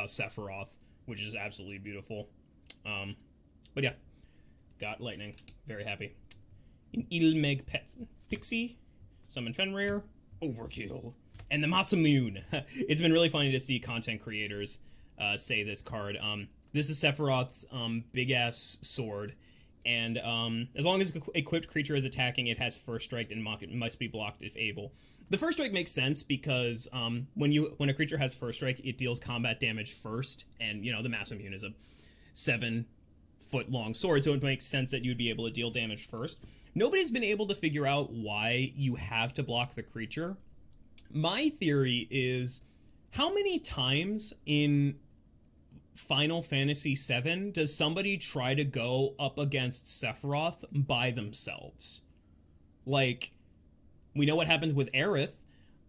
Sephiroth, which is absolutely beautiful. But yeah, got lightning. Very happy. An Ilmeg Pixie, summon Fenrir, Overkill, and the Masamune. It's been really funny to see content creators say this card. This is Sephiroth's big ass sword, and as long as equipped creature is attacking, it has first strike and must be blocked if able. The first strike makes sense because when a creature has first strike, it deals combat damage first, and the Masamune is a 7-foot long sword, so it makes sense that you'd be able to deal damage first. Nobody's been able to figure out why you have to block the creature. My theory is, how many times in Final Fantasy VII does somebody try to go up against Sephiroth by themselves? Like, we know what happens with Aerith.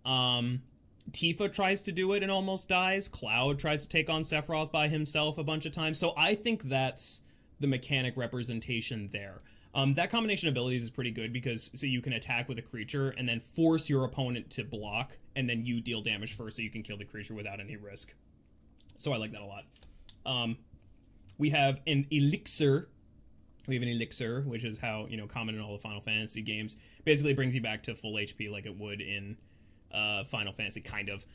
Tifa tries to do it and almost dies. Cloud tries to take on Sephiroth by himself a bunch of times. So I think that's the mechanic representation there. That combination of abilities is pretty good because so you can attack with a creature and then force your opponent to block, and then you deal damage first so you can kill the creature without any risk. So I like that a lot. We have an elixir. We have an elixir, which is how, common in all the Final Fantasy games. Basically brings you back to full HP like it would in Final Fantasy, kind of.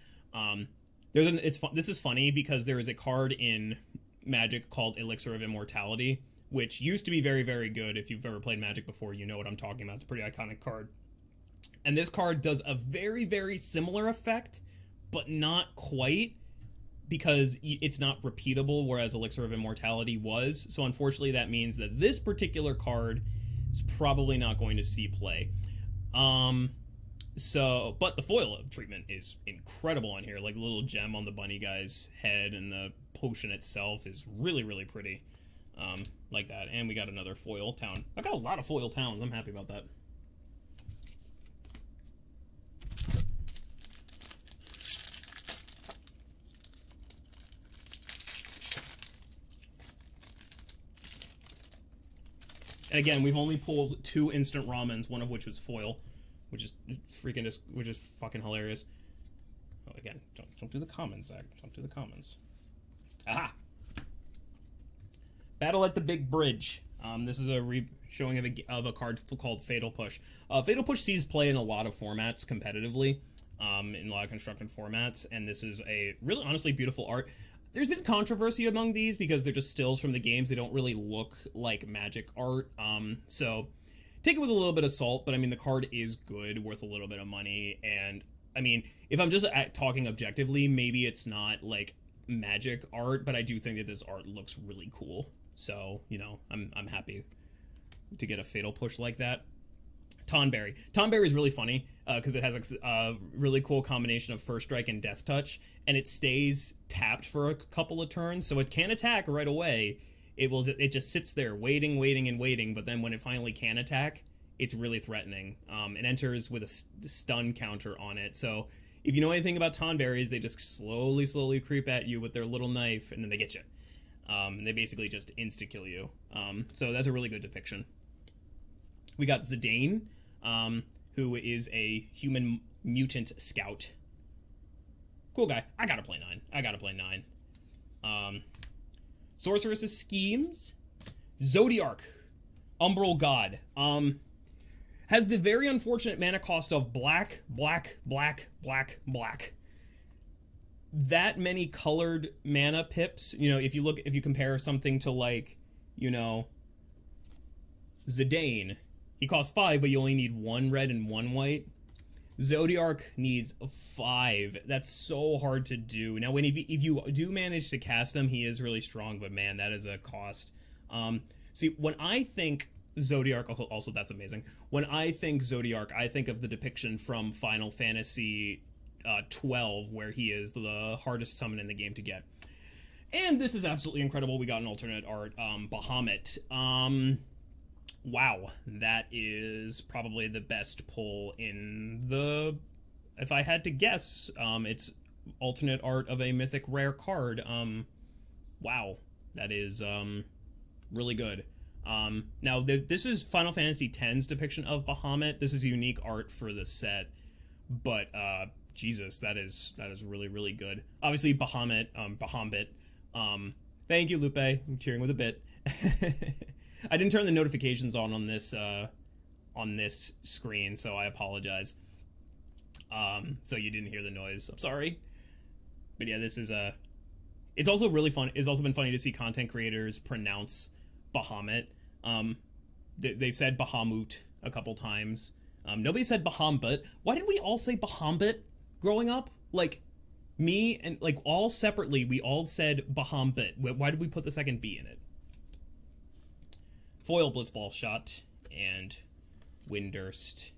This is funny because there is a card in Magic called Elixir of Immortality, which used to be very, very good. If you've ever played Magic before, you know what I'm talking about. It's a pretty iconic card. And this card does a very, very similar effect, but not quite, because it's not repeatable, whereas Elixir of Immortality was. So unfortunately, that means that this particular card is probably not going to see play. But the foil treatment is incredible on here. Like, the little gem on the bunny guy's head and the potion itself is really, really pretty. Like that. And we got another foil town. I got a lot of foil towns. I'm happy about that. And again, we've only pulled 2 instant ramens, one of which was foil, which is fucking hilarious. Oh, again, don't do the comments, Zach. Don't do the comments. Aha! Battle at the Big Bridge. This is a showing of a card called Fatal Push. Fatal Push sees play in a lot of formats competitively, in a lot of constructed formats, and this is a really, honestly, beautiful art. There's been controversy among these because they're just stills from the games. They don't really look like Magic art, so take it with a little bit of salt, but I mean, the card is good, worth a little bit of money, and I mean, if I'm just talking objectively, maybe it's not like Magic art, but I do think that this art looks really cool. So, I'm happy to get a Fatal Push like that. Tonberry. Tonberry is really funny because it has a really cool combination of First Strike and Death Touch, and it stays tapped for a couple of turns, so it can attack right away. It just sits there waiting, but then when it finally can attack, it's really threatening. It enters with a stun counter on it, so if you know anything about Tonberries, they just slowly creep at you with their little knife, and then they get you. And they basically just insta-kill you. So that's a really good depiction. We got Zidane, who is a human mutant scout. Cool guy. I gotta play 9. Sorceress's Schemes. Zodiark. Umbral God. Has the very unfortunate mana cost of black. That many colored mana pips, if you compare something to, like, Zidane, he costs 5, but you only need 1 red and 1 white. Zodiark needs 5. That's so hard to do. Now, if you do manage to cast him, he is really strong, but man, that is a cost. See, when I think Zodiark, also that's amazing. When I think Zodiark, I think of the depiction from Final Fantasy 12, where he is the hardest summon in the game to get. And this is absolutely incredible. We got an alternate art, Bahamut. Wow, that is probably the best pull in the... If I had to guess, it's alternate art of a mythic rare card. Wow, that is really good. Now, this is Final Fantasy X's depiction of Bahamut. This is unique art for the set, but Jesus, that is really, really good. Obviously, Bahamut. Thank you, Lupe. I'm cheering with a bit. I didn't turn the notifications on this screen, so I apologize. So you didn't hear the noise. I'm sorry. But yeah, this is it's also really fun. It's also been funny to see content creators pronounce Bahamut. They've said Bahamut a couple times. Nobody said Bahamut. Why did we all say Bahamut growing up? Like, me and, like, all separately, we all said Bahamut. Why did we put the second B in it? Foil Blitzball shot, and Windurst,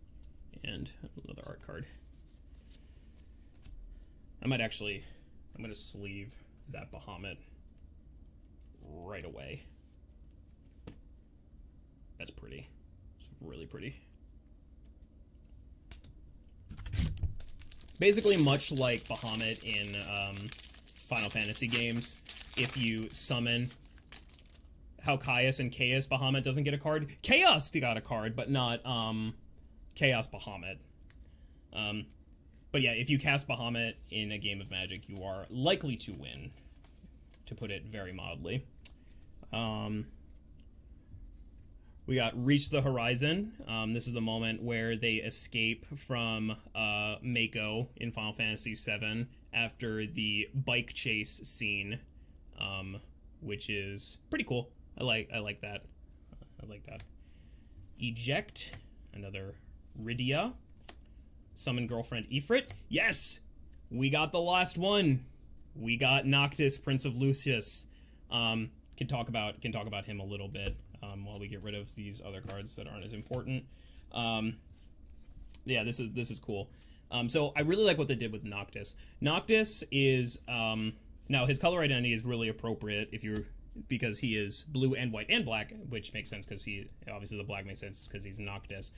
and another art card. I'm gonna sleeve that Bahamut right away. That's pretty. It's really pretty. Basically, much like Bahamut in Final Fantasy games, if you summon how Caius and Chaos Bahamut doesn't get a card. Chaos got a card, but not Chaos Bahamut. But yeah, if you cast Bahamut in a game of Magic, you are likely to win, to put it very mildly. We got Reach the Horizon. This is the moment where they escape from Mako in Final Fantasy VII after the bike chase scene, which is pretty cool. I like that. I like that. Eject, another Rydia. Summon Girlfriend Ifrit. Yes! We got the last one. We got Noctis, Prince of Lucius. Can talk about him a little bit while we get rid of these other cards that aren't as important. Yeah, this is cool. So I really like what they did with Noctis. Noctis is now his color identity is really appropriate because he is blue and white and black, which makes sense because obviously the black makes sense because he's Noctis.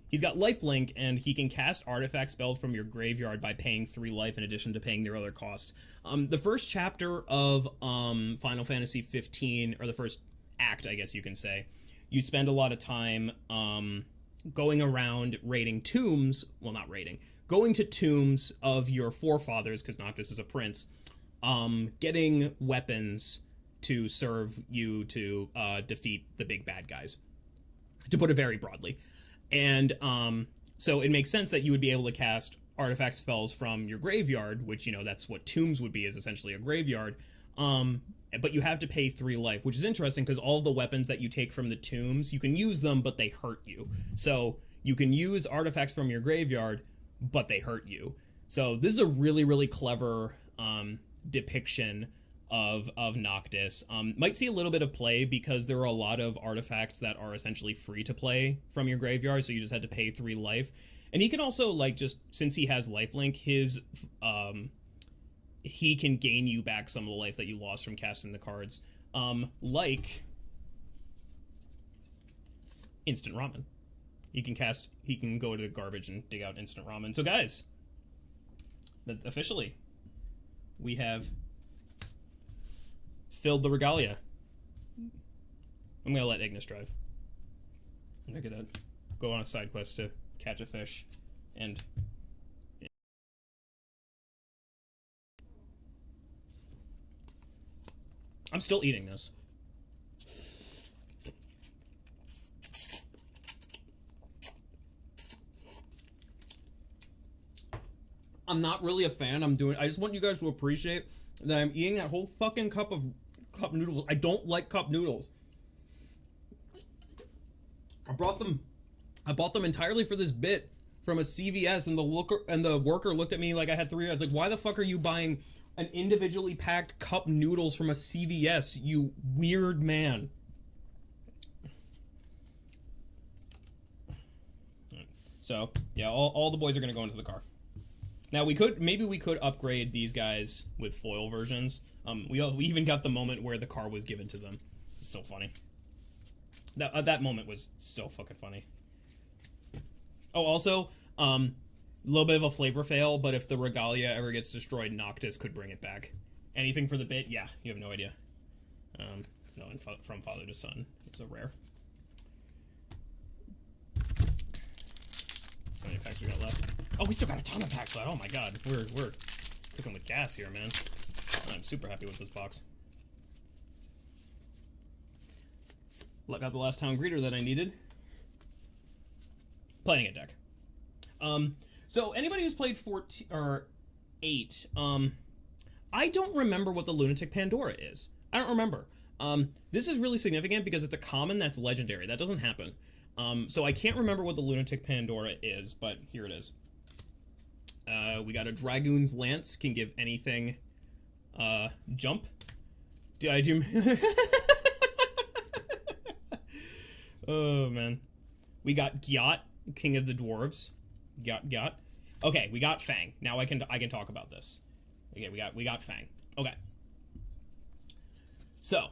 He's got lifelink, and he can cast artifact spells from your graveyard by paying 3 life in addition to paying their other costs. The first chapter of Final Fantasy 15, or the first act, I guess you can say, you spend a lot of time going around raiding tombs, well, not raiding, going to tombs of your forefathers, because Noctis is a prince, getting weapons to serve you to defeat the big bad guys, to put it very broadly. And so it makes sense that you would be able to cast artifact spells from your graveyard, which, you know, that's what tombs would be, is essentially a graveyard. But you have to pay 3 life, which is interesting because all the weapons that you take from the tombs, you can use them, but they hurt you. So you can use artifacts from your graveyard, but they hurt you. So this is a really, really clever depiction of Noctis. Might see a little bit of play because there are a lot of artifacts that are essentially free to play from your graveyard, so you just had to pay 3 life. And he can also, like, just since he has lifelink, his he can gain you back some of the life that you lost from casting the cards, like instant ramen. He can go to the garbage and dig out instant ramen. So guys, officially we have filled the regalia. I'm gonna let Ignis drive. I'm gonna go on a side quest to catch a fish, and I'm still eating this. I'm not really a fan. I just want you guys to appreciate that I'm eating that whole fucking cup noodles. I don't like cup noodles. I bought them entirely for this bit from a CVS, and the worker looked at me like I had 3. I was like, why the fuck are you buying an individually packed cup noodles from a CVS, you weird man? So yeah, all the boys are gonna go into the car. Now maybe we could upgrade these guys with foil versions. We even got the moment where the car was given to them. It's so funny. That moment was so fucking funny. Oh, also, a little bit of a flavor fail, but if the regalia ever gets destroyed, Noctis could bring it back. Anything for the bit? Yeah, you have no idea. No, from father to son, it's a rare. How many packs we got left? Oh, we still got a ton of packs left. Oh my god, we're cooking with gas here, man. I'm super happy with this box. got the last town greeter that I needed. Planning a deck. So anybody who's played 14 or 8, I don't remember what the Lunatic Pandora is. I don't remember. This is really significant because it's a common that's legendary. That doesn't happen. So I can't remember what the Lunatic Pandora is, but here it is. We got a Dragoon's Lance, can give anything jump. Did I do... Oh, man. We got Gyat, King of the Dwarves. Gyat. Okay, we got Fang. Now I can talk about this. Okay, we got Fang. Okay. So,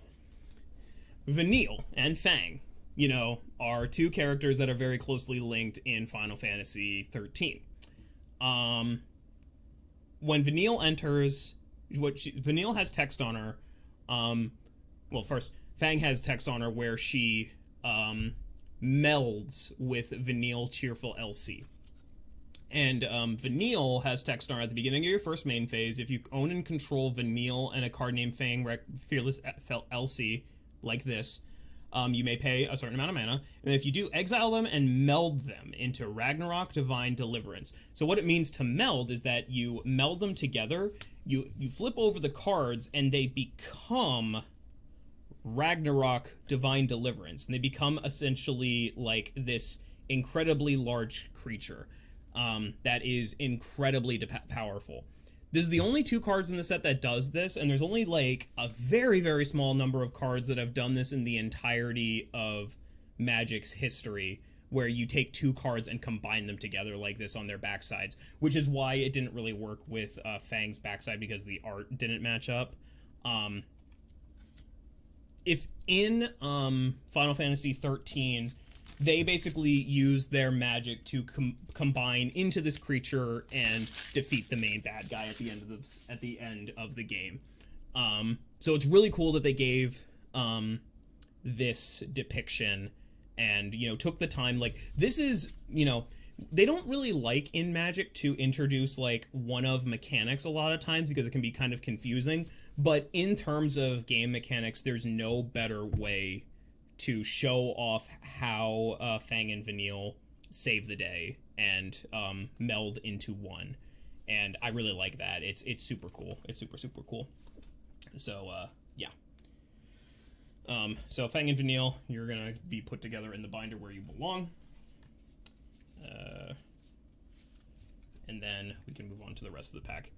Vanille and Fang, you know, are two characters that are very closely linked in Final Fantasy 13. When Vanille enters, Vanille has text on her. Well, first, Fang has text on her where she melds with Vanille Cheerful LC. And Vanille has text on her at the beginning of your first main phase. If you own and control Vanille and a card named Fang Fearless LC, like this, you may pay a certain amount of mana. And if you do, exile them and meld them into Ragnarok Divine Deliverance. So what it means to meld is that you meld them together, you flip over the cards, and they become Ragnarok Divine Deliverance. And they become essentially like this incredibly large creature that is incredibly powerful. This is the only 2 cards in the set that does this, and there's only like a very, very small number of cards that have done this in the entirety of Magic's history, where you take 2 cards and combine them together like this on their backsides, which is why it didn't really work with Fang's backside, because the art didn't match up. If in Final Fantasy 13, they basically use their magic to combine into this creature and defeat the main bad guy at the end of the game. So it's really cool that they gave this depiction and, you know, took the time. Like, this is, you know, they don't really like in Magic to introduce like one-of mechanics a lot of times because it can be kind of confusing. But in terms of game mechanics, there's no better way to show off how Fang and Vanille save the day and meld into one. And I really like that. It's super cool. It's super, super cool. So, yeah. So Fang and Vanille, you're gonna be put together in the binder where you belong. And then we can move on to the rest of the pack.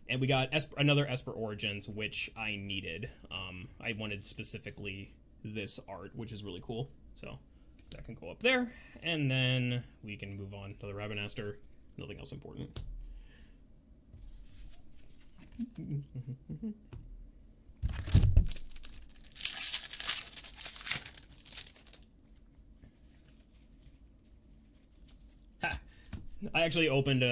And we got another Esper Origins, which I needed. I wanted specifically this art, which is really cool. So that can go up there. And then we can move on to the Ravenaster. Nothing else important. I actually opened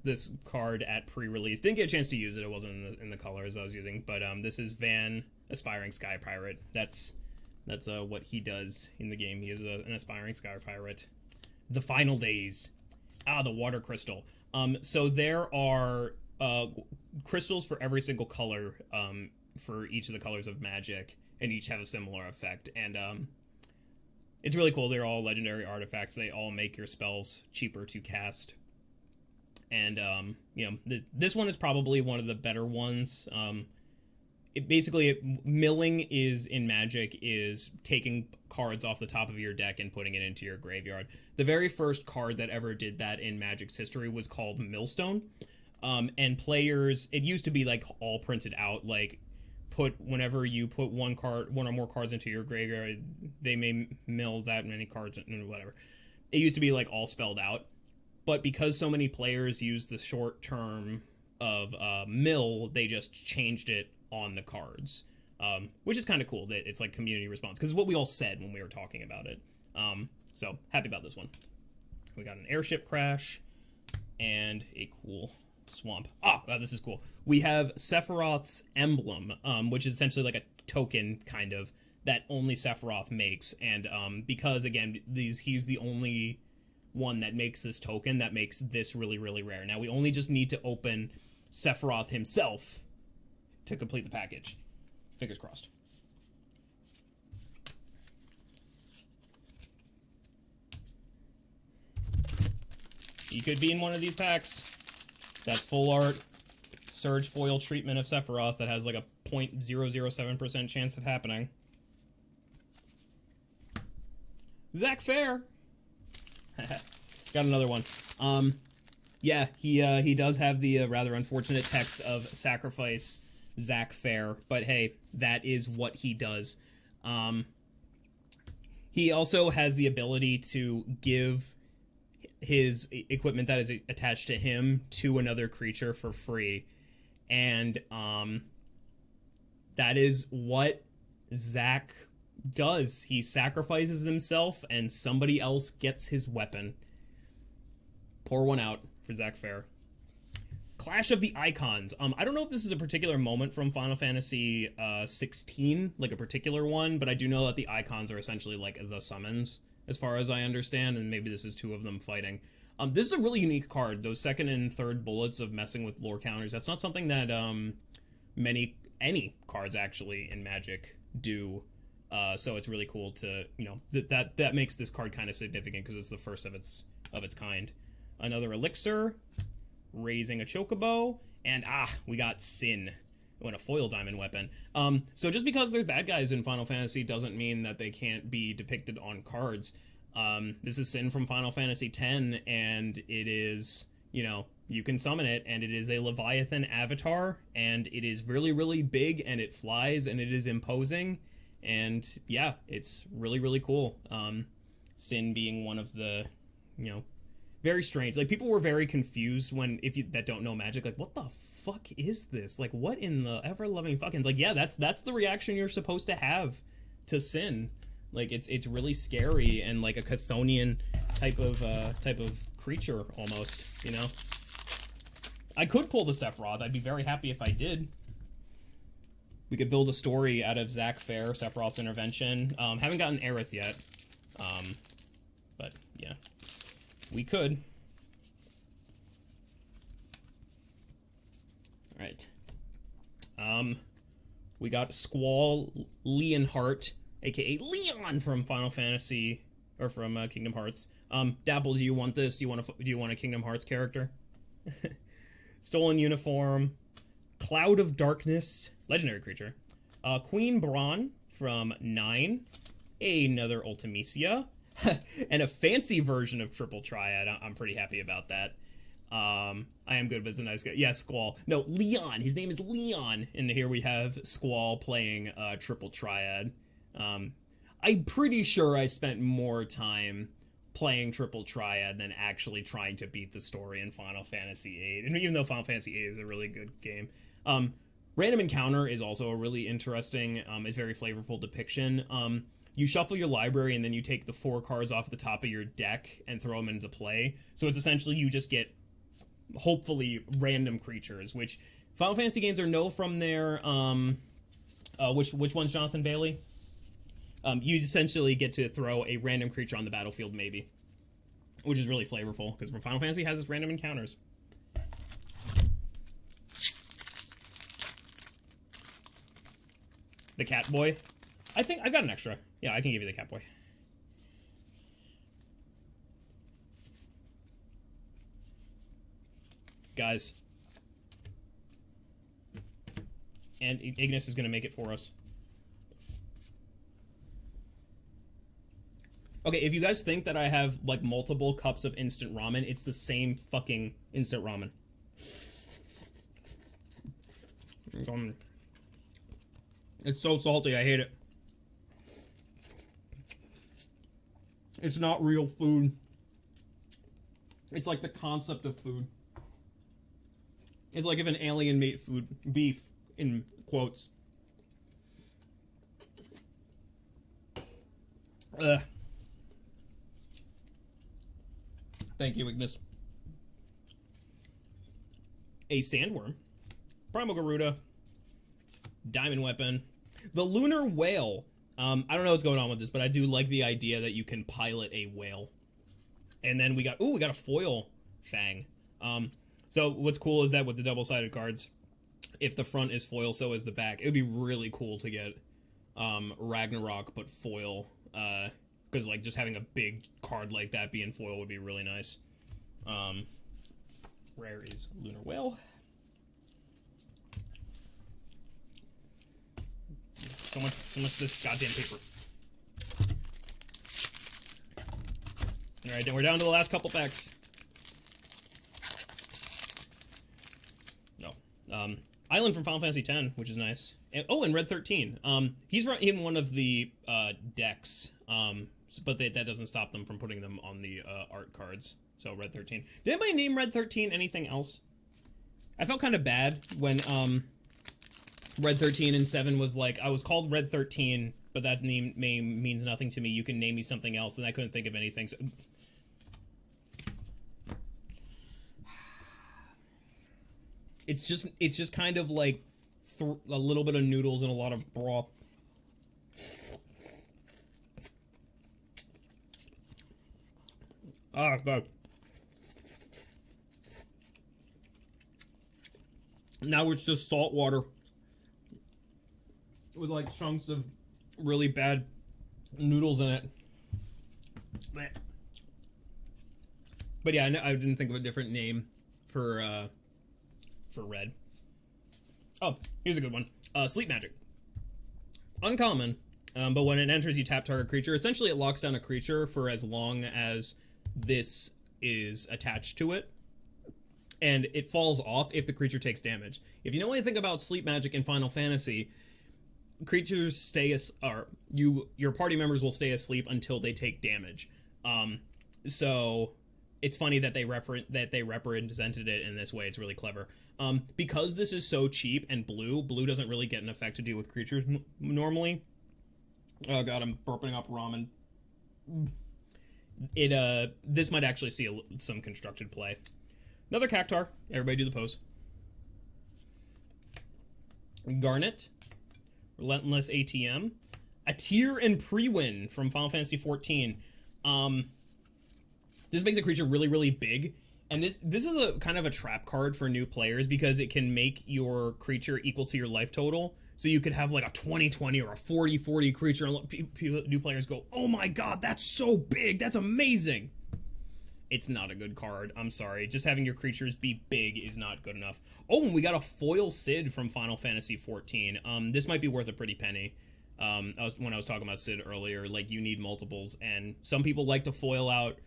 this card at pre-release. Didn't get a chance to use it. It wasn't in the colors I was using. But this is Van, Aspiring Sky Pirate. That's what he does in the game. He is an Aspiring Sky Pirate. The Final Days. The Water Crystal. So there are crystals for every single color for each of the colors of Magic, and each have a similar effect. And it's really cool. They're all legendary artifacts. They all make your spells cheaper to cast. And, you know, this one is probably one of the better ones. Milling is, in Magic, is taking cards off the top of your deck and putting it into your graveyard. The very first card that ever did that in Magic's history was called Millstone. And players, it used to be, like, all printed out, like, whenever you put one or more cards into your graveyard, they may mill that many cards, whatever. It used to be like all spelled out, but because so many players use the short term of mill, they just changed it on the cards, which is kind of cool that it's like community response, because it's what we all said when we were talking about it. So happy about this one. We got an airship crash and a cool swamp. This is cool. We have Sephiroth's emblem, which is essentially like a token kind of that only Sephiroth makes, and because again he's the only one that makes this token, that makes this really, really rare. Now we only just need to open Sephiroth himself to complete the package. Fingers crossed. He could be in one of these packs. That full art Surge foil treatment of Sephiroth that has like a 0.007% chance of happening. Zach Fair. Got another one. Yeah, he does have the rather unfortunate text of sacrifice Zach Fair, but hey, that is what he does. He also has the ability to give his equipment that is attached to him to another creature for free, and that is what Zach does. He sacrifices himself and somebody else gets his weapon. Pour one out for Zach Fair. Clash of the Icons. I don't know if this is a particular moment from Final Fantasy 16, like a particular one, but I do know that the icons are essentially like the summons, as far as I understand, and maybe this is two of them fighting. This is a really unique card. Those second and third bullets of messing with lore counters, that's not something that any cards actually in Magic do. So it's really cool to, you know, that makes this card kind of significant because it's the first of its kind. Another elixir, raising a chocobo, and we got Sin. Oh, and a foil diamond weapon. So just because there's bad guys in Final Fantasy doesn't mean that they can't be depicted on cards. This is Sin from Final Fantasy X, and it is, you know, you can summon it, and it is a Leviathan avatar, and it is really, really big, and it flies, and it is imposing, and yeah, it's really, really cool. Sin being one of the, you know, very strange. Like, people were very confused when, if you that don't know Magic, like, what the fuck is this? Like, what in the ever-loving fucking... Like, yeah, that's the reaction you're supposed to have to Sin. Like, it's really scary and like a Chthonian type of creature almost, you know? I could pull the Sephiroth. I'd be very happy if I did. We could build a story out of Zach Fair, Sephiroth's intervention. Haven't gotten Aerith yet. But, yeah. We could. Alright. We got Squall Leonhart, aka Leon from Final Fantasy, or from Kingdom Hearts. Dapple, do you want this? Do you want a Kingdom Hearts character? Stolen Uniform, Cloud of Darkness, legendary creature. Queen Braun from 9, another Ultimecia, and a fancy version of Triple Triad. I'm pretty happy about that. I am good, but it's a nice guy. Yeah, Squall. No, Leon. His name is Leon. And here we have Squall playing Triple Triad. I'm pretty sure I spent more time playing Triple Triad than actually trying to beat the story in Final Fantasy VIII. And even though Final Fantasy VIII is a really good game. Random Encounter is also a really interesting, it's very flavorful depiction. You shuffle your library and then you take the 4 cards off the top of your deck and throw them into play. So it's essentially you just get, hopefully, random creatures, which Final Fantasy games are known from their, which one's Jonathan Bailey? You essentially get to throw a random creature on the battlefield, maybe. Which is really flavorful, because Final Fantasy has its random encounters. The Catboy. I think I've got an extra. Yeah, I can give you the Catboy. Guys. And Ignis is going to make it for us. Okay, if you guys think that I have, like, multiple cups of instant ramen, it's the same fucking instant ramen. It's so salty, I hate it. It's not real food. It's like the concept of food. It's like if an alien made food, beef, in quotes. Ugh. Thank you, Ignis. A Sandworm. Primal Garuda. Diamond Weapon. The Lunar Whale. I don't know what's going on with this, but I do like the idea that you can pilot a whale. And then we got a foil Fang. So what's cool is that with the double-sided cards, if the front is foil, so is the back. It would be really cool to get Ragnarok, but foil. Because, like, just having a big card like that being foil would be really nice. Rare is Lunar Whale. So much of this goddamn paper. Alright, then we're down to the last couple packs. No. Island from Final Fantasy X, which is nice. And Red 13. He's in one of the decks, but that doesn't stop them from putting them on the art cards. So Red 13. Did anybody name Red 13 anything else? I felt kind of bad when Red 13 and 7 was like, I was called Red 13, but that name means nothing to me. You can name me something else, and I couldn't think of anything. So it's just kind of like a little bit of noodles and a lot of broth. Ah, God. Now it's just salt water with like chunks of really bad noodles in it. But yeah, I didn't think of a different name for red. Oh, here's a good one. Sleep Magic. Uncommon, but when it enters, you tap target creature. Essentially, it locks down a creature for as long as this is attached to it. And it falls off if the creature takes damage. If you know anything about Sleep Magic in Final Fantasy, creatures stay your party members will stay asleep until they take damage. So it's funny that they represented it in this way. It's really clever. Because this is so cheap and blue doesn't really get an effect to do with creatures normally. Oh god, I'm burping up ramen. This might actually see some constructed play. Another Cactar. Everybody do the pose. Garnet. Relentless ATM. A Tier and Pre-Win from Final Fantasy XIV. This makes a creature really, really big. And this is a kind of a trap card for new players because it can make your creature equal to your life total. So you could have like a 20-20 or a 40-40 creature, and new players go, oh my god, that's so big, that's amazing. It's not a good card, I'm sorry. Just having your creatures be big is not good enough. Oh, and we got a foil Sid from Final Fantasy XIV. This might be worth a pretty penny. When I was talking about Sid earlier, like, you need multiples, and some people like to foil out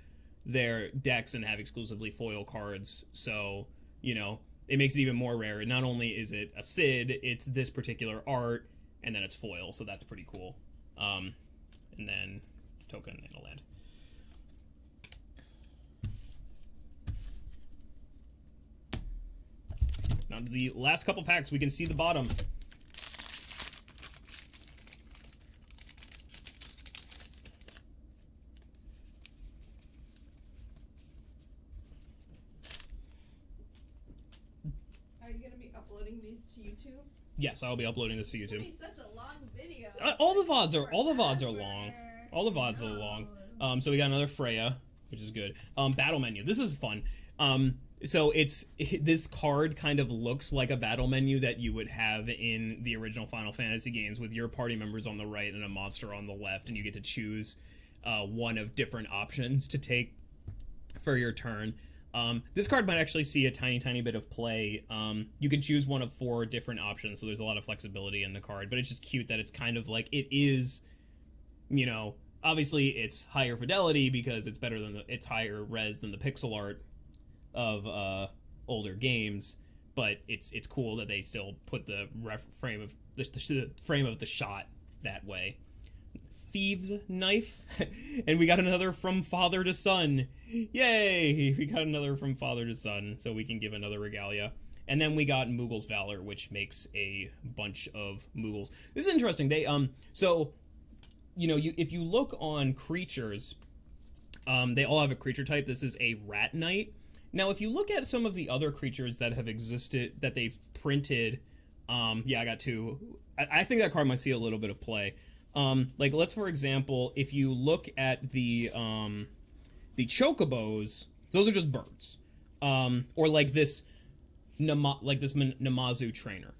their decks and have exclusively foil cards, so, you know, it makes it even more rare. Not only is it a Sid, it's this particular art, and then it's foil, so that's pretty cool. And then token and a land. Now to the last couple packs, we can see the bottom. Are you going to be uploading these to YouTube? Yes, I'll be uploading this to It's YouTube. going to be such a long video. All the VODs are long. All the VODs are long. So we got another Freya, which is good. Battle menu. This is fun. So this card kind of looks like a battle menu that you would have in the original Final Fantasy games with your party members on the right and a monster on the left, and you get to choose one of different options to take for your turn. This card might actually see a tiny bit of play. You can choose one of 4 different options, so there's a lot of flexibility in the card, but it's just cute that it's kind of like, it is, you know, obviously it's higher fidelity because it's better than it's higher res than the pixel art of older games, but it's cool that they still put the frame of the shot that way. Thieves Knife. And we got another From Father to Son. Yay! We got another From Father to Son, so we can give another Regalia. And then we got Moogle's Valor, which makes a bunch of Moogles. This is interesting. They so, you know, if you look on creatures, they all have a creature type. This is a Rat Knight. Now, if you look at some of the other creatures that have existed, that they've printed, yeah, I got 2. I think that card might see a little bit of play. Like, let's, for example, if you look at the Chocobos, those are just birds. Or like this Namazu trainer.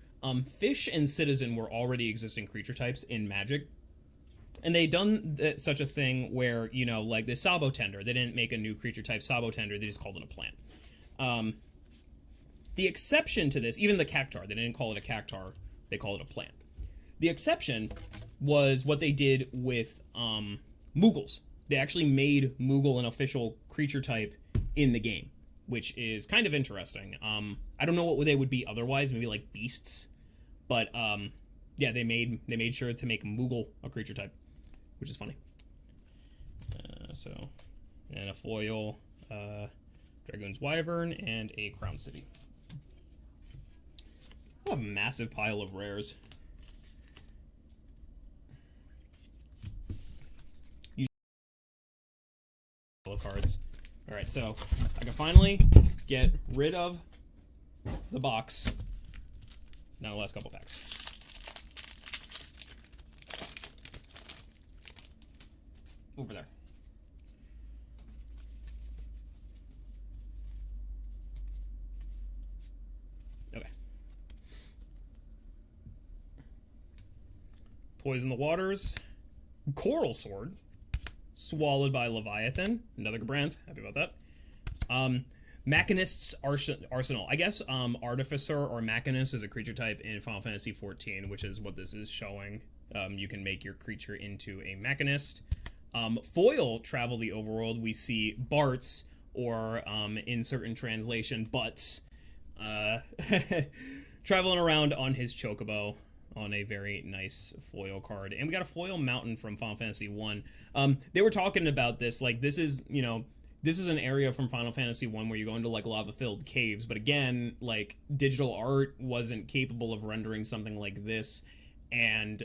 Fish and Citizen were already existing creature types in Magic. And they done such a thing where, you know, like the Sabo Tender, they didn't make a new creature type Sabo Tender, they just called it a plant. The exception to this, even the Cactar, they didn't call it a Cactar, they called it a plant. The exception was what they did with Moogles. They actually made Moogle an official creature type in the game, which is kind of interesting. I don't know what they would be otherwise, maybe like beasts, but yeah, they made sure to make Moogle a creature type, which is funny. And a foil, Dragoon's Wyvern, and a Crown City. Oh, a massive pile of rares. Cards. All right, so I can finally get rid of the box. Now the last couple packs. Over there. Okay. Poison the Waters. Coral Sword. Swallowed by Leviathan. Another Gabranth. Happy about that. Machinist's Arsenal. I guess Artificer or Machinist is a creature type in Final Fantasy XIV, which is what this is showing. You can make your creature into a Machinist. Foil Travel the Overworld. We see Bart's, or in certain translation, Butts, traveling around on his Chocobo on a very nice foil card. And we got a foil Mountain from Final Fantasy 1. They were talking about this, like, this is, you know, this is an area from Final Fantasy 1 where you go into, like, lava-filled caves, but again, like, digital art wasn't capable of rendering something like this, and,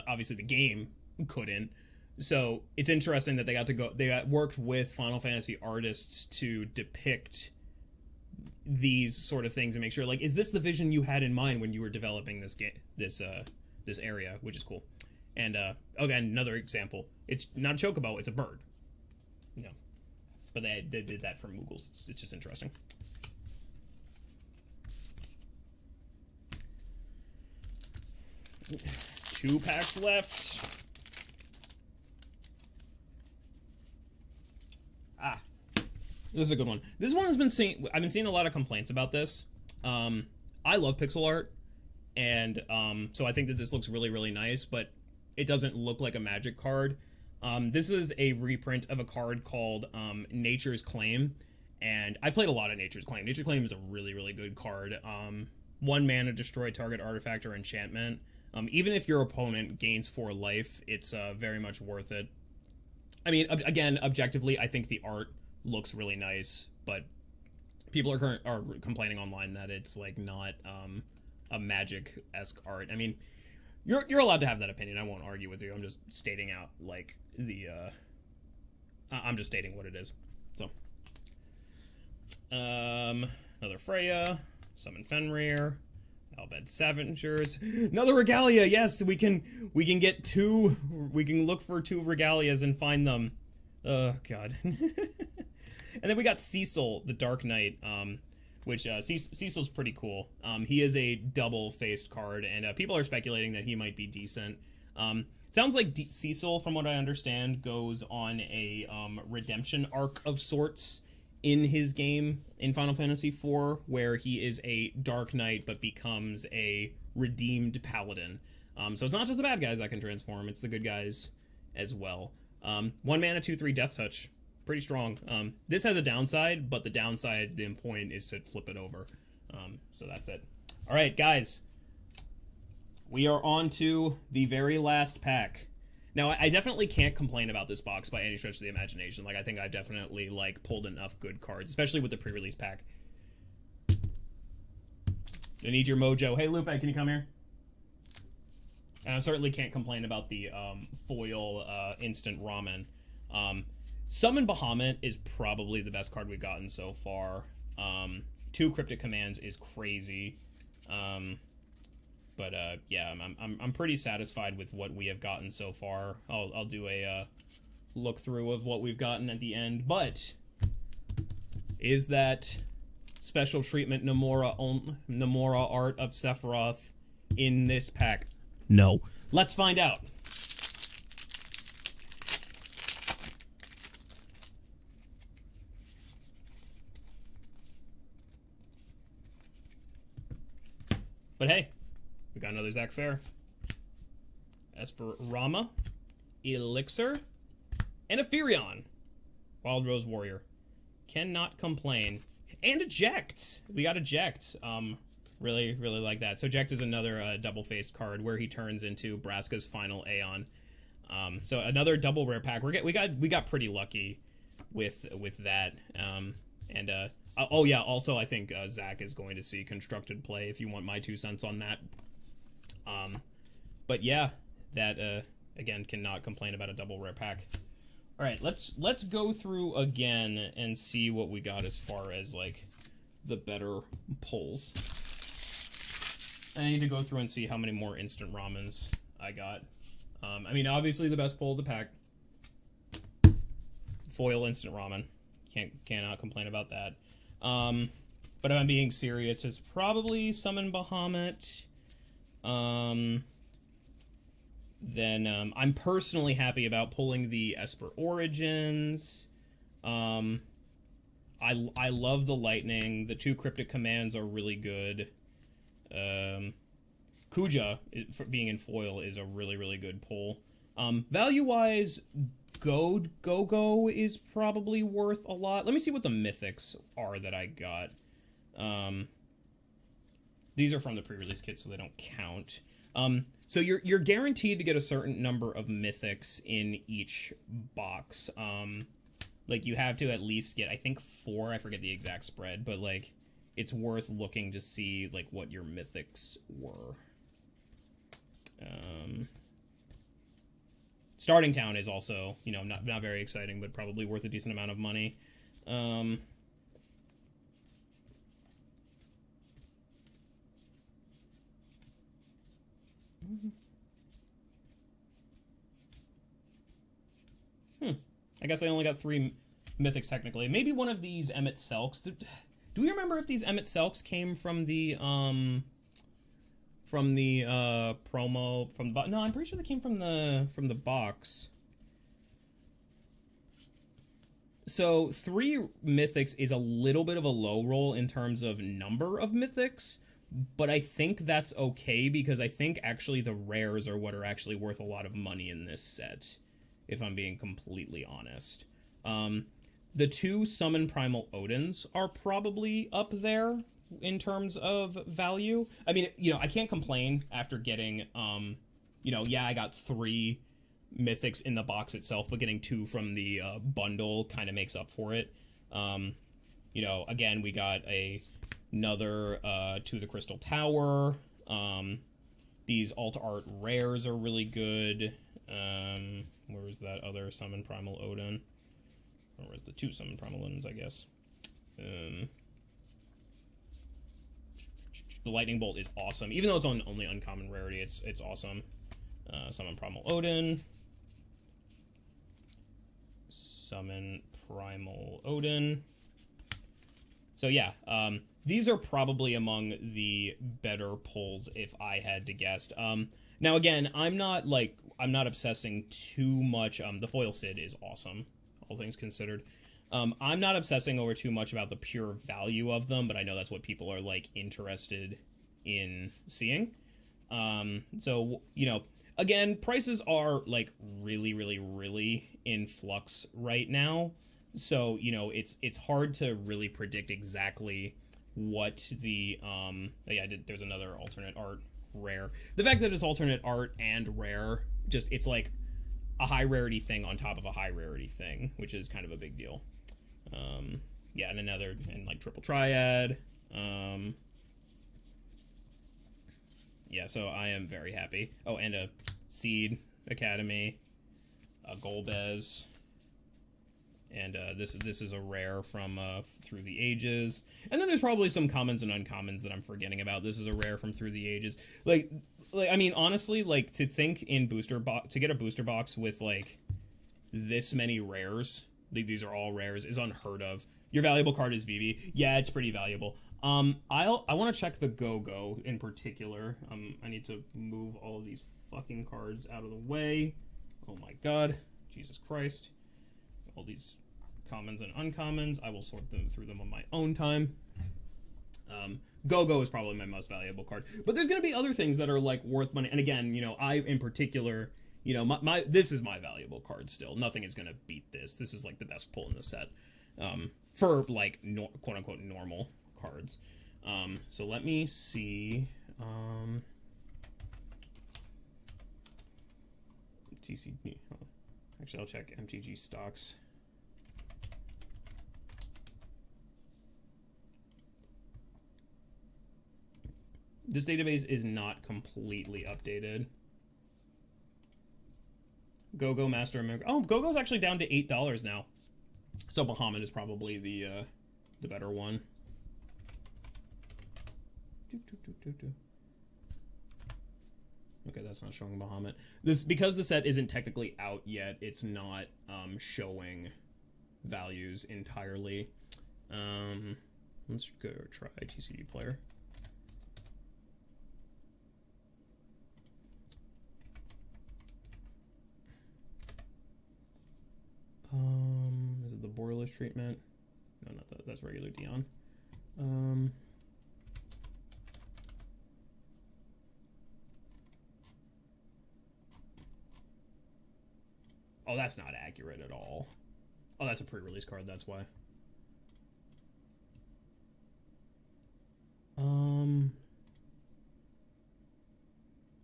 obviously the game couldn't. So, it's interesting that they worked with Final Fantasy artists to depict these sort of things and make sure, like, is this the vision you had in mind when you were developing this game, this area, which is cool. And again, another example, it's not a Chocobo, it's a bird, you know, but they did that for Moogles. It's just interesting. Two packs left. This is a good one. This one has been I've been seeing a lot of complaints about this. I love pixel art, and so I think that this looks really, really nice, but it doesn't look like a Magic card. This is a reprint of a card called Nature's Claim, and I played a lot of Nature's Claim. Nature's Claim is a really, really good card. 1 mana, destroy target artifact or enchantment. Even if your opponent gains 4 life, it's very much worth it. I mean, again, objectively, I think the art looks really nice, but people are complaining online that it's like not a Magic-esque art. I mean, you're allowed to have that opinion. I won't argue with you. I'm just stating out like the I'm just stating what it is. So another Freya, summon Fenrir, Albed Scavengers, another Regalia. Yes, we can get 2. We can look for 2 Regalias and find them. Oh god. And then we got Cecil, the Dark Knight, which Cecil's pretty cool. He is a double-faced card, and people are speculating that he might be decent. Sounds like Cecil, from what I understand, goes on a redemption arc of sorts in his game in Final Fantasy IV, where he is a Dark Knight but becomes a redeemed paladin. So it's not just the bad guys that can transform, it's the good guys as well. 1 mana, 2/3 Death Touch. Pretty strong. This has a downside, but the downside, the point is to flip it over. So that's it. All right, guys. We are on to the very last pack. Now, I definitely can't complain about this box by any stretch of the imagination. Like, I think I definitely, like, pulled enough good cards, especially with the pre-release pack. I need your mojo. Hey, Lupe, can you come here? And I certainly can't complain about the foil instant ramen. Summon Bahamut is probably the best card we've gotten so far. 2 Cryptic Commands is crazy. But yeah, I'm pretty satisfied with what we have gotten so far. I'll do a look through of what we've gotten at the end. But is that special treatment Nomura art of Sephiroth in this pack? No. Let's find out. But hey, we got another Zach Fair. Esperama, Elixir, and a Furion. Wild Rose Warrior. Cannot complain. And Eject. We got Eject. Really like that. So Eject is another double-faced card where he turns into Braska's final Aeon. So another double rare pack. We got pretty lucky with that. Oh yeah, also I think Zach is going to see constructed play if you want my 2 cents on that. But yeah, that again, cannot complain about a double rare pack. All right, let's go through again and see what we got as far as like the better pulls. I need to go through and see how many more instant ramens I got. I mean, obviously the best pull of the pack, foil instant ramen. Cannot complain about that. But if I'm being serious, it's probably Summon Bahamut. Then I'm personally happy about pulling the Esper Origins. I love the Lightning. The 2 Cryptic Commands are really good. Kuja, for being in foil, is a really good pull. Value-wise, Go is probably worth a lot. Let me see what the mythics are that I got. These are from the pre-release kit, so they don't count. So you're guaranteed to get a certain number of mythics in each box. Like you have to at least get, I think 4. I forget the exact spread, but like it's worth looking to see like what your mythics were. Starting Town is also, you know, not very exciting, but probably worth a decent amount of money. I guess I only got 3 mythics technically. Maybe one of these Emmett Selks. Do we remember if these Emmett Selks came from the promo no, I'm pretty sure they came from the box. So 3 mythics is a little bit of a low roll in terms of number of mythics, but I think that's okay because I think actually the rares are what are actually worth a lot of money in this set, if I'm being completely honest. The 2 Summon Primal Odins are probably up there in terms of value. I mean, you know, I can't complain after getting, you know, yeah, I got 3 mythics in the box itself, but getting 2 from the bundle kind of makes up for it. You know, again, we got another To the Crystal Tower. These alt art rares are really good. Where was that other Summon Primal Odin? Or was the 2 Summon Primal Odins, I guess. The Lightning Bolt is awesome. Even though it's on only uncommon rarity, it's awesome. Summon Primal Odin. Summon Primal Odin. So yeah, these are probably among the better pulls if I had to guess. Now again, I'm not obsessing too much. The foil Sid is awesome, all things considered. I'm not obsessing over too much about the pure value of them, but I know that's what people are like interested in seeing. So, you know, again, prices are like really in flux right now. So, you know, it's hard to really predict exactly what the, there's another alternate art rare. The fact that it's alternate art and rare, just, it's like a high rarity thing on top of a high rarity thing, which is kind of a big deal. Yeah, and like triple triad. Yeah, so I am very happy. Oh, and a Seed Academy, a Golbez, and this is a rare from Through the Ages. And then there's probably some commons and uncommons that I'm forgetting about. This is a rare from Through the Ages. Like I mean, honestly, like to think in to get a booster box with like this many rares, these are all rares, is unheard of. Your valuable card is Vivi. Yeah, it's pretty valuable. I want to check the Go-Go in particular. I need to move all of these fucking cards out of the way. Oh my god. Jesus Christ. All these commons and uncommons. I will sort them through them on my own time. Go-Go is probably my most valuable card. But there's going to be other things that are, like, worth money. And again, you know, I, in particular, you know, this is my valuable card still. Nothing is going to beat this. This is, like, the best pull in the set. For, like, quote-unquote normal cards. So let me see. TCG. Actually, I'll check MTG stocks. This database is not completely updated. Go-Go Master America. Oh, Go-Go's actually down to $8 now. So Bahamut is probably the better one. Okay, that's not showing Bahamut. This, because the set isn't technically out yet, it's not showing values entirely. Let's go try TCG Player. Is it the borderless treatment? No, not that. That's regular Dion. Oh, that's not accurate at all. Oh, that's a pre-release card, that's why.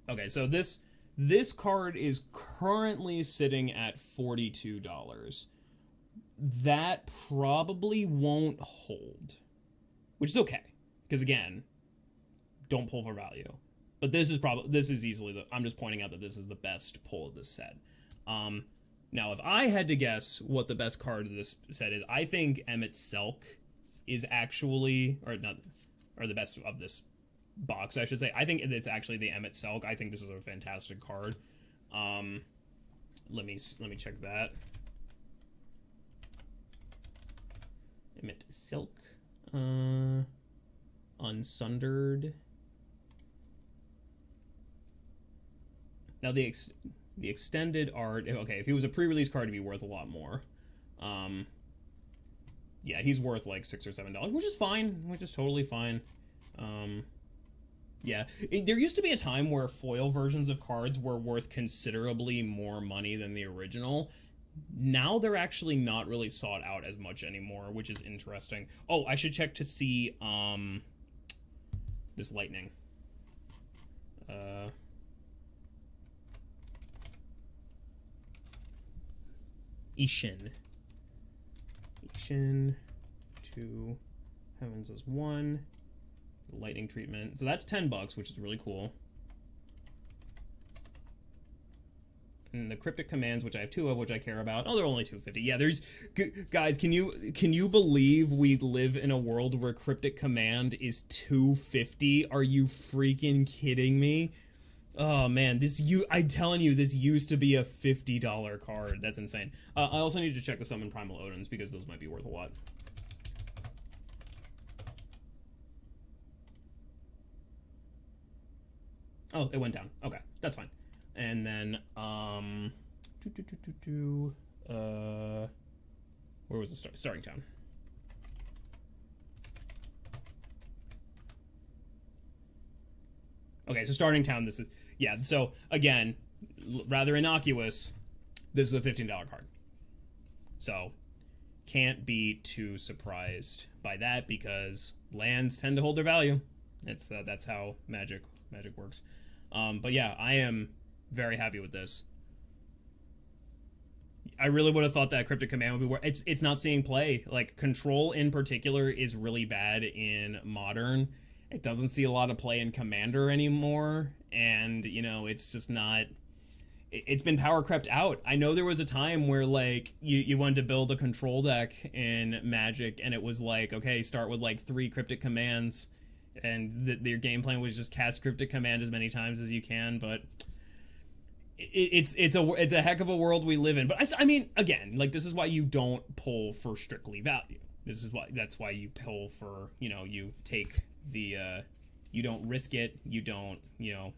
Okay, so this card is currently sitting at $42. That probably won't hold, which is okay, because again, don't pull for value. But this is easily I'm just pointing out that this is the best pull of this set. Now, if I had to guess what the best card of this set is, I think Emmett Selk is actually, or the best of this box, I should say. I think it's actually the Emmett Selk. I think this is a fantastic card. Let me check that. Emmett Selk, Unsundered. Now the extended art. Okay, if he was a pre-release card, it'd be worth a lot more. Yeah, he's worth like $6 or $7, which is fine, which is totally fine. Yeah, there used to be a time where foil versions of cards were worth considerably more money than the original. Now they're actually not really sought out as much anymore, which is interesting. Oh, I should check to see this lightning. Ishin 2, Heavens is 1, lightning treatment. So that's $10, which is really cool. And the cryptic commands, which I have 2 of, which I care about. Oh, they're only $2.50. Yeah, there's guys. Can you believe we live in a world where cryptic command is $2.50? Are you freaking kidding me? Oh man, I'm telling you, this used to be a $50 card. That's insane. I also need to check the summon Primal Odins because those might be worth a lot. Oh, it went down. Okay, that's fine. And then, where was the starting town? Okay, so starting town, this is, yeah, so again, rather innocuous, this is a $15 card. So, can't be too surprised by that because lands tend to hold their value. That's how Magic works. But yeah, I am very happy with this. I really would have thought that Cryptic Command would be worth. It's not seeing play. Like, Control in particular is really bad in Modern. It doesn't see a lot of play in Commander anymore, and, you know, it's just not... It's been power crept out. I know there was a time where, like, you wanted to build a Control deck in Magic, and it was like, okay, start with, like, 3 Cryptic Commands, and your game plan was just cast Cryptic Command as many times as you can, but... It's a heck of a world we live in. But I mean, again, like, this is why you don't pull for strictly value. That's why you pull for, you know, you take the, you don't risk it, you don't, you know,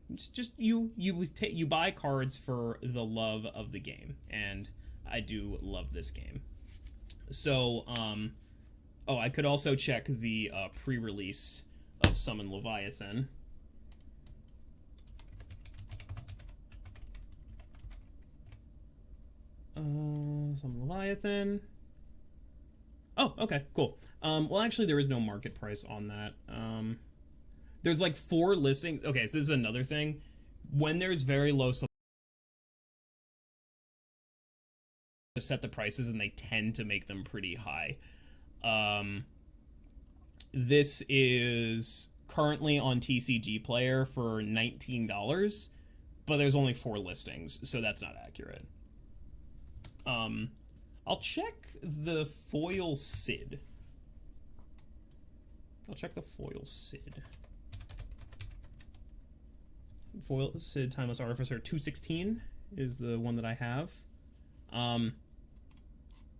It's just you buy cards for the love of the game, and I do love this game. So, oh, I could also check the pre-release of Summon Leviathan. Summon Leviathan. Oh, okay, cool. Well, actually, there is no market price on that. There's like 4 listings. Okay, so this is another thing. When there's very low supply, to set the prices, and they tend to make them pretty high. This is currently on TCG Player for $19, but there's only 4 listings, so that's not accurate. I'll check the foil Sid. Foil Sid Timeless Artificer 216 is the one that I have.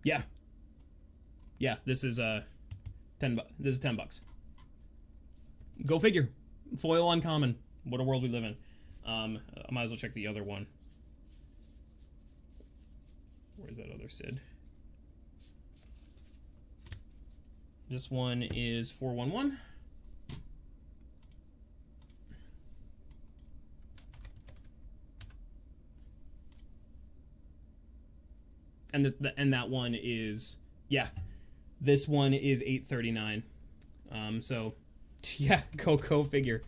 Yeah. Yeah, this is this is $10. Go figure. Foil uncommon. What a world we live in. I might as well check the other one. Where's that other Sid? This one is 411. And that one is, yeah, this one is $8.39. So yeah, go figure.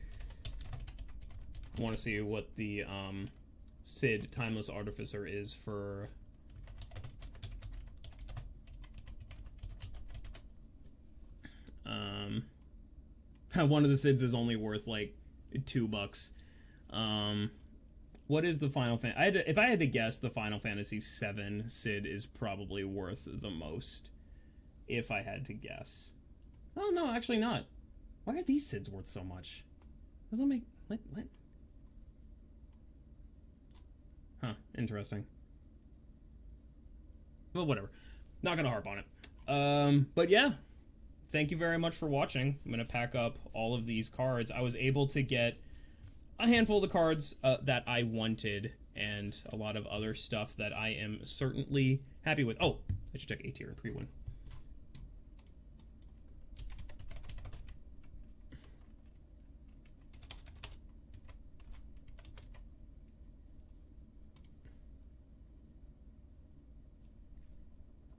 I want to see what the Sid Timeless Artificer is for. One of the Sids is only worth like $2. What is the Final Fantasy? If I had to guess, the Final Fantasy VII Sid is probably worth the most. If I had to guess. Oh no, actually not. Why are these Sids worth so much? Doesn't make what? Huh? Interesting. Well, whatever. Not gonna harp on it. But yeah. Thank you very much for watching. I'm going to pack up all of these cards. I was able to get a handful of the cards that I wanted, and a lot of other stuff that I am certainly happy with. Oh, I should check A tier and pre-win.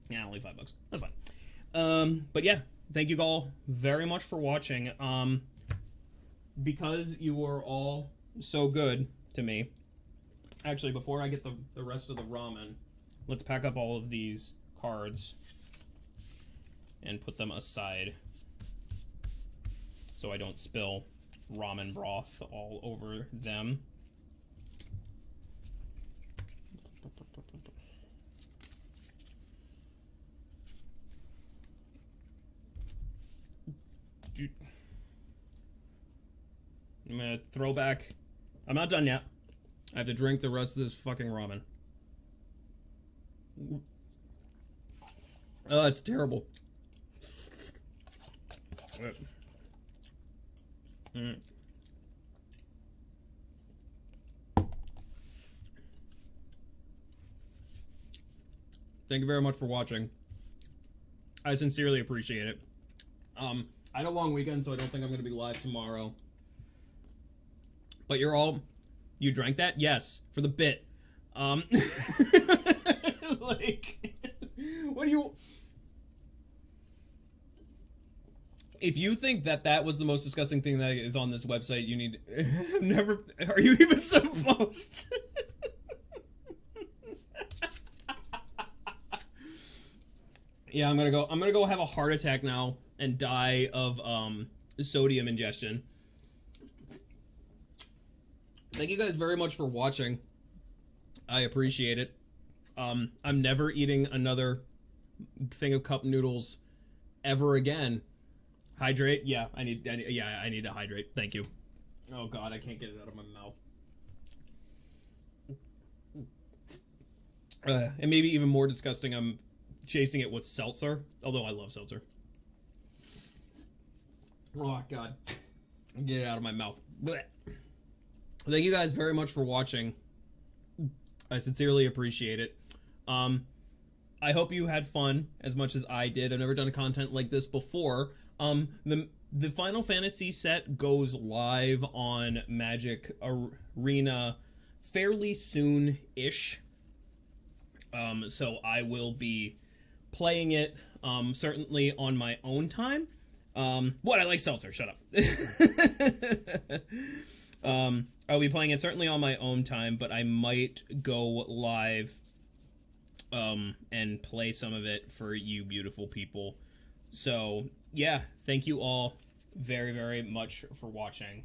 Yeah, only $5. That's fine. But yeah. Thank you all very much for watching. Because you are all so good to me. Actually, before I get the rest of the ramen, let's pack up all of these cards and put them aside so I don't spill ramen broth all over them. I'm gonna throw back. I'm not done yet. I have to drink the rest of this fucking ramen. Oh, it's terrible. Thank you very much for watching. I sincerely appreciate it. I had a long weekend, so I don't think I'm going to be live tomorrow. But you're all... You drank that? Yes. For the bit. Like... What do you... If you think that that was the most disgusting thing that is on this website, you need... Never... Are you even supposed? Yeah, I'm gonna go have a heart attack now and die of sodium ingestion. Thank you guys very much for watching. I appreciate it. I'm never eating another thing of cup noodles ever again. Hydrate? Yeah, I need to hydrate. Thank you. Oh god, I can't get it out of my mouth. And maybe even more disgusting, I'm chasing it with seltzer, although I love seltzer. Oh god. Get it out of my mouth. Blech. Thank you guys very much for watching. I sincerely appreciate it. I hope you had fun as much as I did. I've never done a content like this before. The Final Fantasy set goes live on Magic Arena fairly soon-ish. So I will be playing it certainly on my own time. What? I like seltzer. Shut up. I'll be playing it certainly on my own time, but I might go live and play some of it for you beautiful people. So, yeah, thank you all very, very much for watching.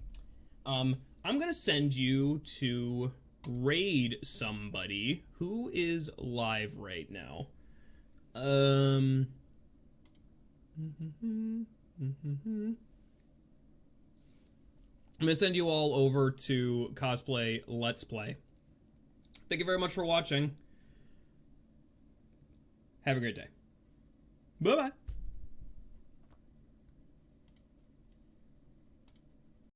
I'm going to send you to raid somebody who is live right now. I'm going to send you all over to Cosplay Let's Play. Thank you very much for watching. Have a great day. Bye-bye.